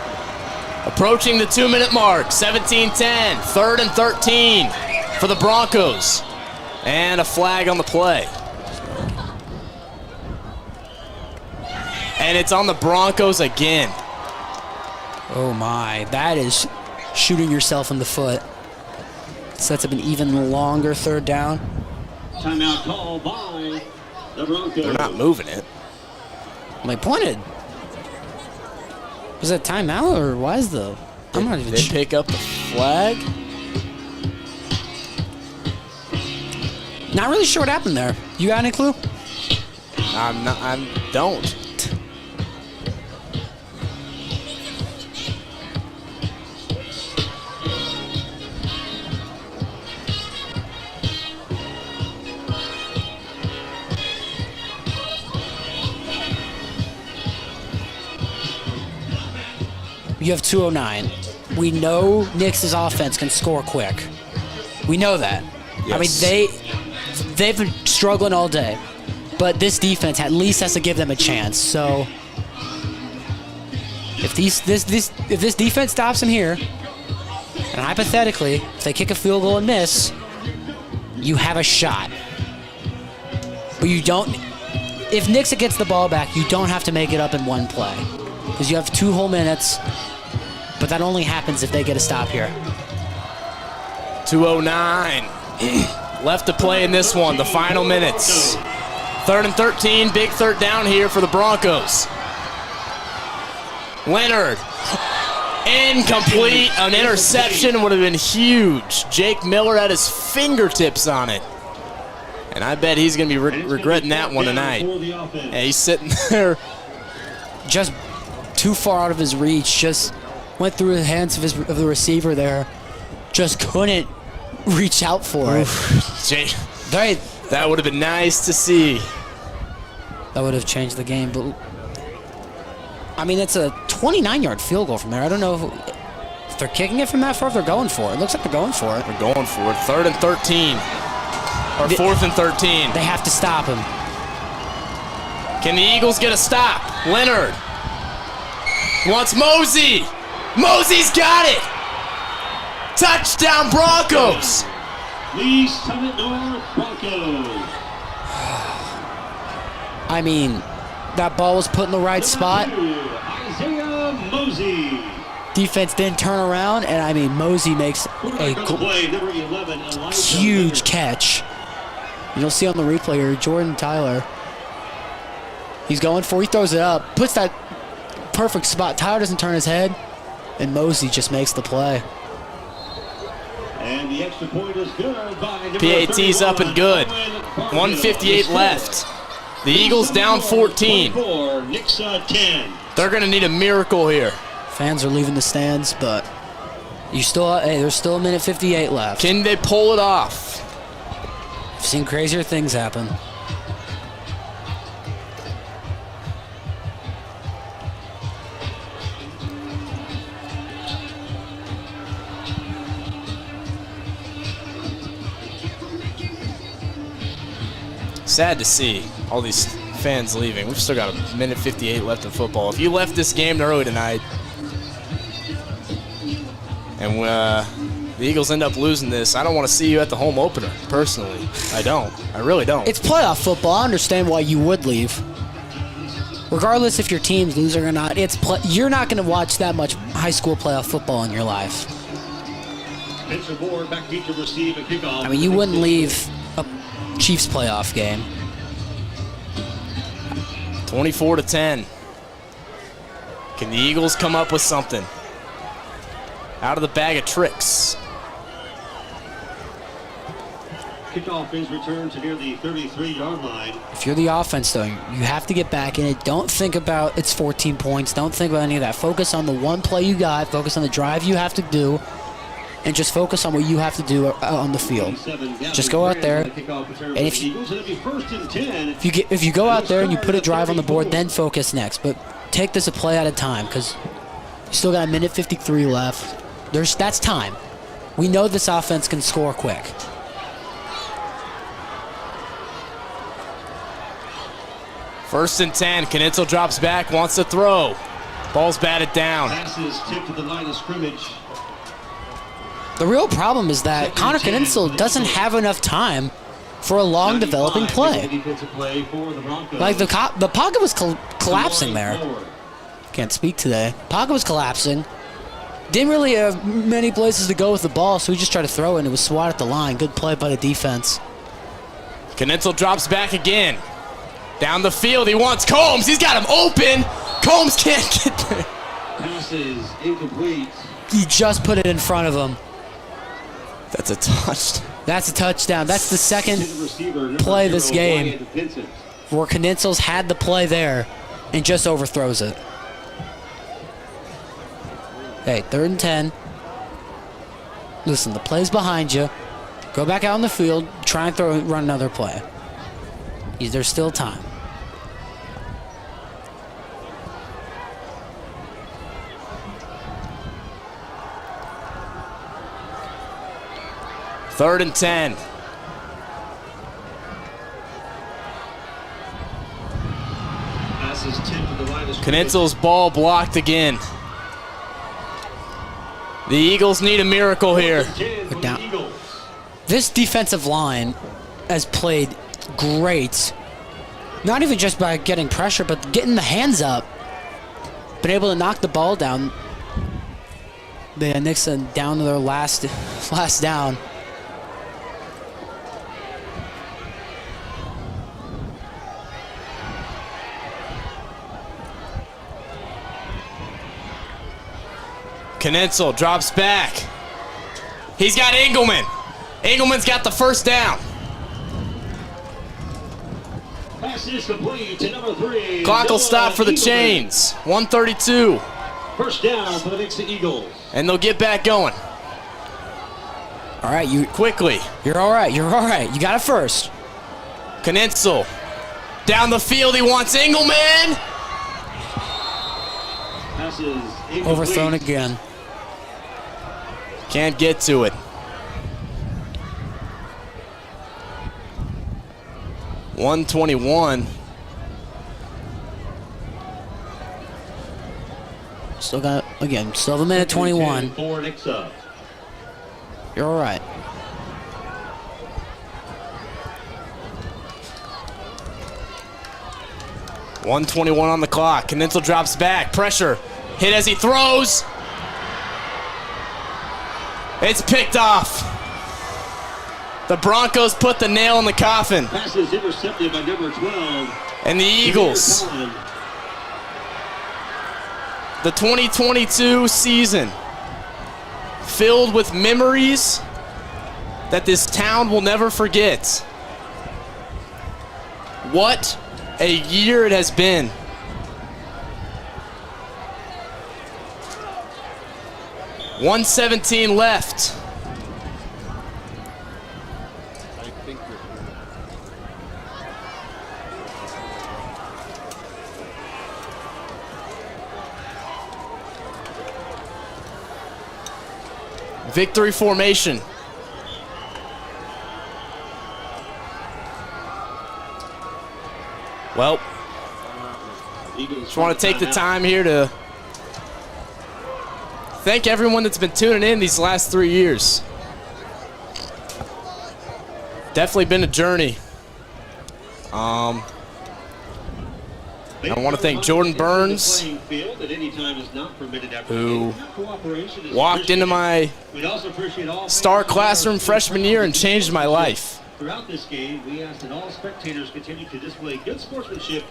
Approaching the 2-minute mark, 17-10, 3rd and 13 for the Broncos. And a flag on the play. And it's on the Broncos again. Oh my, that is shooting yourself in the foot. Sets up an even longer 3rd down. Timeout call by the Broncos. They're not moving it. They pointed. Was that timeout or why is the... I'm not even They pick up the flag. Not really sure what happened there. You got any clue? I don't. You have 209. We know Nix's offense can score quick. We know that. Yes. I mean, they've been struggling all day, but this defense at least has to give them a chance. So if this defense stops them here, and hypothetically, if they kick a field goal and miss, you have a shot. But you don't. If Nixa gets the ball back, you don't have to make it up in one play, because you have 2 whole minutes. But that only happens if they get a stop here. 2:09 left to play in this one, the final minutes. 3rd and 13, big third down here for the Broncos. Leonard, incomplete, an interception would have been huge. Jake Miller had his fingertips on it. And I bet he's going to be regretting that one tonight. Yeah, he's sitting there. Just too far out of his reach, just went through the hands of the receiver there. Just couldn't reach out for it. That would have been nice to see. That would have changed the game, but I mean, it's a 29-yard field goal from there. I don't know if they're kicking it from that far, if they're going for it. It looks like they're going for it. They're going for it. 3rd and 13. Or 4th and 13. They have to stop him. Can the Eagles get a stop? Leonard wants Mosey. Mosey's got it. Touchdown Broncos. Lee Summit North Broncos. I mean, that ball was put in the right spot. Isaiah Mosey. Defense didn't turn around, and I mean, Mosey makes a huge catch. You'll see on the replay here, Jordan Tyler. He throws it up, puts that perfect spot. Tyler doesn't turn his head, and Mosey just makes the play. And the extra point is good by PAT's up and good. 1:58 left. The Eagles down 14. Nixa 10. They're going to need a miracle here. Fans are leaving the stands, but there's still a minute 58 left. Can they pull it off? I've seen crazier things happen. Sad to see all these fans leaving. We've still got a minute 58 left in football. If you left this game early tonight and the Eagles end up losing this, I don't want to see you at the home opener, personally. I don't. I really don't. It's playoff football. I understand why you would leave. Regardless if your team's losing or not, you're not going to watch that much high school playoff football in your life. I mean, you wouldn't leave a Chiefs playoff game. 24-10. Can the Eagles come up with something out of the bag of tricks? Kickoff is returned to near the 33-yard line. If you're the offense, though, you have to get back in it. Don't think about it's 14 points. Don't think about any of that. Focus on the one play you got. Focus on the drive you have to do. And just focus on what you have to do on the field. Just go out there, and if you go out there and you put a drive on the board, then focus next. But take this a play at a time, because you still got a minute 53 left. That's time. We know this offense can score quick. First and 10. Knitzel drops back, wants to throw. Ball's batted down. Passes tipped to the line of scrimmage. The real problem is that Connor Knitzel doesn't have enough time for a long developing play. Like the pocket was collapsing there. Can't speak today. Pocket was collapsing. Didn't really have many places to go with the ball, so he just tried to throw it, and it was swat at the line. Good play by the defense. Knitzel drops back again. Down the field, he wants Combs. He's got him open. Combs can't get there. Passes incomplete. He just put it in front of him. That's a touchdown. That's a touchdown. That's the second play this game where Knitzel's had the play there and just overthrows it. Hey, 3rd and 10. Listen, the play's behind you. Go back out on the field. Try and run another play. There's still time. Third and 10. Knitzel's ball blocked again. The Eagles need a miracle here. Down. This defensive line has played great. Not even just by getting pressure, but getting the hands up. Been able to knock the ball down. They had Nixa down to their last down. Knitzel drops back. He's got Engelman. Engelman's got the first down. Pass is complete to number 3. Clock will stop for the Chains. 1:32. First down for the Nixa Eagles. And they'll get back going. All right, you quickly. You're all right. You're all right. You got it first. Knitzel down the field. He wants Engelman. Passes incomplete. Overthrown again. Can't get to it. .121. Still got, again, still have a minute 21. For Nixa. You're all right. .121 on the clock. Knitzel drops back. Pressure. Hit as he throws. It's picked off. The Broncos put the nail in the coffin. Pass is intercepted by number 12. And the Eagles, the 2022 season, filled with memories that this town will never forget. What a year it has been. .117 left. Victory formation. Well, just want to take the time here to thank everyone that's been tuning in these last 3 years. Definitely been a journey. I want to thank Jordan Burns, who walked into my star classroom freshman year and changed my life. Throughout this game, we ask that all spectators continue to display good sportsmanship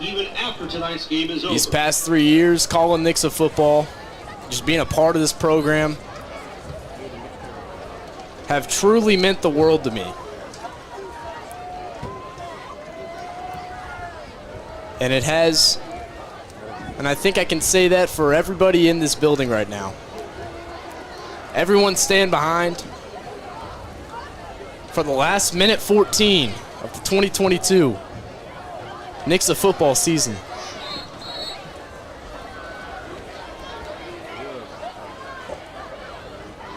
even after tonight's game is over. These past 3 years, calling Nixa football, just being a part of this program, have truly meant the world to me. And it has, and I think I can say that for everybody in this building right now. Everyone stand behind for the last minute 14 of the 2022 Nixa football season.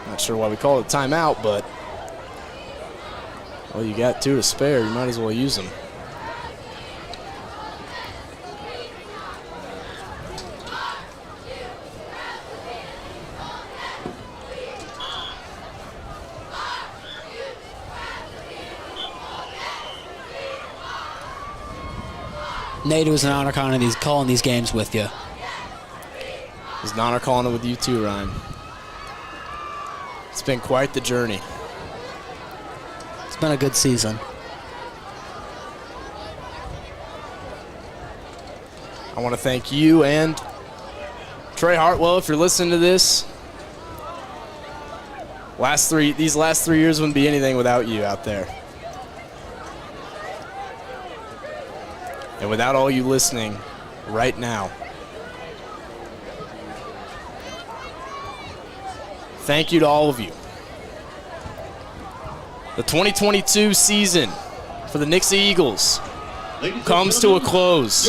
Not sure why we call it a timeout, but well, you got 2 to spare. You might as well use them. Nate, it was an honor calling these games with you. It's an honor calling it with you too, Ryan. It's been quite the journey. It's been a good season. I want to thank you and Trey Hartwell if you're listening to this. These last 3 years wouldn't be anything without you out there. And without all you listening right now. Thank you to all of you. The 2022 season for the Nixa Eagles comes to a close.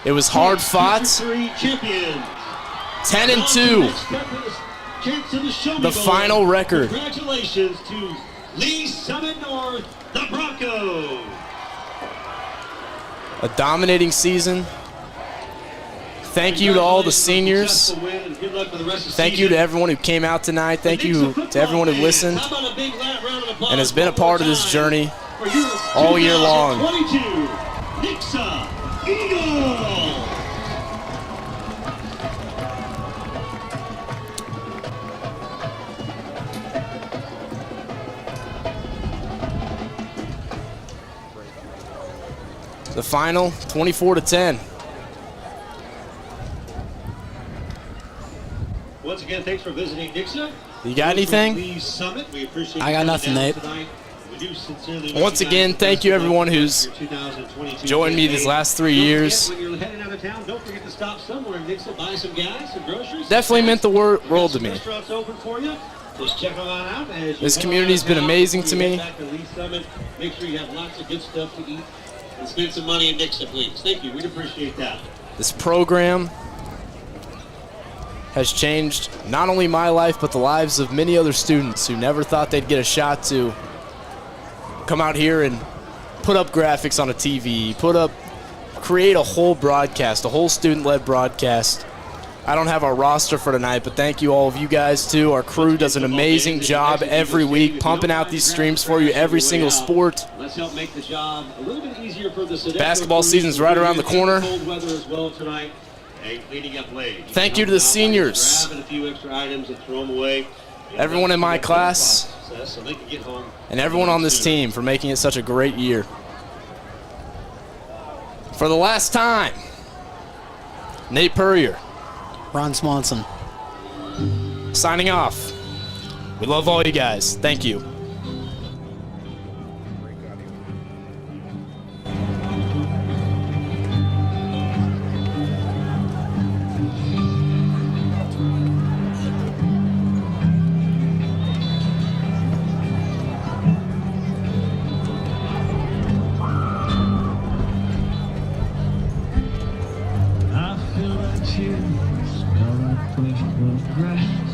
It was hard fought. 10-2. The final record. Congratulations to Lee Summit North, the Broncos. A dominating season. Thank you to all the seniors. Thank you to everyone who came out tonight. Thank you to everyone who listened and has been a part of this journey all year long. Nixa Eagles. The final, 24-10. Well, once again, thanks for visiting Nixa. You got anything? Lee's Summit. We appreciate I got you nothing, coming Nate. down tonight. We do sincerely Once wish you again, guys thank the you best of everyone luck who's with your 2022 joined me these campaign. last 3 Don't years. forget, when you're heading out of town, don't forget to stop somewhere in Nixa, buy some gas, some groceries. Definitely meant the world to me. Restaurants open for you. Just check them out. As you This head community's on been down amazing before to you me. head back to Lee's Summit. Make sure you have lots of good stuff to eat and spend some money in Nixa, please. Thank you. We'd appreciate that. This program has changed not only my life, but the lives of many other students who never thought they'd get a shot to come out here and put up graphics on a TV, create a whole broadcast, a whole student-led broadcast. I don't have our roster for tonight, but thank you all of you guys too. Our crew does an amazing job every week, pumping out these streams for you, every single sport. Let's help make the job a little bit easier for the Sodexo Basketball crews. season's right around the corner. Cold weather as well tonight. And cleaning up late. Thank you to the seniors. Grabbing a few extra items and throw them away. Everyone in my class, So they can get home. and everyone on this team for making it such a great year. For the last time, Nate Purrier Ron Swanson. signing off. We love all you guys. Thank you. I feel that chill, smell that fresh cut grass.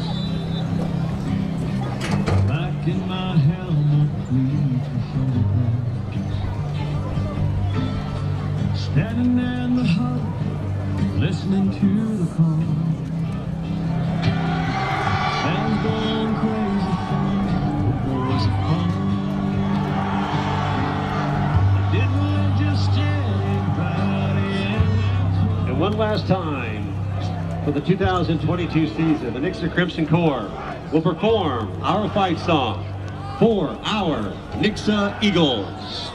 Back in my helmet, please for photograph. Standing there in the huddle, listening to the call. Fans going crazy, the boys are fun. I didn't let just anybody in. And one last time for the 2022 season, the Nixa Crimson Corps will perform our fight song for our Nixa Eagles.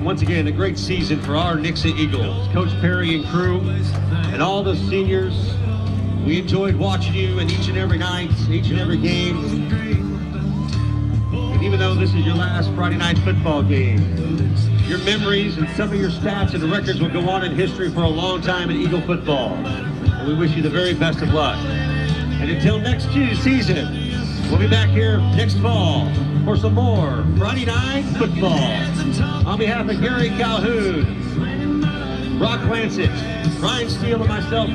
Once again, a great season for our Nixa Eagles. Coach Perry and crew, and all the seniors. We enjoyed watching you in each and every night, each and every game. And even though this is your last Friday night football game, your memories and some of your stats and records will go on in history for a long time in Eagle football. And we wish you the very best of luck. And until next season, we'll be back here next fall for some more Friday night football. On behalf of Gary Calhoun, Brock Lancet, Ryan Steele, and myself,